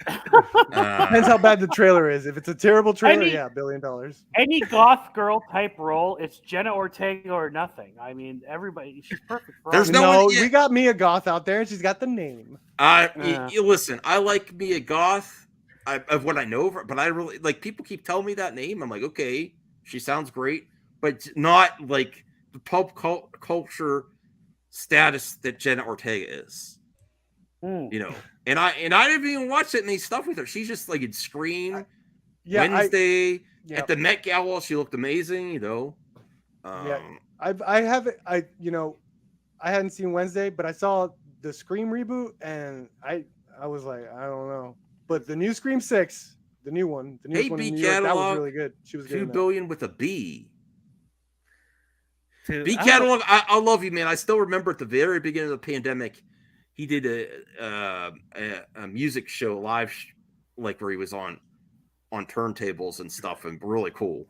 Depends how bad the trailer is. If it's a terrible trailer, Any- yeah, $1 billion. Any goth girl type role, it's Jenna Ortega or nothing. I mean, everybody, she's perfect for There's all- no one- we got Mia Goth out there, and she's got the name. You listen, I like Mia Goth of what I know of her, but I really like people keep telling me that name. I'm like, okay, she sounds great, but not like the pulp culture status that Jenna Ortega is. And I didn't even watch any stuff with her. She's just like in Scream, Wednesday at the Met Gala. She looked amazing. I hadn't seen Wednesday, but I saw the Scream reboot, and I was like, I don't know. But the new Scream 6, the new one, the newest one in New York, that was really good. She was good. $2 in that. billion with a B. To- B I catalog. I love you, man. I still remember at the very beginning of the pandemic, he did a music show live, like where he was on turntables and stuff, and really cool.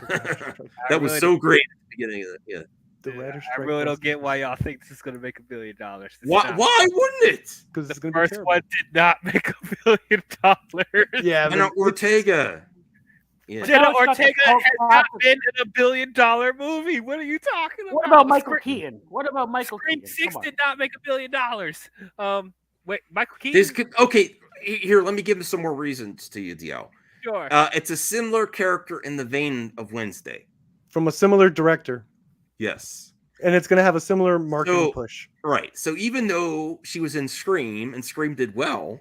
That was really so don't- great at the beginning of the. I really don't get why y'all think this is gonna make $1 billion. It's Why? not. Why wouldn't it? Because it's The going to be first terrible. one did not make $1 billion. Yeah, Jenna Ortega. Yeah. Jenna Now it's got the Ortega cult has not classic. been in $1 billion movie. What are you talking about? What about Michael Keaton? What about Michael Scream Keaton? 6 Come on. did not make $1 billion. Wait, Michael Keaton? This could okay. Here, let me give some more reasons to you, DL. Sure. It's a similar character in the vein of Wednesday. From a similar director, Yes. and it's going to have a similar marketing So- push. Right. So even though she was in Scream and Scream did well,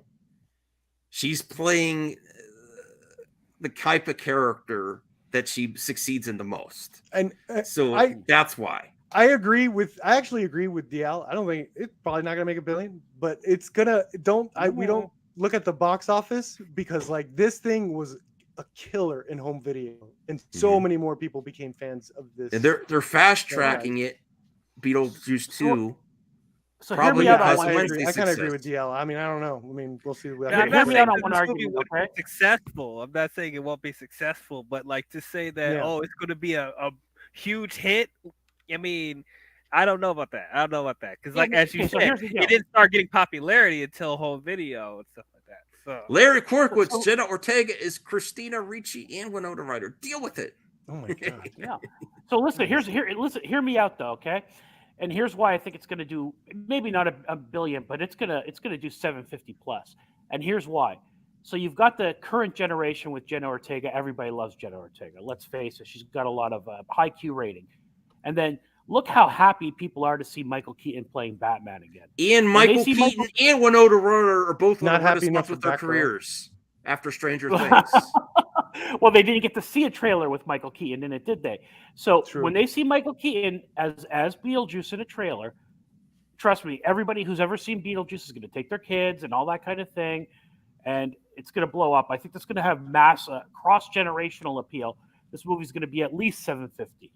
she's playing the type of character that she succeeds in the most. And So I that's why. I actually agree with DL. I don't think it's probably not going to make $1 billion, but it's gonna. We don't look at the box office, because like this thing was a killer in home video, and so many more people became fans of this. And they're fast tracking it. Beetlejuice 2. So probably hear me out has on one Wednesday I kind of agree success. with DL. I mean, I don't know. I mean, we'll see. Yeah, What I'm hear not me saying out on that one this movie argument, won't okay? be successful. I'm not saying it won't be successful, but like to say that Yeah. it's going to be a huge hit. I mean, I don't know about that. I don't know about that because, like as you so said, here's the deal. it didn't start getting popularity until home video and stuff like that. So Larry Corkwitz, Jenna Ortega is Christina Ricci and Winona Ryder. Deal with it. Oh my god. Yeah. So listen, hear me out though, okay? And here's why I think it's going to do maybe not a billion, but it's gonna do 750 plus. And here's why. So you've got the current generation with Jenna Ortega. Everybody loves Jenna Ortega. Let's face it, she's got a lot of high Q rating. And then look how happy people are to see Michael Keaton playing Batman again. And When they Michael see Keaton and Winona Ryder are both Not on the happy enough renaissance for with their Batgirl. careers after Stranger Things. Well, they didn't get to see a trailer with Michael Keaton in it, did they? So True. when they see Michael Keaton as Beetlejuice in a trailer, trust me, everybody who's ever seen Beetlejuice is going to take their kids and all that kind of thing, and it's going to blow up. I think that's going to have mass cross-generational appeal. This movie's going to be at least 750.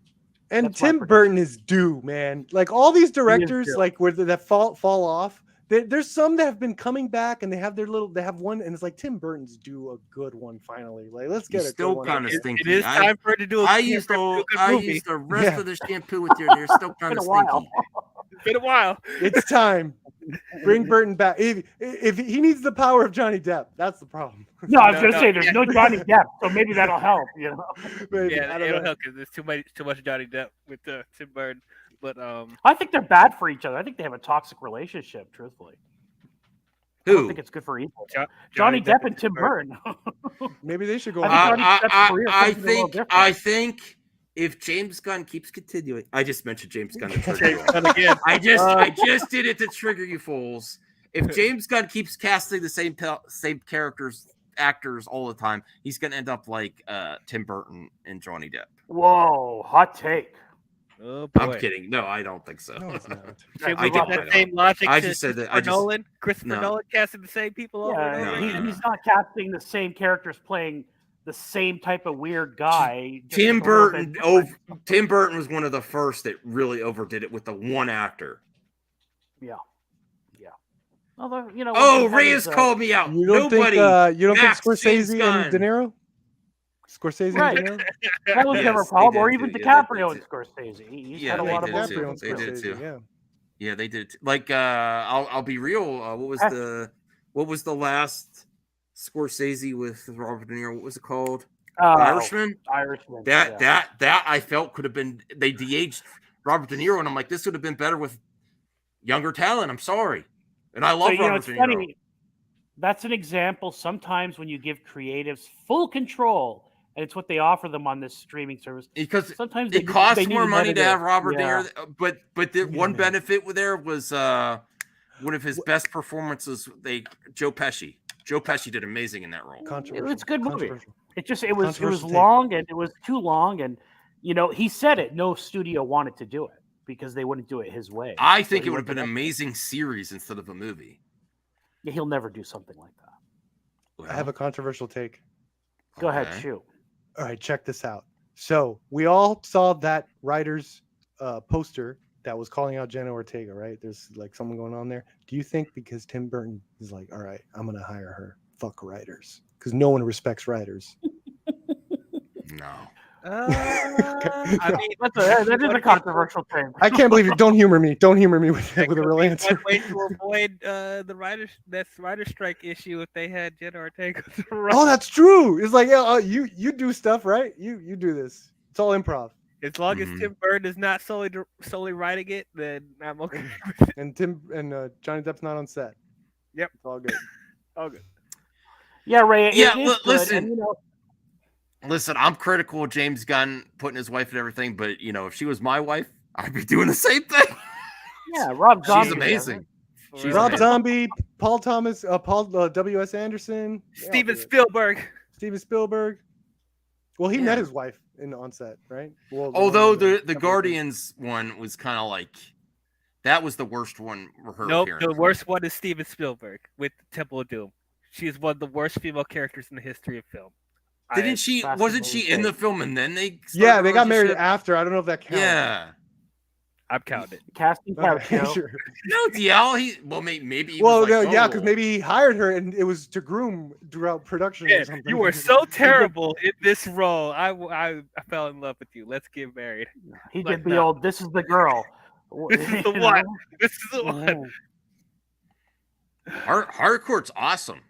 And That's my Tim Burton is due, man. Like all these directors, due. like where that fall off. There's some that have been coming back, and they have one, and it's like Tim Burton's due a good one finally. Like let's get He's a still good one. kind of stinky. it is time for it to do. I used the rest Yeah. of the shampoo with your. They're still kind Been of a while. stinky. been a while. It's time. Bring Burton back. If he needs the power of Johnny Depp, that's the problem. No, I was going to say there's no Johnny Depp, so maybe that'll help. You know, Maybe, Yeah, I don't it'll know. help because there's too much Johnny Depp with Tim Burton. But I think they're bad for each other. I think they have a toxic relationship. Truthfully, I don't Who? think it's good for either. Johnny Johnny Depp and Tim Burton. Maybe they should go. I think if James Gunn keeps continuing, I just mentioned James Gunn to trigger you. again. I just did it to trigger you fools. If James Gunn keeps casting the same actors all the time, he's gonna end up like Tim Burton and Johnny Depp. Whoa, hot take. Oh boy. I'm kidding. No, I don't think so. No, it's not. Should we get that same logic I to just said that. Christopher Nolan? Christopher no. Nolan casting the same people over and over again? He's not casting the same characters playing the same type of weird guy. just Tim with a little bit Burton. different. Tim Burton was one of the first that really overdid it with the one actor. Yeah. Although, you know. Oh, Reyes called me out. You don't Nobody. think you don't think Max James Scorsese Gunn. and De Niro? Scorsese Right. and De Niro? That was Yes, never a they problem. did Or even too. DiCaprio and Scorsese. He's Yeah, had a they lot of did movies. too. DiCaprio and They did Scorsese, too. yeah. Yeah, they did. Like, I'll be real. What was the last Scorsese with Robert De Niro? What was it called? Irishman. Irishman. That I felt could have been. They de-aged Robert De Niro, and I'm like, this would have been better with younger talent. I'm sorry, and I love Robert it's De Niro. funny. That's an example. Sometimes when you give creatives full control, and it's what they offer them on this streaming service, Because sometimes it costs they need more an money to editor. have Robert Yeah. De Niro, but the one benefit there was one of his best performances. Joe Pesci. Joe Pesci did amazing in that role. It's a good movie. It was Controversial take. long, and it was too long, and he said it. No studio wanted to do it because they wouldn't do it his way. I So think he it would have went been to an amazing series instead of a movie. Yeah, he'll never do something like that. I have a controversial take. Go ahead, Okay. shoot. All right, check this out. So we all saw that writer's poster that was calling out Jenna Ortega, right? There's like someone going on there. Do you think because Tim Burton is like, all right, I'm gonna hire her, fuck writers, because no one respects writers. No. I mean, that is a controversial thing. I can't believe you. Don't humor me. Don't humor me with a real answer. one way to avoid the writer strike issue if they had Jenna Ortega. Oh, that's true. It's like, yeah, you do stuff, right? You do this. It's all improv. As long Mm-hmm. as Tim Burton is not solely writing it, then I'm okay. And Johnny Depp's not on set. Yep, it's all good. All good. Yeah, Ray. It Yeah, is good, listen. and, Listen, I'm critical of James Gunn putting his wife and everything, but if she was my wife, I'd be doing the same thing. Yeah, Rob Zombie. She's amazing. She's Rob amazing. Zombie, Paul Thomas, Paul W.S. Anderson, Steven Spielberg. Steven Spielberg. Well, he met his wife on set, right? Well, Although the Guardians one was kind of like that was the worst one for her. Nope, appearance. the worst one is Steven Spielberg with Temple of Doom. She is one of the worst female characters in the history of film. Didn't she? Wasn't she in the film and then they? Yeah, they got married relationship? after. I don't know if that counts. Yeah. I'm counting. Casting couch. Sure. No, DL. Maybe. He Well, was like, yeah, oh. because maybe he hired her and it was to groom throughout production or something. You were so terrible in this role. I fell in love with you. Let's get married. He Like, did the no. old. This is the girl. This is the You one. know? This is the one. Hardcore's awesome.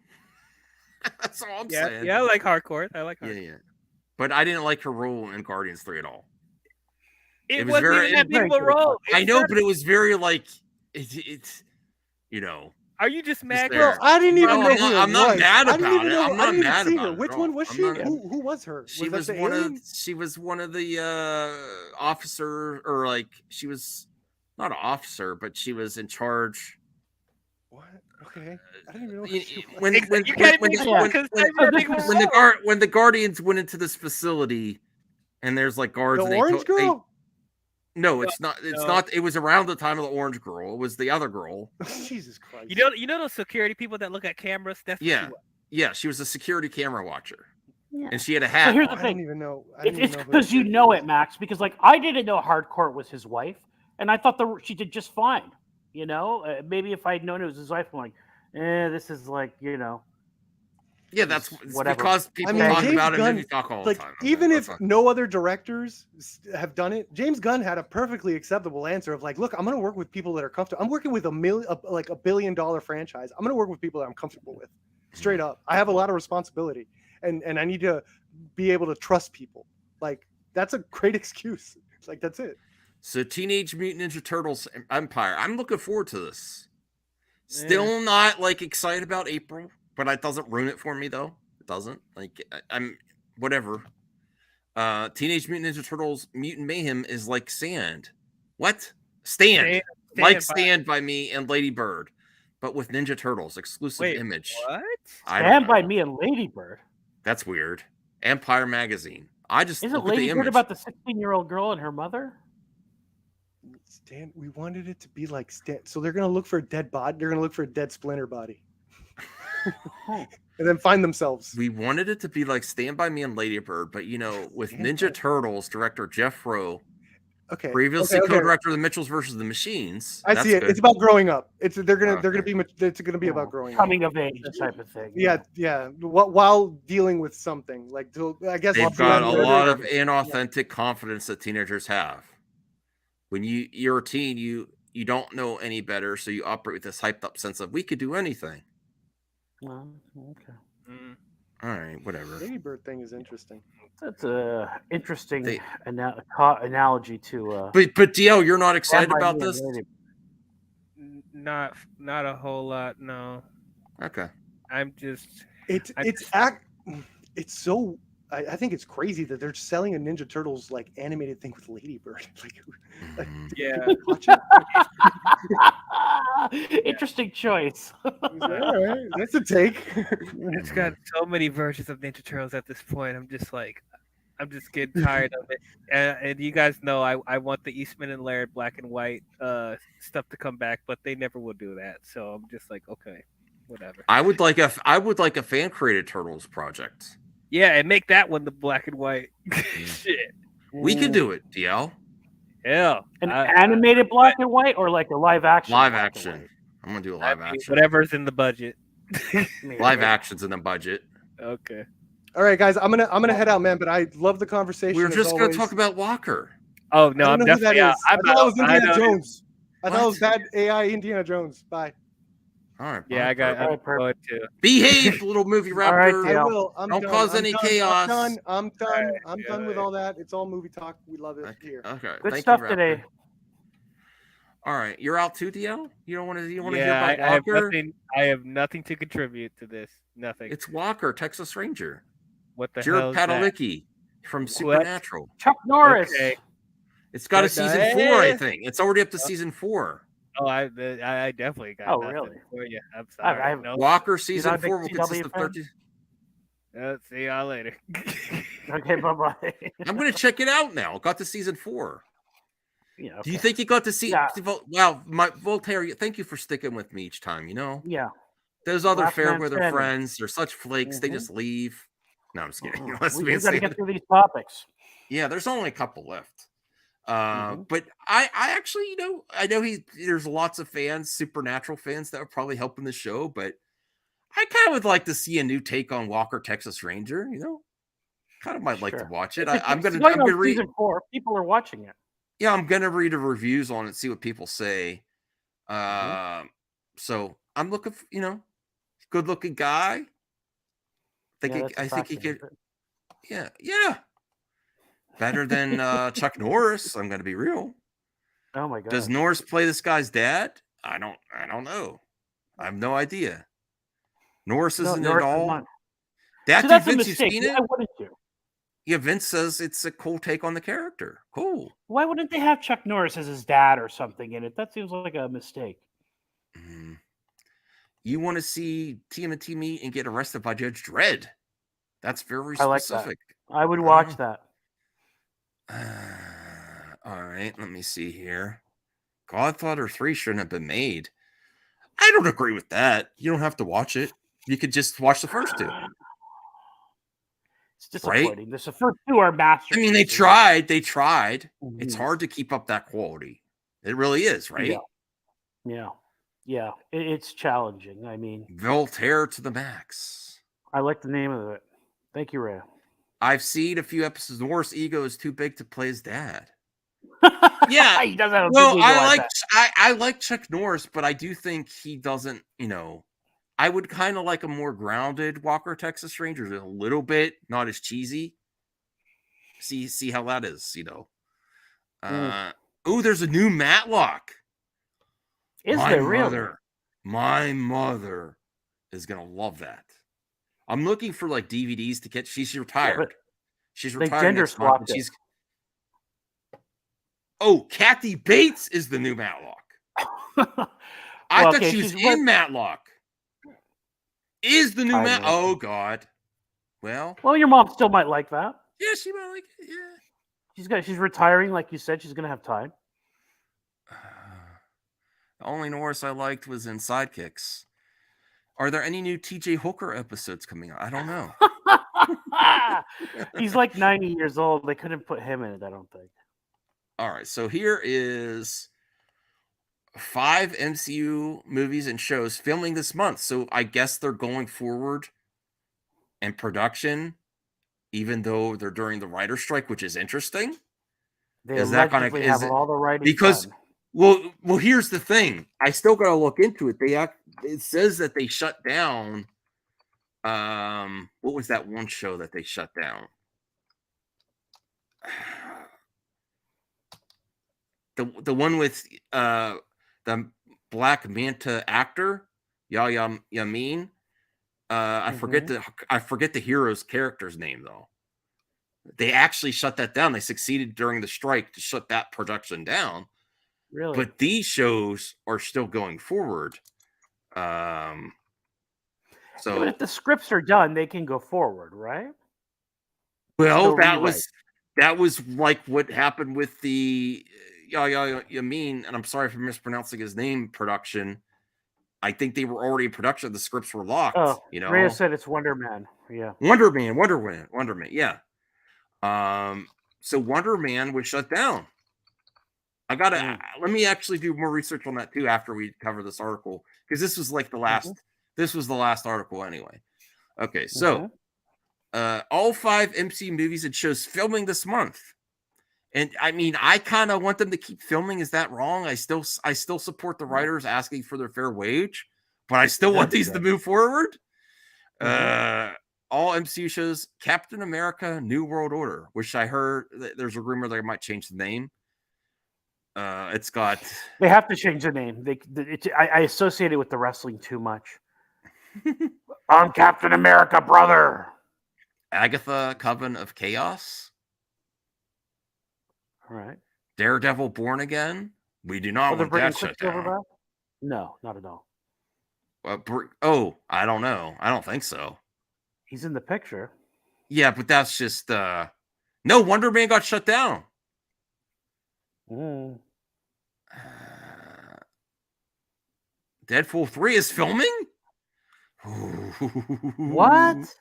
That's all I'm Yeah, saying. yeah, I like hardcore. I like hardcore. Yeah. But I didn't like her role in Guardians 3 at all. It was wasn't very. even that big of a role. I know, but it was very like it's. Are you just mad? there. I didn't even know who I'm not was. mad I didn't about even it. know- I'm I not didn't even mad see about her. it. Which at one all. was I'm she? not- Who was her? She Was was that the one alien? of. She was one of the officer, or like she was not an officer, but she was in charge. What? Okay. I didn't even know who she was. When the Guardians went into this facility, and there's like guards. The and they orange girl? No, it's not. It's No. not. It was around the time of the orange girl. It was the other girl. Jesus Christ. You know those security people that look at cameras? That's what Yeah, she was. yeah. She was a security camera watcher, Yeah. and she had a So hat. here's the on. I thing. didn't even know. I It's didn't even know who because she you was. know it, Max. Because like I didn't know Hardcore was his wife, and I thought she did just fine. Maybe if I had known it was his wife, I'm like, this is like Yeah, that's whatever. because people I mean, talk James about it and Gunn, then you talk all like, the time. even That's if fine. no other directors have done it, James Gunn had a perfectly acceptable answer of like, look, I'm going to work with people that are comfortable. I'm working with like $1 billion franchise. I'm going to work with people that I'm comfortable with. Straight up. I have a lot of responsibility and I need to be able to trust people. Like, that's a great excuse. Like, that's it. So Teenage Mutant Ninja Turtles Empire. I'm looking forward to this. Still not like excited about April, but it doesn't ruin it for me though. It doesn't. Like I'm whatever. Teenage Mutant Ninja Turtles Mutant Mayhem is like sand. What? Stand by Me and Lady Bird, but with Ninja Turtles exclusive image. What? Stand by Me and Lady Bird. That's weird. Empire magazine. I just Isn't look at the Lady Bird image. about the 16-year-old girl and her mother? Stan, we wanted it to be like Stan. So they're going to look for a dead body. They're going to look for a dead Splinter body. And then find themselves. We wanted it to be like Stand By Me and Lady Bird, but with Ninja Turtles director Jeff Rowe, previously co-director of the Mitchells versus the Machines. I see it. Good. It's about growing up. It's they're gonna be about growing Coming of age type of thing. Yeah. While dealing with something like, I guess They've got a lot of inauthentic confidence that teenagers have. When you're a teen, you don't know any better, so you operate with this hyped up sense of we could do anything. Okay. All right, whatever. Lady Bird thing is interesting. That's a interesting analogy to. But DL, you're not excited about this? Not a whole lot. No. Okay. I'm just. It's so. I think it's crazy that they're selling a Ninja Turtles like animated thing with Lady Bird. Like yeah. Interesting choice. All right, that's a take. It's got so many versions of Ninja Turtles at this point. I'm just getting tired of it. And you guys know I want the Eastman and Laird black and white stuff to come back, but they never will do that. So I'm just like, okay, whatever. I would like a fan created Turtles project. Yeah, and make that one the black and white. Shit. We can do it, DL. Yeah. An animated black and white or like a live action? Live action. I'm gonna do a live action. Whatever's in the budget. Live action's in the budget. Okay. All right, guys, I'm gonna head out, man. But I love the conversation. We were just gonna talk about Walker. Oh no, I'm definitely out. I thought it was Indiana Jones. I thought it was bad AI Indiana Jones. Bye. All right. Yeah, I'm going to behave, little movie rapper. All right, I will. Don't cause any chaos. I'm done. I'm done with all that. It's all movie talk. We love it here. Okay. Good stuff today. All right, you're out too, DL. You don't want to hear about Walker? Walker? I have nothing to contribute to this. Nothing. It's Walker, Texas Ranger. What the hell? Jared Padalecki from Supernatural. Chuck Norris. Okay. It's got a season 4, I think. It's already up to season 4. Oh, I definitely got. Oh, really? For you. I'm sorry. No. Walker season 4 will consist of 13. See y'all later. Okay, bye. I'm gonna check it out now. Got to season 4. Yeah. Okay. Do you think you got to see? Yeah. Wow, Voltaire. Thank you for sticking with me each time. Yeah. Those other Last man Fairweather standing. friends, they're such flakes. They just leave. No, I'm just kidding. Let's We be got to insane. get through these topics. Yeah, there's only a couple left. But I actually, I know there's lots of fans, Supernatural fans that are probably helping the show, but I kind of would like to see a new take on Walker, Texas Ranger. Kind of might like to watch it. I'm gonna read season 4. People are watching it. Yeah, I'm gonna read the reviews on it, see what people say. So I'm looking for, good looking guy. I think he could. Yeah. Better than Chuck Norris. I'm gonna be real. Oh my god. Does Norris play this guy's dad? I don't know. I have no idea. Norris isn't at all. That's a mistake. Why wouldn't you? Yeah, Vince says it's a cool take on the character. Cool. Why wouldn't they have Chuck Norris as his dad or something in it? That seems like a mistake. You want to see TMNT meet and get arrested by Judge Dredd? That's very I like specific. that. I would watch that. All right, let me see here. Godfather 3 shouldn't have been made. I don't agree with that. You don't have to watch it. You could just watch the first 2. It's disappointing. The first 2 are masterpieces. I mean, they tried. It's hard to keep up that quality. It really is, right? Yeah. It's challenging. I mean, Voltaire to the max. I like the name of it. Thank you, Ray. I've seen a few episodes. Norris' ego is too big to play his dad. Yeah. He does have a Well, big ego, I like bet. I like Chuck Norris, but I do think he doesn't, I would kind of like a more grounded Walker Texas Rangers, a little bit, not as cheesy. See how that is, Oh, there's a new Matlock. Is there really? My mother is gonna love that. I'm looking for like DVDs to catch. She's retired. She's they retired gender next month. swapped And it. Kathy Bates is the new Matlock. I Well, thought okay, she was she's in Matlock. Is the new I Matt? know. Oh God. Well, Well, your mom still might like that. yeah, she might like it. Yeah. She's retiring, like you said. She's gonna have time. The only Norris I liked was in Sidekicks. Are there any new TJ Hooker episodes coming out? I don't know. He's like 90 years old. They couldn't put him in it, I don't think. All right, so here is 5 MCU movies and shows filming this month. So I guess they're going forward in production, even though they're during the writer's strike, which is interesting. They Is that gonna allegedly have all the writing because done. well, here's the thing. I still got to look into it. It says that they shut down. What was that one show that they shut down? The one with the Black Manta actor, Yahya Yamin. I forget the hero's character's name though. They actually shut that down. They succeeded during the strike to shut that production down. Really? But these shows are still going forward. Yeah, but if the scripts are done, they can go forward, right? Well, No that rewrite. was like what happened with the Yamin, and I'm sorry for mispronouncing his name, production. I think they were already in production. The scripts were locked. Oh, you know, Rhea said it's Wonder Man. Yeah. Wonder Man. Yeah. So Wonder Man was shut down. I gotta let me actually do more research on that too after we cover this article, because this was like the last. This was the last article anyway. Okay, so all 5 MC movies and shows filming this month, and I mean, I kind of want them to keep filming. Is that wrong? I still support the writers asking for their fair wage, but I still want these to move forward. All MCU shows, Captain America: New World Order, which I heard there's a rumor they might change the name. It's got. They have to change the name. I associate it with the wrestling too much. I'm Captain America, brother. Agatha: Coven of Chaos. All right. Daredevil: Born Again. We do not they're want bringing that shut Quicksilver down. back? No, not at all. I don't know. I don't think so. He's in the picture. Yeah, but that's just no. Wonder Man got shut down. Deadpool 3 is filming? What?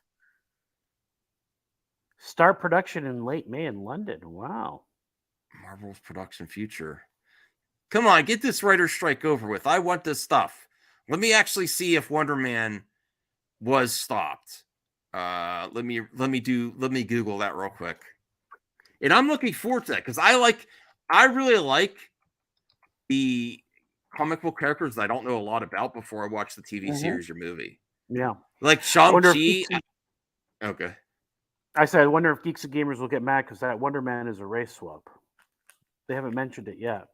Start production in late May in London. Wow. Marvel's production future. Come on, get this writer's strike over with. I want this stuff. Let me actually see if Wonder Man was stopped. Let me Google that real quick. And I'm looking forward to that because I really like the comic book characters that I don't know a lot about before I watch the TV series or movie. Yeah. Like Shang-Chi. Okay. I said, I wonder if Geeks and Gamers will get mad because that Wonder Man is a race swap. They haven't mentioned it yet.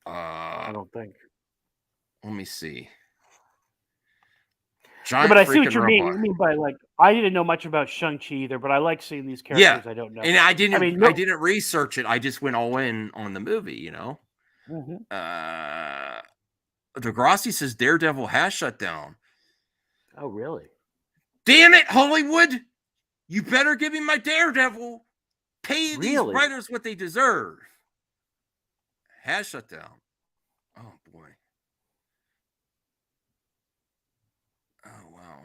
I don't think. Let me see. Yeah, but I see what you mean. You mean by like, I didn't know much about Shang-Chi either, but I like seeing these characters I don't know. And I didn't research it. I just went all in on the movie, you know. Degrassi says Daredevil has shut down. Oh, really? Damn it, Hollywood! You better give me my Daredevil. Pay these writers what they deserve. Has shut down. Oh boy. Oh wow.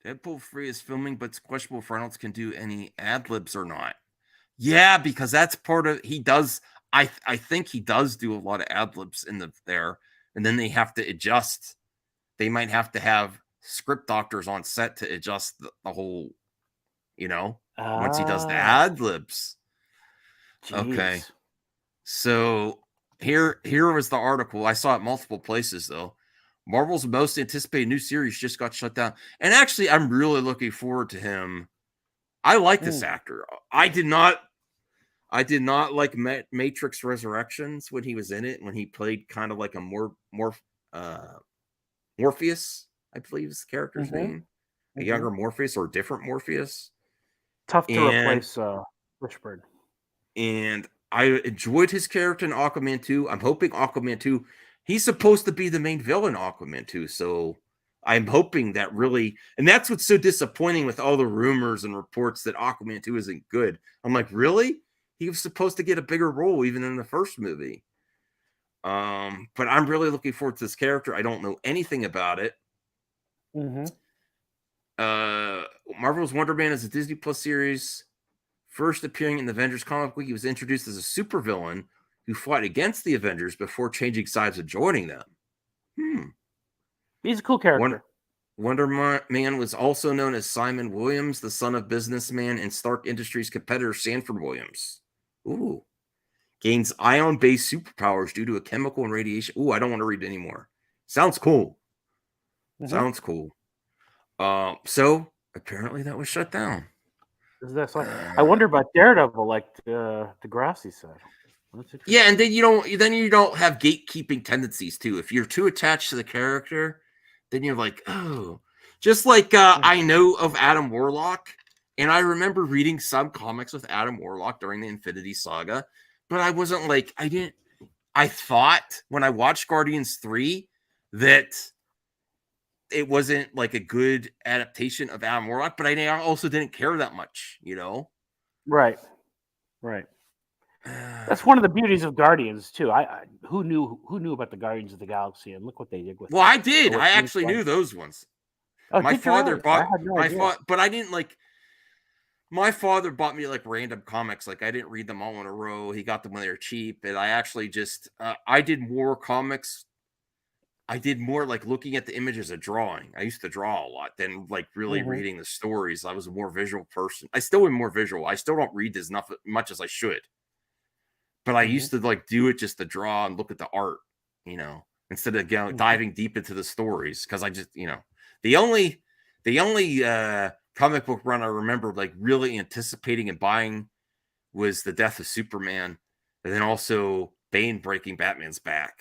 Deadpool 3 is filming, but it's questionable if Reynolds can do any ad libs or not. Yeah, because that's part of he does. I think he does do a lot of ad libs in there, and then they have to adjust. They might have to have script doctors on set to adjust the whole, once he does the ad libs. Okay. Jeez. So here was the article. I saw it multiple places though. Marvel's most anticipated new series just got shut down. And actually, I'm really looking forward to him. I like this actor. I did not like Matrix Resurrections when he was in it, when he played kind of like a Morpheus, I believe is the character's name. A younger Morpheus or a different Morpheus. Tough to replace Wishbird. And I enjoyed his character in Aquaman 2. I'm hoping Aquaman 2, he's supposed to be the main villain in Aquaman 2. So I'm hoping that really, and that's what's so disappointing with all the rumors and reports that Aquaman 2 isn't good. I'm like, really? He was supposed to get a bigger role even in the first movie. But I'm really looking forward to this character. I don't know anything about it. Marvel's Wonder Man is a Disney Plus series. First appearing in the Avengers comic book, he was introduced as a supervillain who fought against the Avengers before changing sides and joining them. He's a cool character. Wonder Man was also known as Simon Williams, the son of businessman and Stark Industries competitor Sanford Williams. Ooh. Gains ion-based superpowers due to a chemical and radiation. Ooh, I don't want to read anymore. Sounds cool. Sounds cool. So apparently that was shut down. I wonder about Daredevil, like Degrassi said. Yeah, and then you don't have gatekeeping tendencies too. If you're too attached to the character, then you're like, oh, just like I know of Adam Warlock, and I remember reading some comics with Adam Warlock during the Infinity Saga, but I wasn't like I thought when I watched Guardians 3 that it wasn't like a good adaptation of Adam Warlock, but I also didn't care that much, Right. That's one of the beauties of Guardians too. Who knew about the Guardians of the Galaxy, and look what they did with. Well, I did. I actually knew those ones. Oh, my father bought. No but I didn't like. My father bought me like random comics. Like I didn't read them all in a row. He got them when they were cheap, and I actually just I did more comics. I did more like looking at the images of drawing. I used to draw a lot than like really reading the stories. I was a more visual person. I still am more visual. I still don't read as much as I should. But I used to like do it just to draw and look at the art, instead of diving deep into the stories. Because I just, the only comic book run I remember like really anticipating and buying was The Death of Superman, and then also Bane breaking Batman's back.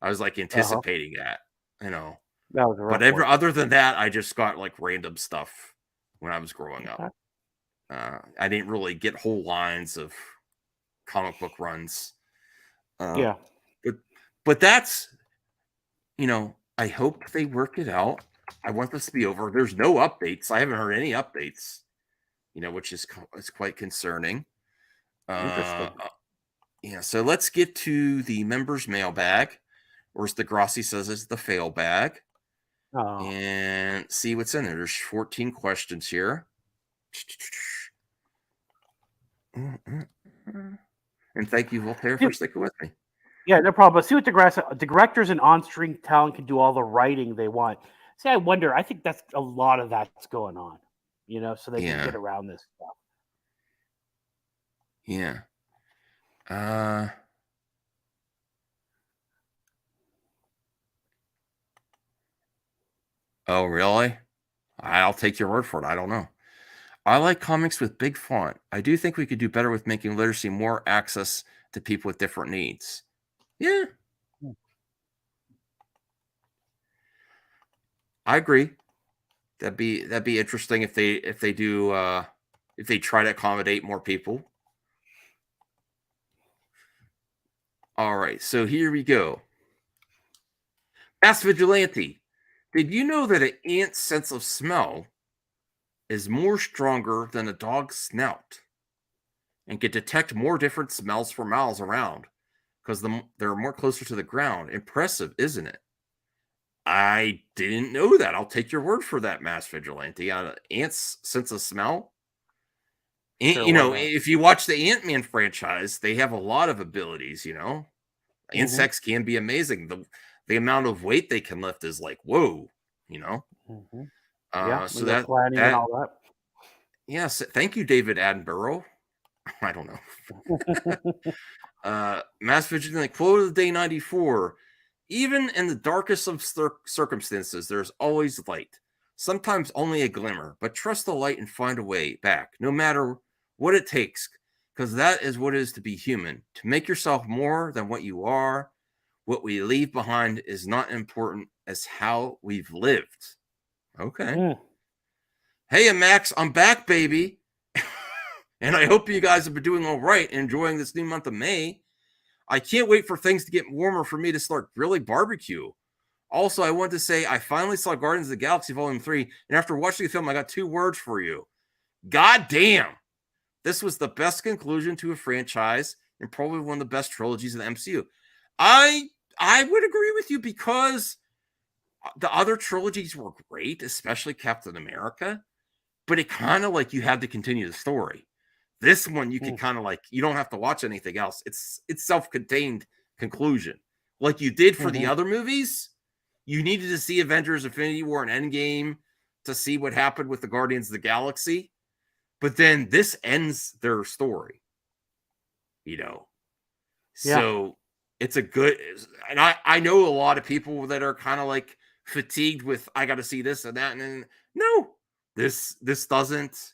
I was like anticipating that, That was but other than that, I just got like random stuff when I was growing up. I didn't really get whole lines of comic book runs. But that's, I hope they work it out. I want this to be over. There's no updates. I haven't heard any updates, which is quite concerning. Interesting. So let's get to the members' mailbag, or as Degrassi says, it's the fail bag, and see what's in there. There's 14 questions here. And thank you, Voltaire, for sticking with me. Yeah, no problem. But see what directors and on-screen talent can do all the writing they want. See, I wonder. I think that's a lot of that's going on, so they can get around this stuff. Yeah. Oh, really? I'll take your word for it. I don't know. I like comics with big font. I do think we could do better with making literacy more access to people with different needs. Yeah. I agree. That'd be interesting if they try to accommodate more people. All right, so here we go. Ask Vigilante. Did you know that an ant's sense of smell is more stronger than a dog's snout and can detect more different smells for miles around because they're more closer to the ground? Impressive, isn't it? I didn't know that. I'll take your word for that, Mass Vigilante. Ants' sense of smell. If you watch the Ant-Man franchise, they have a lot of abilities, Insects can be amazing. The amount of weight they can lift is like, whoa, Yeah, So we got planning and all that. Yes, thank you, David Attenborough. I don't know. Mass Vigilante quote of the day 94. Even in the darkest of circumstances, there's always light. Sometimes only a glimmer, but trust the light and find a way back, no matter what it takes, because that is what it is to be human. To make yourself more than what you are. What we leave behind is not important as how we've lived. Okay. Hey, Max, I'm back, baby. And I hope you guys have been doing all right and enjoying this new month of May. I can't wait for things to get warmer for me to start grilling barbecue. Also, I want to say I finally saw Guardians of the Galaxy Volume 3, and after watching the film, I got 2 words for you. God damn! This was the best conclusion to a franchise and probably one of the best trilogies in the MCU. I would agree with you because the other trilogies were great, especially Captain America, but it kind of like you had to continue the story. This one, you can kind of like, you don't have to watch anything else. It's self-contained conclusion. Like you did for the other movies, you needed to see Avengers Infinity War and Endgame to see what happened with the Guardians of the Galaxy. But then this ends their story, you know? Yeah. So it's a good, and I know a lot of people that are kind of like fatigued with, I got to see this and that. And then, no, this doesn't.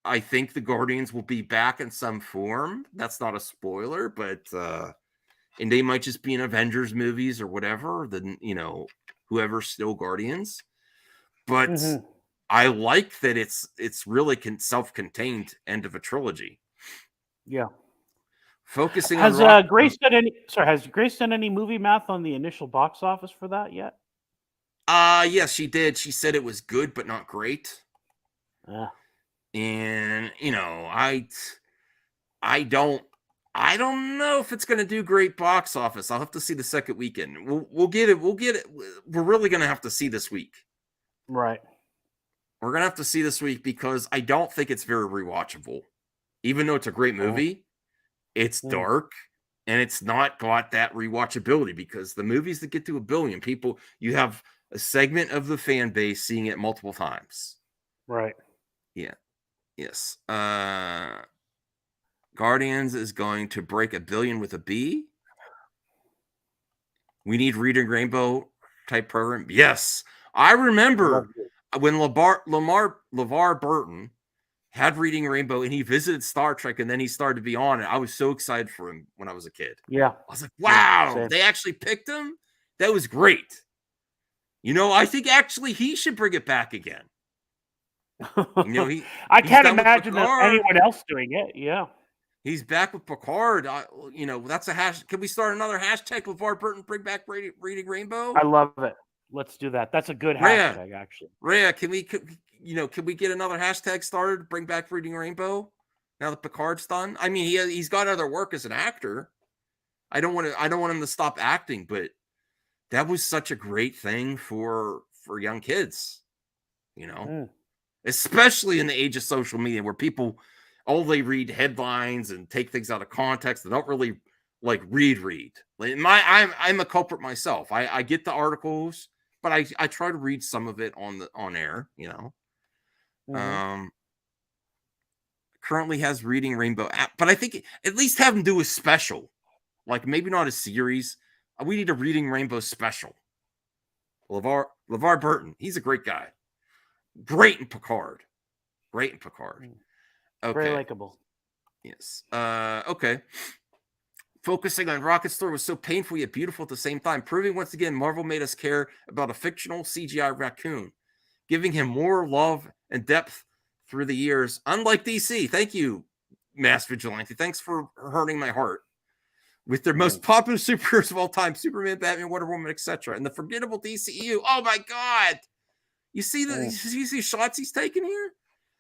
I think the Guardians will be back in some form. That's not a spoiler, but and they might just be in Avengers movies or whatever. Then whoever's still Guardians. But I like that it's really self-contained end of a trilogy. Yeah. Focusing has on Grace done any? Sorry, has Grace done any movie math on the initial box office for that yet? Yes, she did. She said it was good, but not great. Yeah. And I don't know if it's going to do great box office. I'll have to see the second weekend. We'll get it. We're really going to have to see this week. Right. We're going to have to see this week because I don't think it's very rewatchable. Even though it's a great movie, it's dark and it's not got that rewatchability because the movies that get to 1 billion people, you have a segment of the fan base seeing it multiple times. Right. Yeah. Yes. Guardians is going to break 1 billion with a B. We need Reading Rainbow type program. Yes. I remember when LeVar Burton had Reading Rainbow and he visited Star Trek and then he started to be on it. I was so excited for him when I was a kid. Yeah. I was like, wow, they actually picked him? That was great. I think actually he should bring it back again. I can't imagine anyone else doing it. Yeah. He's back with Picard. That's a hash. Can we start another hashtag? LeVar Burton, bring back Reading Rainbow. I love it. Let's do that. That's a good hashtag, actually. Rhea, can we get another hashtag started? Bring back Reading Rainbow. Now that Picard's done. I mean, he's got other work as an actor. I don't want him to stop acting, but that was such a great thing for young kids. Especially in the age of social media where people only read headlines and take things out of context. They don't really like read. Like I'm a culprit myself. I get the articles, but I try to read some of it on air, Currently has Reading Rainbow app, but I think at least have him do a special. Like maybe not a series. We need a Reading Rainbow special. LeVar Burton, he's a great guy. Great in Picard. Okay. Very likable. Yes. Okay. Focusing on Rocket Story was so painful yet beautiful at the same time, proving once again Marvel made us care about a fictional CGI raccoon, giving him more love and depth through the years. Unlike DC, thank you, Mass Vigilante. Thanks for hurting my heart. With their most popular superheroes of all time, Superman, Batman, Wonder Woman, etc., and the forgettable DCU. Oh my God! You see the shots he's taking here?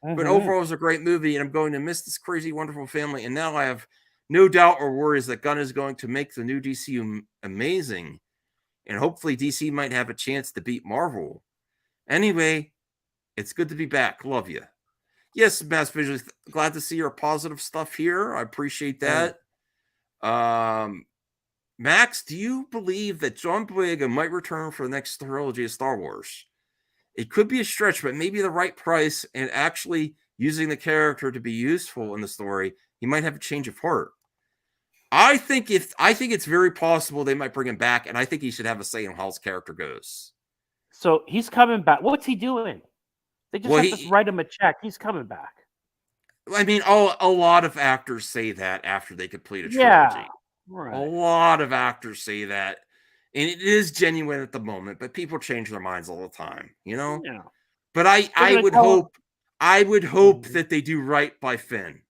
But overall, it's a great movie, and I'm going to miss this crazy, wonderful family. And now I have no doubt or worries that Gunn is going to make the new DCU amazing, and hopefully DC might have a chance to beat Marvel. Anyway, it's good to be back. Love you. Yes, Mass Visual. Glad to see your positive stuff here. I appreciate that. Max, do you believe that John Boyega might return for the next trilogy of Star Wars? It could be a stretch, but maybe the right price and actually using the character to be useful in the story, he might have a change of heart. I think it's very possible they might bring him back, and I think he should have a say in how his character goes. So he's coming back. What's he doing? They just have to write him a check. He's coming back. I mean, a lot of actors say that after they complete a trilogy. Yeah, right. A lot of actors say that, and it is genuine at the moment, but people change their minds all the time, you know? Yeah. But I would hope that they do right by Finn.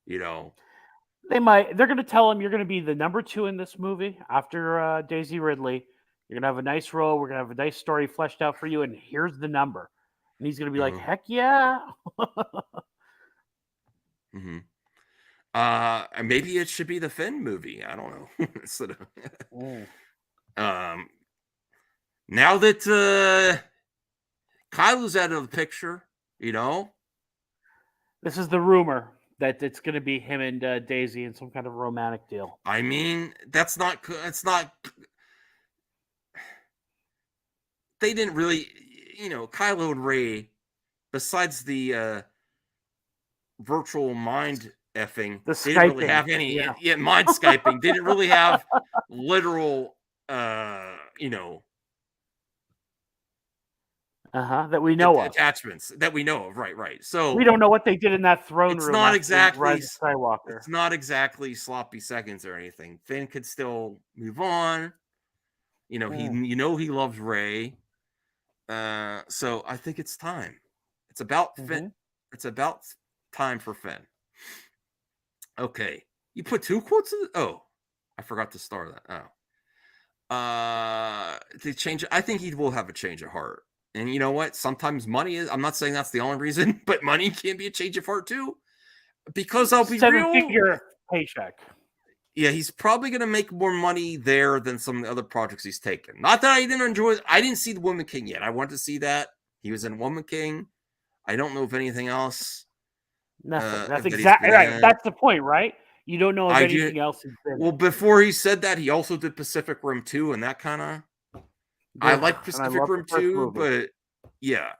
You know. They're going to tell him you're going to be the number 2 in this movie after Daisy Ridley. You're going to have a nice role. We're going to have a nice story fleshed out for you. And here's the number. And he's going to be like, heck yeah. Mm-hmm. And maybe it should be the Finn movie. I don't know. Now that Kylo's out of the picture, you know. This is the rumor that it's going to be him and Daisy in some kind of romantic deal. I mean, that's not. They didn't really, you know, Kylo and Rey, besides the virtual mind effing, they didn't really have any. Yeah, mind Skyping. They didn't really have literal, you know. That we know of. Attachments that we know of. Right. So we don't know what they did in that throne room. It's not exactly Rise of Skywalker. It's not exactly sloppy seconds or anything. Finn could still move on. You know, he loves Rey. So I think it's time. It's about Finn. It's about time for Finn. Okay. You put 2 quotes in I forgot to start that. To change I think he will have a change of heart. And you know what? Sometimes money is, I'm not saying that's the only reason, but money can be a change of heart too. Because I'll be real. 7-figure paycheck. Yeah, he's probably going to make more money there than some of the other projects he's taken. Not that I didn't enjoy it. I didn't see The Woman King yet. I wanted to see that. He was in Woman King. I don't know of anything else. Nothing. That's exactly right. That's the point, right? You don't know of anything else. Well, before he said that, he also did Pacific Rim 2, and that kind of... I like Pacific Rim 2, but yeah.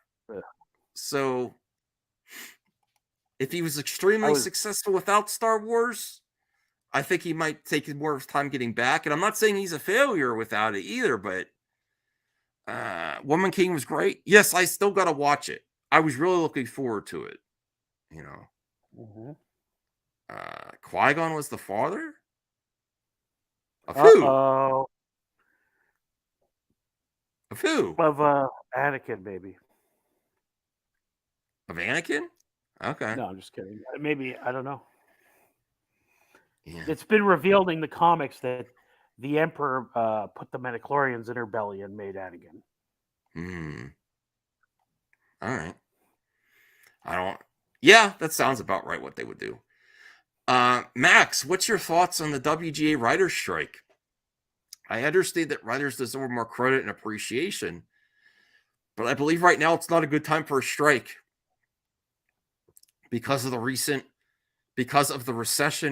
So if he was extremely successful without Star Wars, I think he might take more of his time getting back. And I'm not saying he's a failure without it either, but Woman King was great. Yes, I still got to watch it. I was really looking forward to it. You know. Qui-Gon was the father? Of who? Of who? Of Anakin, maybe. Of Anakin? Okay. No, I'm just kidding. Maybe, I don't know. Yeah. It's been revealed in the comics that the Emperor put the midichlorians in her belly and made Anakin. All right. Yeah, that sounds about right what they would do. Max, what's your thoughts on the WGA writer's strike? I understand that writers deserve more credit and appreciation, but I believe right now it's not a good time for a strike because of the recession,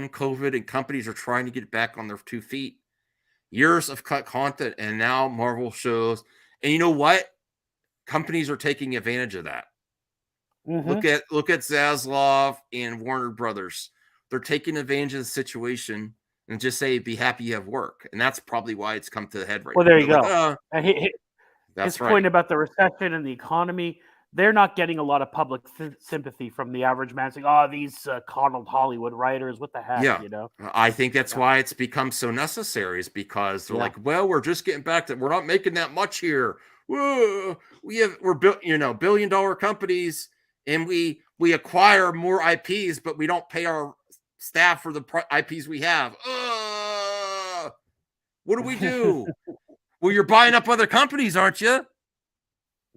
COVID, and companies are trying to get back on their 2 feet. Years of cut content, and now Marvel shows. And you know what? Companies are taking advantage of that. Look at Zaslav and Warner Brothers. They're taking advantage of the situation and just say, be happy you have work. And that's probably why it's come to the head right now. Well, there you go. That's his right. point about the recession and the economy, they're not getting a lot of public sympathy from the average man saying, these coddled Hollywood writers, what the heck, Yeah. you know? I think that's why it's become so necessary, is because they're like, well, we're just getting back to, we're not making that much here. Whoa, we're billion-dollar companies, and we acquire more IPs, but we don't pay our staff for the IPs we have. What do we do? Well, you're buying up other companies, aren't you?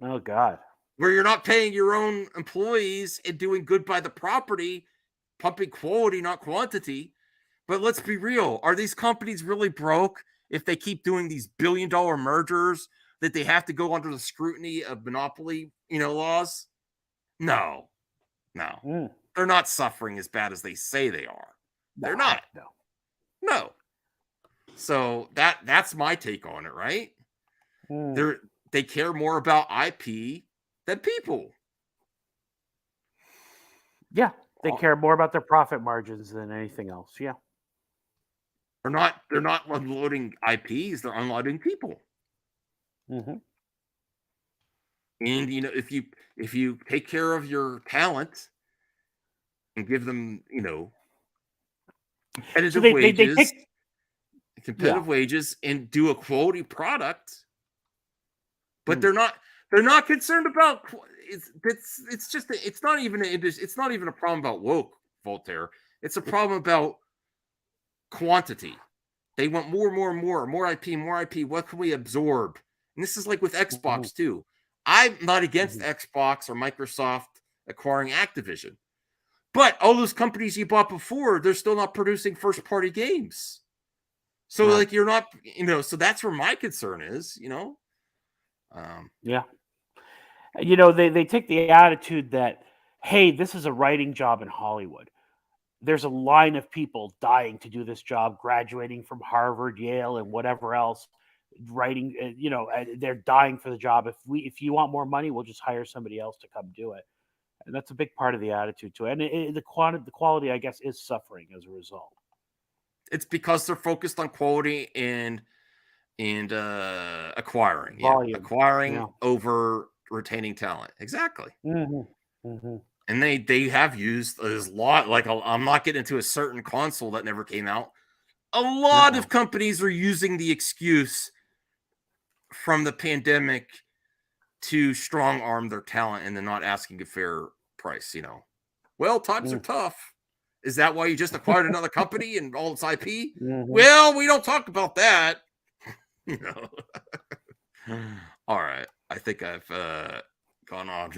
Oh, God. Where you're not paying your own employees and doing good by the property, pumping quality, not quantity. But let's be real. Are these companies really broke if they keep doing these billion-dollar mergers that they have to go under the scrutiny of monopoly, laws? No. They're not suffering as bad as they say they are. They're not. No. So that's my take on it, right? They they care more about IP than people. Yeah, they care more about their profit margins than anything else. Yeah. They're not unloading IPs, they're unloading people. Mm-hmm. And if you take care of your talent and give them, competitive wages, wages, and do a quality product, but they're not concerned about it's not even a problem about woke, Voltaire. It's a problem about quantity. They want more IP. What can we absorb? And this is like with Xbox too. I'm not against Xbox or Microsoft acquiring Activision, but all those companies you bought before, they're still not producing first-party games. So like you're not, so that's where my concern is, Yeah. They take the attitude that, hey, this is a writing job in Hollywood. There's a line of people dying to do this job, graduating from Harvard, Yale, and whatever else, writing, they're dying for the job. If you want more money, we'll just hire somebody else to come do it. And that's a big part of the attitude to it. And the quality, I guess, is suffering as a result. It's because they're focused on quality and acquiring. Acquiring over retaining talent. Exactly. Mm-hmm. Mm-hmm. And they have used a lot, like I'm not getting into a certain console that never came out. A lot of companies are using the excuse from the pandemic to strong arm their talent and then not asking a fair price, Well, times are tough. Is that why you just acquired another company and all its IP? Mm-hmm. Well, we don't talk about that. All right. I think I've gone on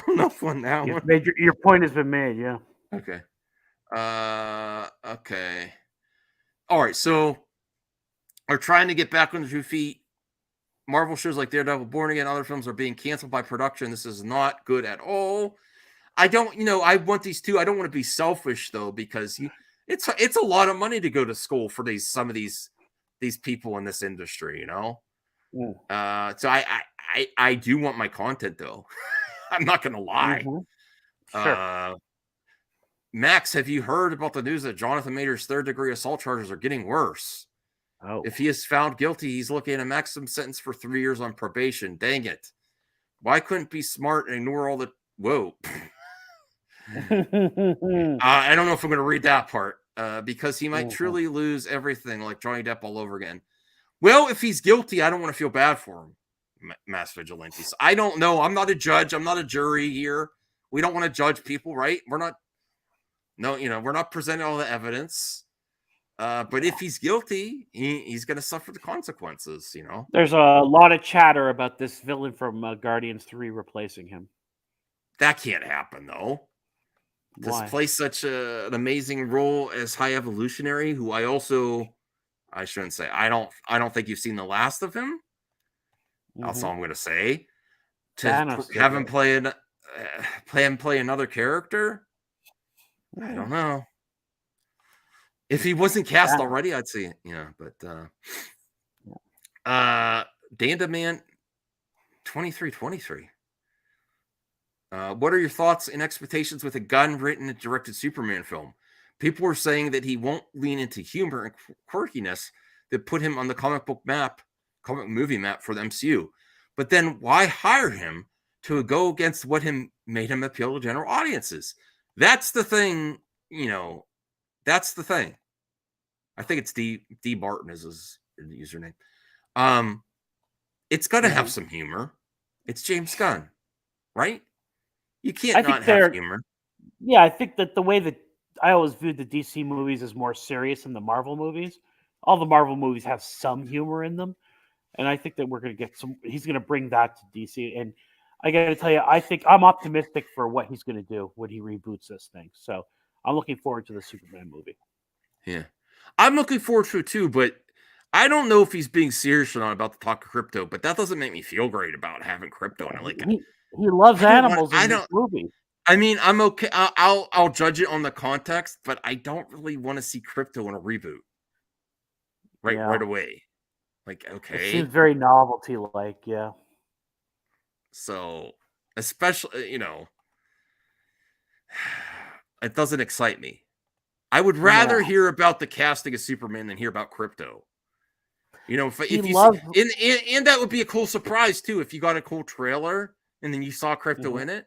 enough on that one. Your point has been made, yeah. Okay. Okay. All right, so are trying to get back on the 2 feet. Marvel shows like Daredevil, Born Again, other films are being canceled by production. This is not good at all. I I want these two. I don't want to be selfish though, because it's a lot of money to go to school for some of these people in this industry, So I do want my content though. I'm not gonna lie. Mm-hmm. Sure. Max, have you heard about the news that Jonathan Major's third-degree assault charges are getting worse? Oh. If he is found guilty, he's looking at a maximum sentence for 3 years on probation. Dang it. Why couldn't be smart and ignore all the... Whoa. I don't know if I'm going to read that part because he might truly lose everything like Johnny Depp all over again. Well, if he's guilty, I don't want to feel bad for him, Mass Vigilantes. I don't know. I'm not a judge. I'm not a jury here. We don't want to judge people, right? We're not... No, we're not presenting all the evidence. But if he's guilty, he's going to suffer the consequences, There's a lot of chatter about this villain from Guardians 3 replacing him. That can't happen, though. To play such an amazing role as High Evolutionary, who I shouldn't say, I don't think you've seen the last of him. Mm-hmm. That's all I'm going to say. To have him play another character, I don't know. If he wasn't cast already, I'd see it. Yeah, but Danda Man 2323. What are your thoughts and expectations with a Gunn written and directed Superman film? People are saying that he won't lean into humor and quirkiness that put him on the comic movie map for the MCU. But then why hire him to go against what made him appeal to general audiences? That's the thing, that's the thing. I think it's D Barton is his username. It's got to have some humor. It's James Gunn, right? You can't not have humor. Yeah, I think that the way that I always viewed the DC movies as more serious than the Marvel movies. All the Marvel movies have some humor in them, and I think that we're going to get some. He's going to bring that to DC, and I got to tell you, I think I'm optimistic for what he's going to do when he reboots this thing. So I'm looking forward to the Superman movie. Yeah, I'm looking forward to it too, but I don't know if he's being serious or not about the talk of crypto. But that doesn't make me feel great about having crypto. And like, he loves animals in this movie. I mean, I'm okay. I'll judge it on the context, but I don't really want to see crypto in a reboot right away. Like, okay, it seems very novelty-like, yeah. So, especially, it doesn't excite me. I would rather hear about the casting of Superman than hear about Crypto. If you see, and that would be a cool surprise too if you got a cool trailer and then you saw Crypto in it.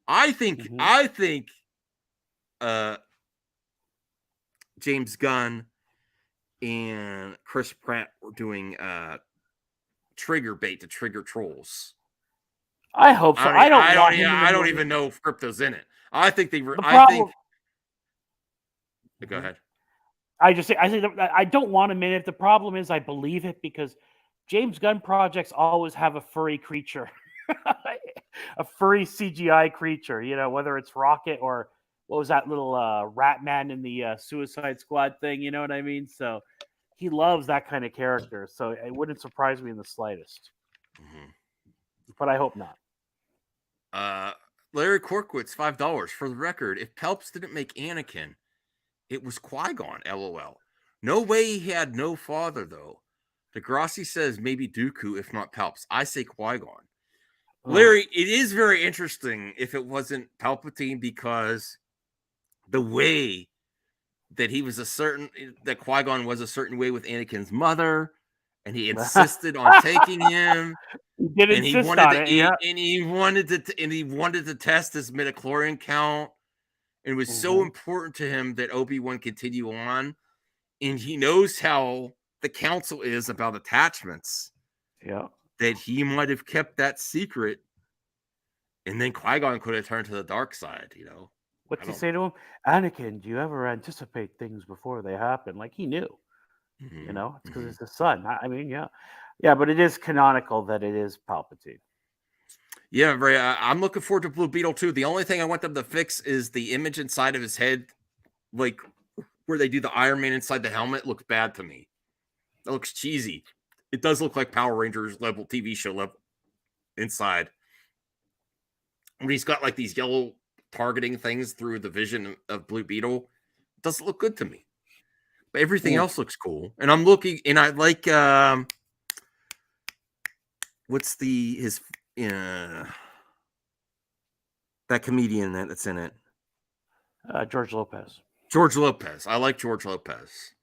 I think James Gunn and Chris Pratt were doing trigger bait to trigger trolls. I hope so. I don't even know if Crypto's in it. I think they were. Go ahead. I think I don't want him in it. The problem is I believe it because James Gunn projects always have a furry creature, a furry CGI creature. Whether it's Rocket or what was that little rat man in the Suicide Squad thing. You know what I mean? So he loves that kind of character. So it wouldn't surprise me in the slightest. But I hope not. Larry Corkwitz, $5 for the record. If Pelps didn't make Anakin, it was Qui-Gon, LOL. No way he had no father, though. Degrassi says maybe Dooku, if not Pelps. I say Qui-Gon. Larry, it is very interesting if it wasn't Palpatine because the way that that Qui-Gon was a certain way with Anakin's mother, and he insisted on taking him. He wanted to test his midichlorian count. It was so important to him that Obi-Wan continue on, and he knows how the council is about attachments. Yeah, that he might have kept that secret, and then Qui-Gon could have turned to the dark side. What's he say to him? Anakin, do you ever anticipate things before they happen? Like he knew. It's because it's his son. I mean, yeah, but it is canonical that it is Palpatine. Yeah, Ray, I'm looking forward to Blue Beetle too. The only thing I want them to fix is the image inside of his head, like where they do the Iron Man inside the helmet, looks bad to me. It looks cheesy. It does look like Power Rangers level TV show level inside. When he's got like these yellow targeting things through the vision of Blue Beetle, it doesn't look good to me. But everything else looks cool. And I'm looking, and I like what's his that comedian that's in it? George Lopez. George Lopez. I like George Lopez.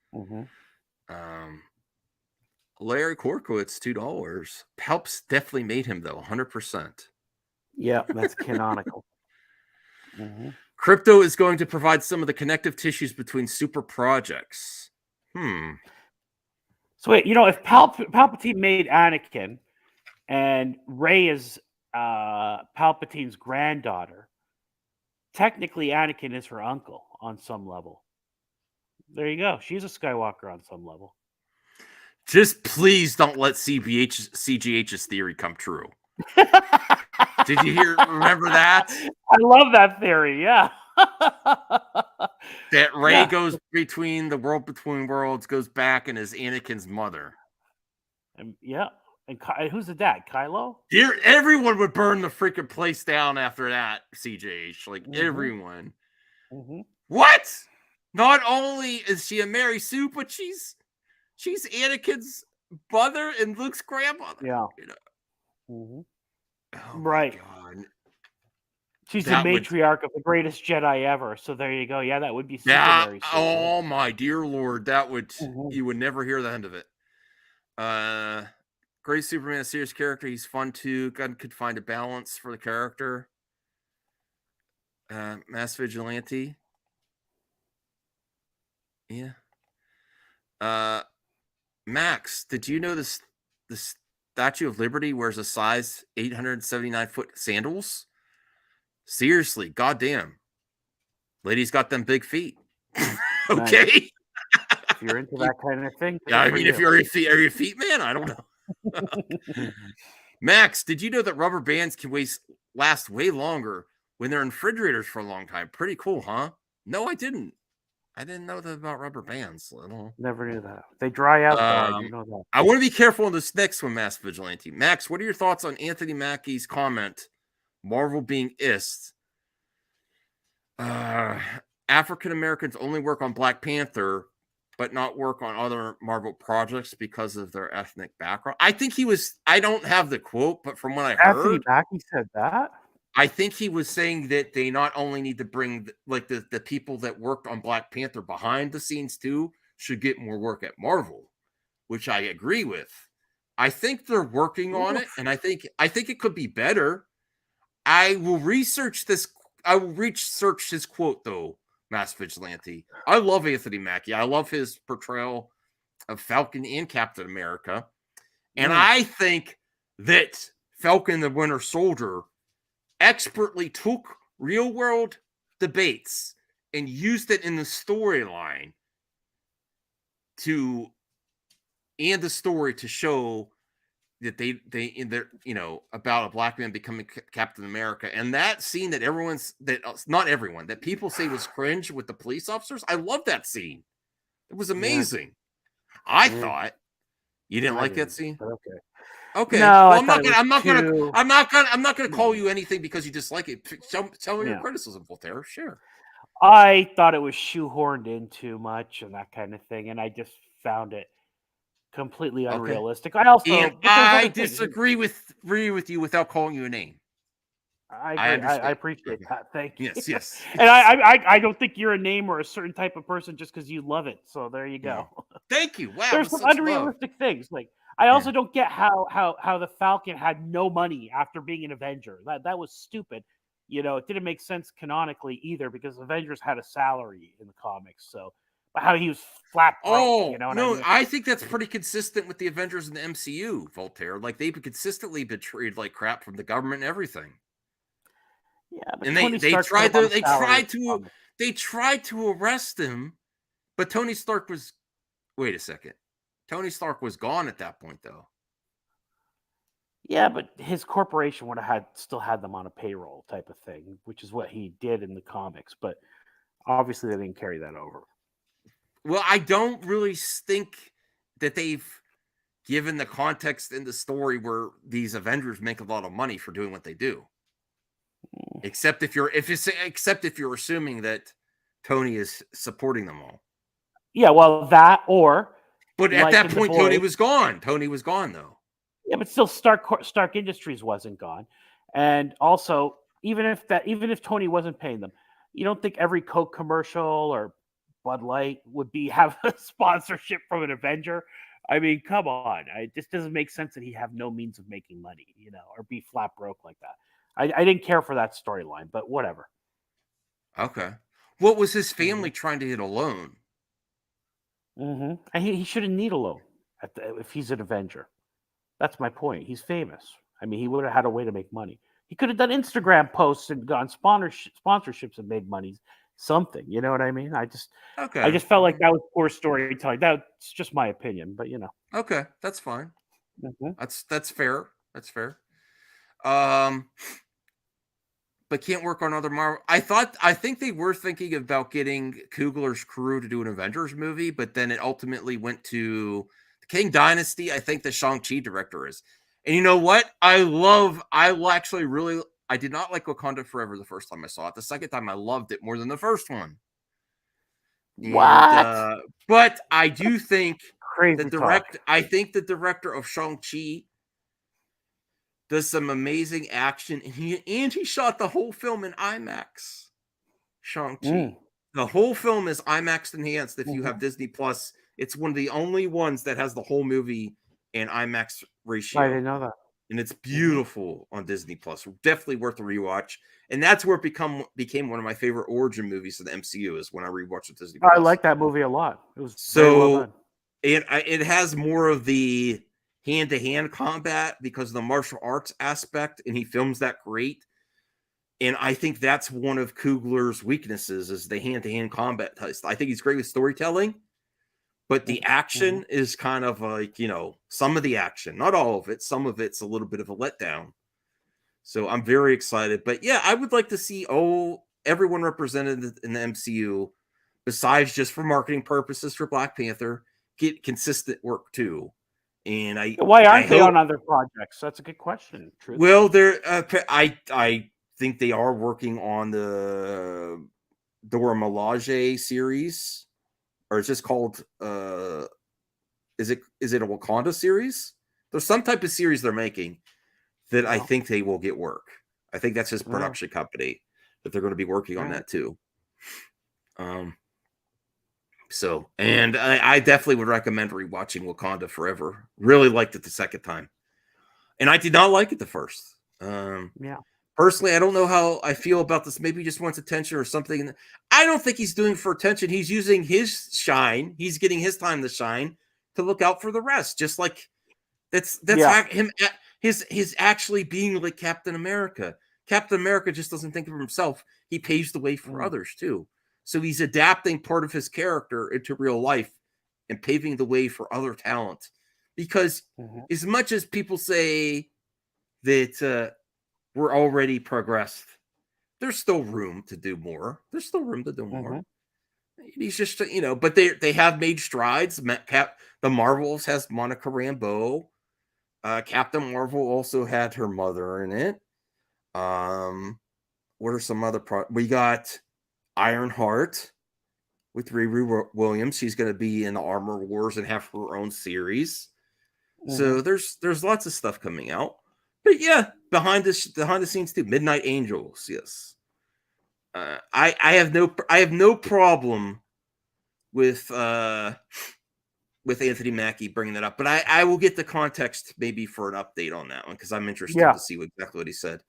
Larry Corkowitz, $2. Palps definitely made him though, 100%. Yeah, that's canonical. Crypto is going to provide some of the connective tissues between super projects. So wait, if Palpatine made Anakin, and Rey is Palpatine's granddaughter, technically Anakin is her uncle on some level. There you go. She's a Skywalker on some level. Just please don't let CGH's theory come true. Did you remember that? I love that theory, yeah. That Rey goes between the world between worlds, goes back and is Anakin's mother. And who's the dad? Kylo? Everyone would burn the freaking place down after that, CJH. Like, everyone. What? Not only is she a Mary Sue, but she's Anakin's mother and Luke's grandmother. Yeah. Oh right. She's the matriarch of the greatest Jedi ever. So there you go. Yeah, that would be super Mary Sue. Oh my dear Lord. That would you would never hear the end of it. Great Superman series character. He's fun too. Gunn could find a balance for the character. Mass Vigilante. Yeah. Max, did you know the Statue of Liberty wears a size 879-foot sandals? Seriously, goddamn. Lady's got them big feet. Okay. Nice. If you're into that kind of thing. Yeah, I mean, if you're a feet man, I don't know. Max, did you know that rubber bands can last way longer when they're in refrigerators for a long time? Pretty cool, huh? No, I didn't. I didn't know that about rubber bands. Never knew that. They dry out. Though, you know that. I want to be careful on this next one, Mass Vigilante. Max, what are your thoughts on Anthony Mackie's comment? Marvel being ist. African Americans only work on Black Panther. but not work on other Marvel projects because of their ethnic background. I think he was, I don't have the quote, but from what I Anthony heard, Mackie said that. I think he was saying that they not only need to bring like the people that worked on Black Panther behind the scenes too should get more work at Marvel, which I agree with. I think they're working on it, and I think it could be better. I will research this. I will research his quote though, Mass Vigilante. I love Anthony Mackie. I love his portrayal of Falcon and Captain America, and I think that Falcon the Winter Soldier expertly took real world debates and used it in the storyline to and the story to show that they in their about a black man becoming Captain America. And that scene that not everyone that people say was cringe with the police officers, I love that scene. It was amazing. I thought you didn't like that scene. Okay. Okay. No, well, I'm not gonna call you anything because you dislike it. Tell me your criticism, Voltaire. Sure. I thought it was shoehorned in too much and that kind of thing, and I just found it completely unrealistic. I also I disagree with you without calling you a name. I appreciate that. Thank you. Yes. And I don't think you're a name or a certain type of person just because you love it. So there you go. Thank you. Wow. There's some unrealistic things. Like I also don't get how the Falcon had no money after being an Avenger. That was stupid. It didn't make sense canonically either because Avengers had a salary in the comics. So how he was flat broke, no, I think that's pretty consistent with the Avengers in the MCU, Voltaire. Like they've consistently been treated like crap from the government and everything. Yeah, but and Tony they Stark tried to arrest him, but Tony Stark was wait a second. Tony Stark was gone at that point though. Yeah, but his corporation would have still had them on a payroll type of thing, which is what he did in the comics, but obviously they didn't carry that over. Well, I don't really think that they've given the context in the story where these Avengers make a lot of money for doing what they do. Except if you're assuming that Tony is supporting them all. Yeah, well, that or. But at that point, Tony was gone. Tony was gone, though. Yeah, but still, Stark Industries wasn't gone, and also even if Tony wasn't paying them, you don't think every Coke commercial or Bud Light would have a sponsorship from an Avenger? I mean, come on. It just doesn't make sense that he have no means of making money, or be flat broke like that. I didn't care for that storyline, but whatever. Okay. What was his family trying to get a loan? And he shouldn't need a loan if he's an Avenger. That's my point. He's famous. I mean, he would have had a way to make money. He could have done Instagram posts and gone sponsorships and made money. Something, you know what I mean? I just felt like that was poor storytelling. That's just my opinion, but Okay, that's fine. That's fair. That's fair. But can't work on other Marvel. I think they were thinking about getting Coogler's crew to do an Avengers movie, but then it ultimately went to the King Dynasty. I think the Shang-Chi director is. And you know what? I did not like Wakanda Forever the first time I saw it. The second time I loved it more than the first one. What? But I do think I think the director of Shang-Chi does some amazing action, and he shot the whole film in IMAX. Shang-Chi. The whole film is IMAX enhanced. If you have Disney Plus, it's one of the only ones that has the whole movie in IMAX ratio. I didn't know that. And it's beautiful on Disney Plus. Definitely worth a rewatch. And that's where it became one of my favorite origin movies of the MCU is when I rewatched it Disney Plus. I like that movie a lot. It was very well done. It has more of the hand-to-hand combat because of the martial arts aspect, and he films that great. And I think that's one of Coogler's weaknesses is the hand-to-hand combat. I think he's great with storytelling, but the action is kind of like, some of the action, not all of it. Some of it's a little bit of a letdown. So I'm very excited. But yeah, I would like to see everyone represented in the MCU, besides just for marketing purposes for Black Panther, get consistent work too. And why aren't they on other projects? That's a good question. Well, I think they are working on the Dora Milaje series. or it's just called is it a Wakanda series? There's some type of series they're making that I think they will get work. I think that's his production company that they're going to be working on that too. So, and I definitely would recommend rewatching Wakanda Forever. Really liked it the second time, and I did not like it the first. Personally, I don't know how I feel about this. Maybe he just wants attention or something. I don't think he's doing it for attention. He's using his shine. He's getting his time to shine to look out for the rest. Just like that's him. His actually being like Captain America. Captain America just doesn't think of himself. He paves the way for others too. So he's adapting part of his character into real life and paving the way for other talent. Because as much as people say that we're already progressed, there's still room to do more. There's still room to do more. He's just, but they have made strides. The Marvels has Monica Rambeau. Captain Marvel also had her mother in it. What are some other we got Ironheart with Riri Williams. She's going to be in the Armor Wars and have her own series. So there's lots of stuff coming out. But yeah, behind the scenes too. Midnight Angels, yes. I have no problem with Anthony Mackie bringing that up, but I will get the context maybe for an update on that one because I'm interested to see exactly what he said.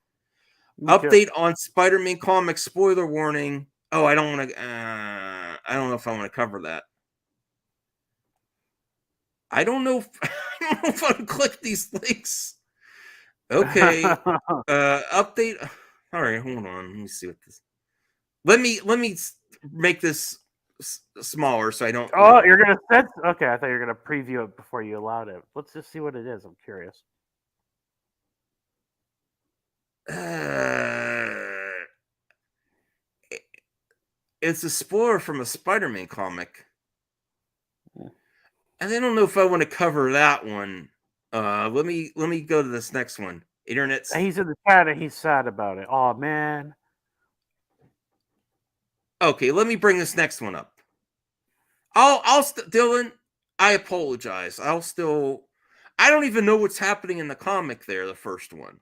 Update on Spider-Man comics. Spoiler warning. Oh, I don't want to. I don't know if I want to cover that. I don't know if I can click these links. Okay. Update. All right, hold on. Let me see what this. Let me make this smaller so I don't. Oh, you're gonna set. Okay, I thought you were gonna preview it before you allowed it. Let's just see what it is. I'm curious. It's a spoiler from a Spider-Man comic. And I don't know if I want to cover that one. Let me go to this next one. Internet. He's in the chat and he's sad about it. Oh man. Okay, let me bring this next one up. Dylan, I apologize. I don't even know what's happening in the comic there, the first one.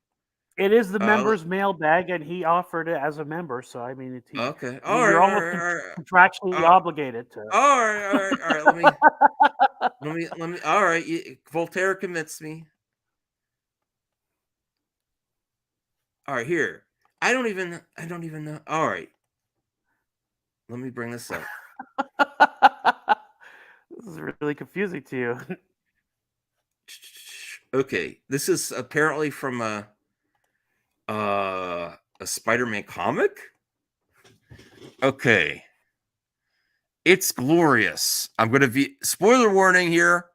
It is the members' mailbag, and he offered it as a member. So I mean, okay, you're almost contractually obligated to. All right. Let me. All right, Voltaire convinced me. All right, here. I don't even know. All right, let me bring this up. This is really confusing to you. Okay, this is apparently from a Spider-Man comic. Okay, it's glorious. I'm going to be spoiler warning here.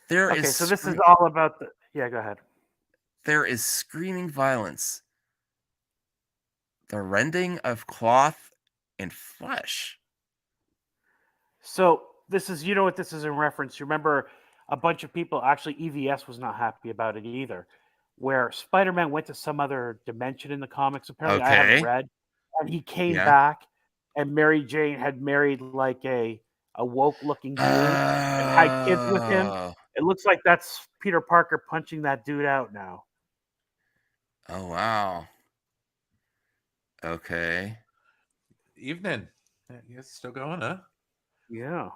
So this is all about the. Yeah, go ahead. There is screaming violence, the rending of cloth and flesh. So this is, what this is in reference. You remember a bunch of people, actually EVS was not happy about it either, where Spider-Man went to some other dimension in the comics. Apparently I haven't read. And he came back and Mary Jane had married like a woke looking dude and had kids with him. It looks like that's Peter Parker punching that dude out now. Oh, wow. Okay. Evening. Yeah, you guys still going, huh? Yeah.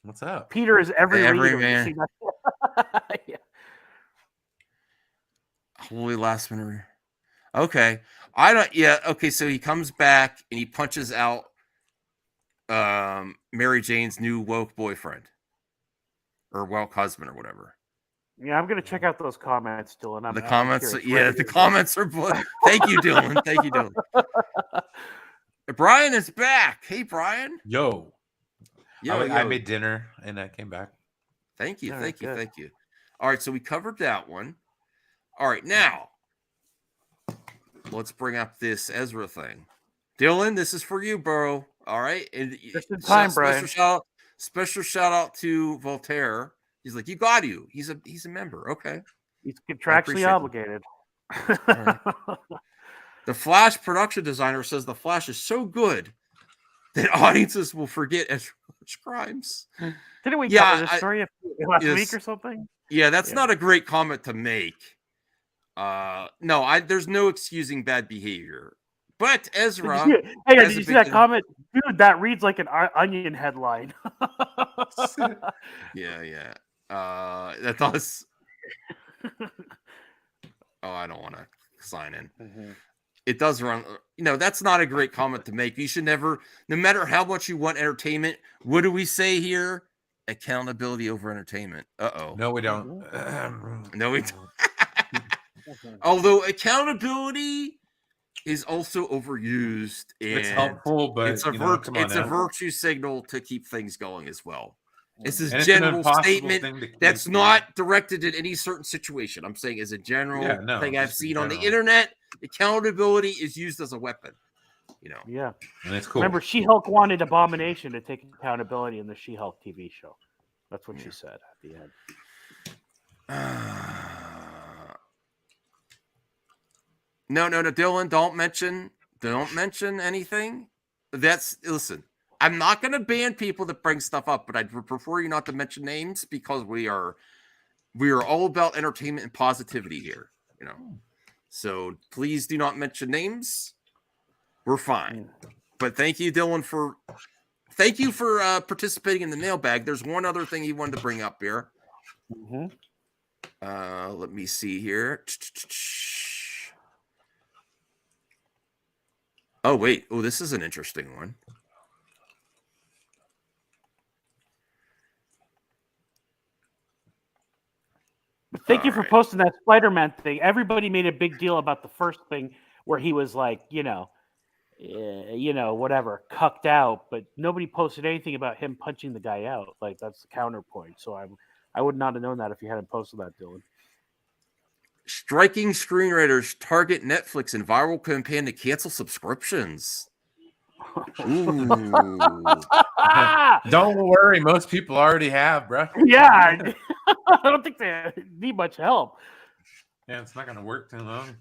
What's up? Peter is every reader. Man. Yeah. Holy last minute. Okay. Okay, so he comes back and he punches out Mary Jane's new woke boyfriend. Or woke husband or whatever. Yeah, I'm gonna check out those comments, Dylan. The comments are. Thank you, Dylan. Thank you, Dylan. Brian is back. Hey, Brian. Yo. I made dinner and I came back. Thank you. Thank you. All right, so we covered that one. All right, now let's bring up this Ezra thing. Dylan, this is for you, bro. All right. And just in time, Brian. Special shout out to Voltaire. He's like, you got you. He's a member. Okay. He's contractually obligated. Right. The Flash production designer says the Flash is so good that audiences will forget Ezra's crimes. Didn't we Yeah, cover this story last yes. week or something? Yeah, that's not a great comment to make. No, there's no excusing bad behavior. But Ezra, Did you see that comment? Dude, that reads like an Onion headline. Yeah. That does. Oh, I don't want to sign in. Mm-hmm. It does run. That's not a great comment to make. You should never, no matter how much you want entertainment. What do we say here? Accountability over entertainment. Uh-oh. No, we don't. No, we don't. Although accountability is also overused. It's and helpful, but it's a virtue signal to keep things going as well. This is And a it's an general impossible statement thing to keep that's doing. not directed at any certain situation. I'm saying as a general thing I've just in seen on the general. internet, accountability is used as a weapon. Yeah. And it's cool. Remember, She-Hulk wanted Abomination to take accountability in the She-Hulk TV show. That's what she said at the end. No, Dylan, don't mention anything. Listen, I'm not going to ban people that bring stuff up, but I'd prefer you not to mention names because we are all about entertainment and positivity here, So please do not mention names. We're fine. But thank you, Dylan, for participating in the mailbag. There's one other thing he wanted to bring up here. Let me see here. Oh, wait. Oh, this is an interesting one. Thank you for posting that Spider-Man thing. Everybody made a big deal about the first thing where he was like, whatever, cucked out, but nobody posted anything about him punching the guy out. Like, that's the counterpoint. So I would not have known that if you hadn't posted that, Dylan. Striking screenwriters target Netflix in viral campaign to cancel subscriptions. Ooh. Don't worry, most people already have, bro. Yeah, I don't think they need much help. Yeah, it's not going to work too long.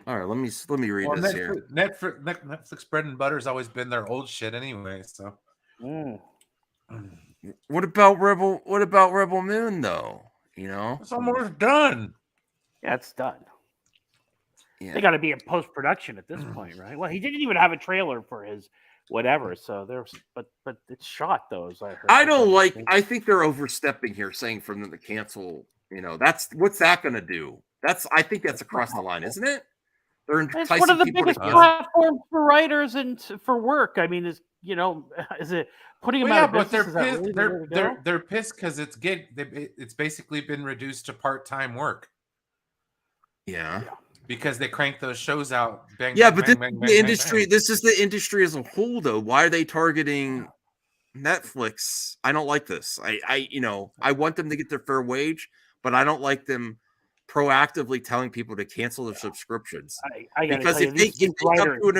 All right, let me read this here. Netflix bread and butter's always been their old shit anyway. So, what about Rebel Moon though? It's almost done. Yeah, it's done. Yeah. They got to be in post production at this point, right? Well, he didn't even have a trailer for his whatever. So but it's shot though, as I heard. I think they're overstepping here, saying for them to cancel. What's that going to do? I think that's across the line, isn't it? They're it's one of the biggest platforms for writers and for work. I mean, is it putting them out of business? They're pissed because it's basically been reduced to part-time work. Yeah. Because they crank those shows out. Bang, yeah, bang, but bang, this, bang, the bang, industry. bang. This is the industry as a whole, though. Why are they targeting Netflix? I don't like this. I want them to get their fair wage, but I don't like them proactively telling people to cancel their subscriptions. Because if they come to an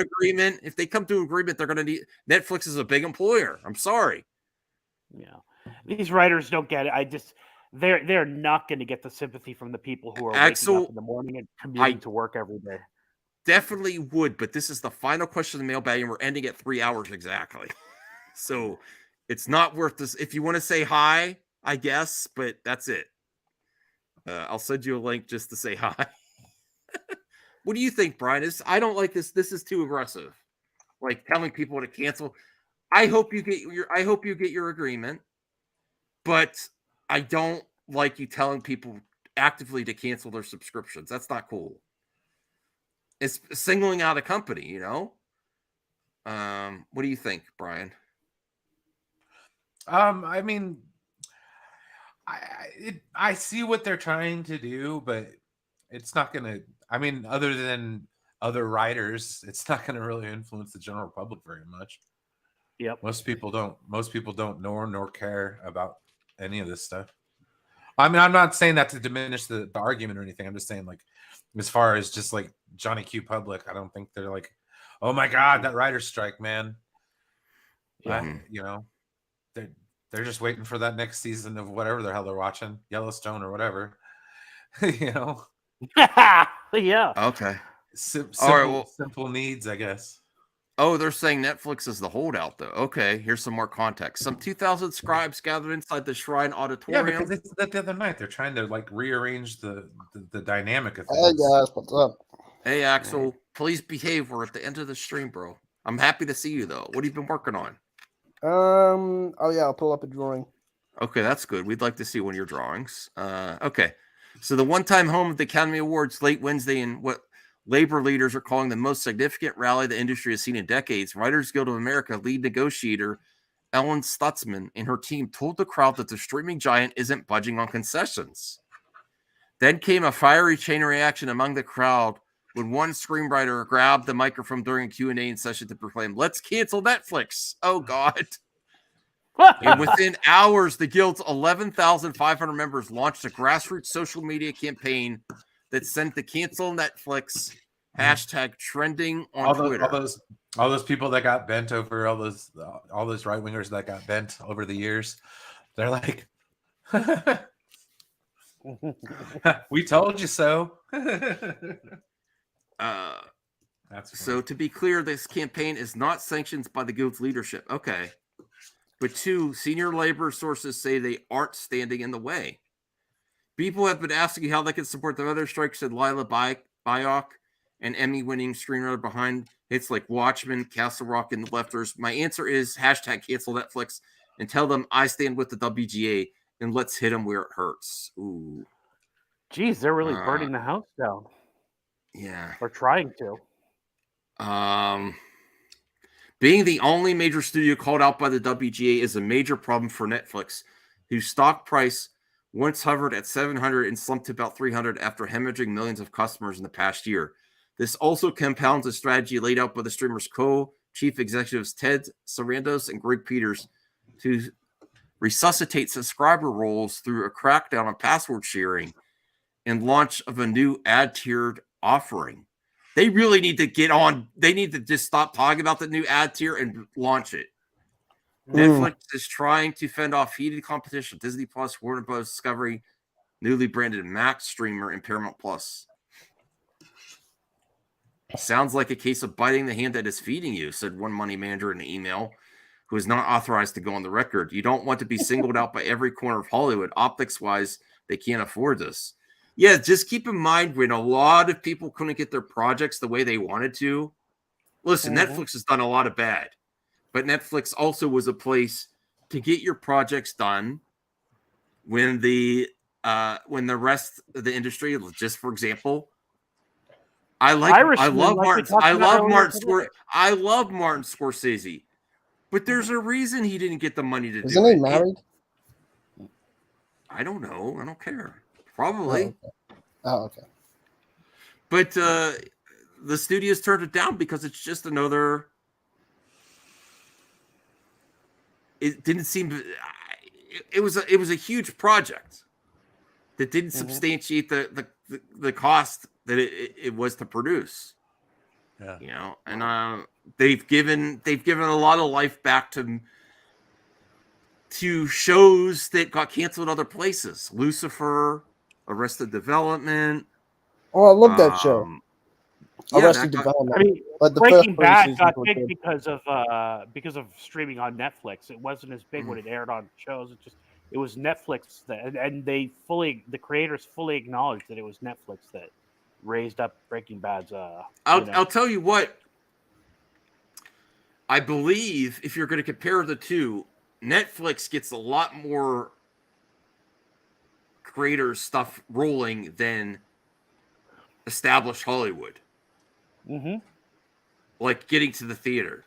agreement, they're going to need. Netflix is a big employer. I'm sorry. Yeah, these writers don't get it. They're not going to get the sympathy from the people who are waking up in the morning and commuting to work every day. Definitely would, but this is the final question of the mailbag, and we're ending at 3 hours exactly. So it's not worth this. If you want to say hi, I guess, but that's it. I'll send you a link just to say hi. What do you think, Brian? I don't like this. This is too aggressive. Like telling people to cancel. I hope you get your agreement, but I don't like you telling people actively to cancel their subscriptions. That's not cool. It's singling out a company, What do you think, Brian? I mean, I see what they're trying to do, but it's not going to. I mean, other than other writers, it's not going to really influence the general public very much. Yep. Most people don't know nor care about any of this stuff. I mean, I'm not saying that to diminish the argument or anything. I'm just saying, like, as far as just like Johnny Q public, I don't think they're like, oh my God, that writer's strike, man. Yeah. They're just waiting for that next season of whatever the hell they're watching, Yellowstone or whatever. Yeah. Okay. Simple needs, I guess. Oh, they're saying Netflix is the holdout, though. Okay, here's some more context. Some 2,000 scribes gathered inside the Shrine Yeah, Auditorium. because they said that the other night. They're trying to like rearrange the dynamic of things. Hey guys, what's up? Hey, Axel, please behave. We're at the end of the stream, bro. I'm happy to see you, though. What have you been working on? Oh yeah, I'll pull up a drawing. Okay, that's good. We'd like to see one of your drawings. Okay. So the one-time home of the Academy Awards late Wednesday in what labor leaders are calling the most significant rally the industry has seen in decades, Writers Guild of America lead negotiator Ellen Stutzman and her team told the crowd that the streaming giant isn't budging on concessions. Then came a fiery chain reaction among the crowd when one screenwriter grabbed the microphone during a Q&A session to proclaim, "Let's cancel Netflix." Oh, God. And within hours, the Guild's 11,500 members launched a grassroots social media campaign that sent the cancel Netflix hashtag trending on Twitter. All those people that got bent over, all those right wingers that got bent over the years, they're like, "We told you so." So to be clear, this campaign is not sanctioned by the Guild's leadership. Okay. But two, senior labor sources say they aren't standing in the way. People have been asking how they can support the other strikes, said Lila Bayok, an Emmy-winning screenwriter behind hits like Watchmen, Castle Rock, and The Lefters. My answer is hashtag cancel Netflix and tell them I stand with the WGA and let's hit them where it hurts. Ooh. Geez, they're really burning the house down. Yeah. Or trying to. Being the only major studio called out by the WGA is a major problem for Netflix, whose stock price once hovered at 700 and slumped to about 300 after hemorrhaging millions of customers in the past year. This also compounds a strategy laid out by the streamer's co-chief executives Ted Sarandos and Greg Peters to resuscitate subscriber roles through a crackdown on password sharing and launch of a new ad-tiered offering. They really need to get on. They need to just stop talking about the new ad tier and launch it. Netflix is trying to fend off heated competition. Disney Plus, Warner Bros. Discovery, newly branded Max streamer, and Paramount Plus. Sounds like a case of biting the hand that is feeding you, said one money manager in an email who is not authorized to go on the record. You don't want to be singled out by every corner of Hollywood. Optics-wise, they can't afford this. Yeah, just keep in mind when a lot of people couldn't get their projects the way they wanted to. Listen, Netflix has done a lot of bad, but Netflix also was a place to get your projects done when the rest of the industry, just for example, I love Martin Scorsese, but there's a reason he didn't get the money to do it. Isn't he married? I don't know. I don't care. Probably. Oh, okay. But the studios turned it down because it's just another. It didn't seem. It was a huge project that didn't substantiate the cost that it was to produce. Yeah. You know, and they've given a lot of life back to shows that got canceled other places. Lucifer, Arrested Development. Oh, I love that show. Yeah, Arrested Development. I mean, But the Breaking first Bad seasons got were big good. because of streaming on Netflix. It wasn't as big when it aired on shows. It was Netflix and the creators fully acknowledged that it was Netflix that raised up Breaking Bad's. I'll tell you what. I believe if you're going to compare the two, Netflix gets a lot more creator stuff rolling than established Hollywood. Like getting to the theater.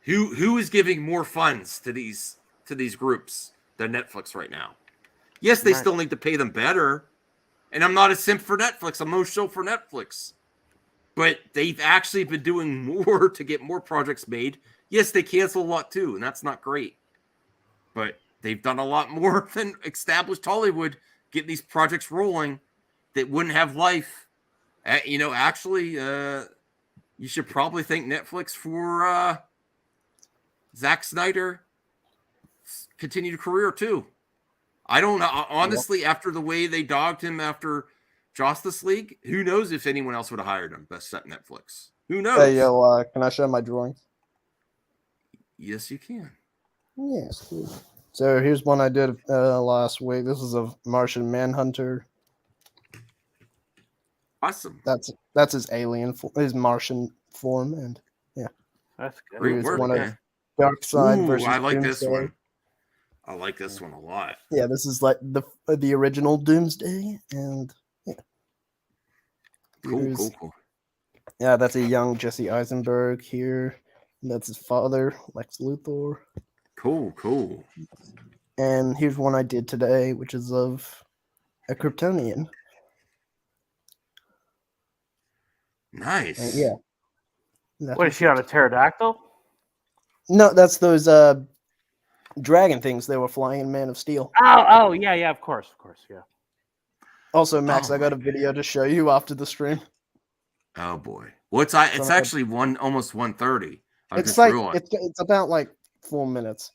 Who is giving more funds to these groups than Netflix right now? Yes, they still need to pay them better. And I'm not a simp for Netflix. I'm no show for Netflix. But they've actually been doing more to get more projects made. Yes, they cancel a lot too, and that's not great. But they've done a lot more than established Hollywood getting these projects rolling that wouldn't have life. Actually, you should probably thank Netflix for Zack Snyder's continued career too. I don't know. Honestly, after the way they dogged him after Justice League. Who knows if anyone else would have hired him? Best set Netflix. Who knows? Hey, yo, can I show my drawings? Yes, you can. Yes. Cool. So here's one I did last week. This is a Martian Manhunter. Awesome. That's his alien, his Martian form, and yeah. That's good. Great Here's work, one man. of Dark Side Ooh, versus I like this Doomsday. one. I like this one a lot. Yeah, this is like the original Doomsday, and yeah. Cool. Yeah, that's a young Jesse Eisenberg here. That's his father, Lex Luthor. Cool. And here's one I did today, which is of a Kryptonian. Nice. And yeah. What is she on a pterodactyl? No, that's those dragon things they were flying in Man of Steel. Oh, yeah, of course, yeah. Also, Max, I got a video to show you after the stream. Oh boy. Well, it's actually almost 1:30. It's like it's about like 4 minutes.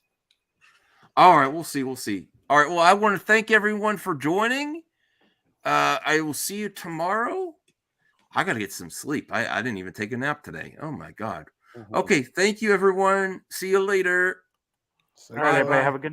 All right, we'll see. All right, well, I want to thank everyone for joining. I will see you tomorrow. I got to get some sleep. I didn't even take a nap today. Oh my God. Okay, thank you, everyone. See you later. All right, everybody, have a good night.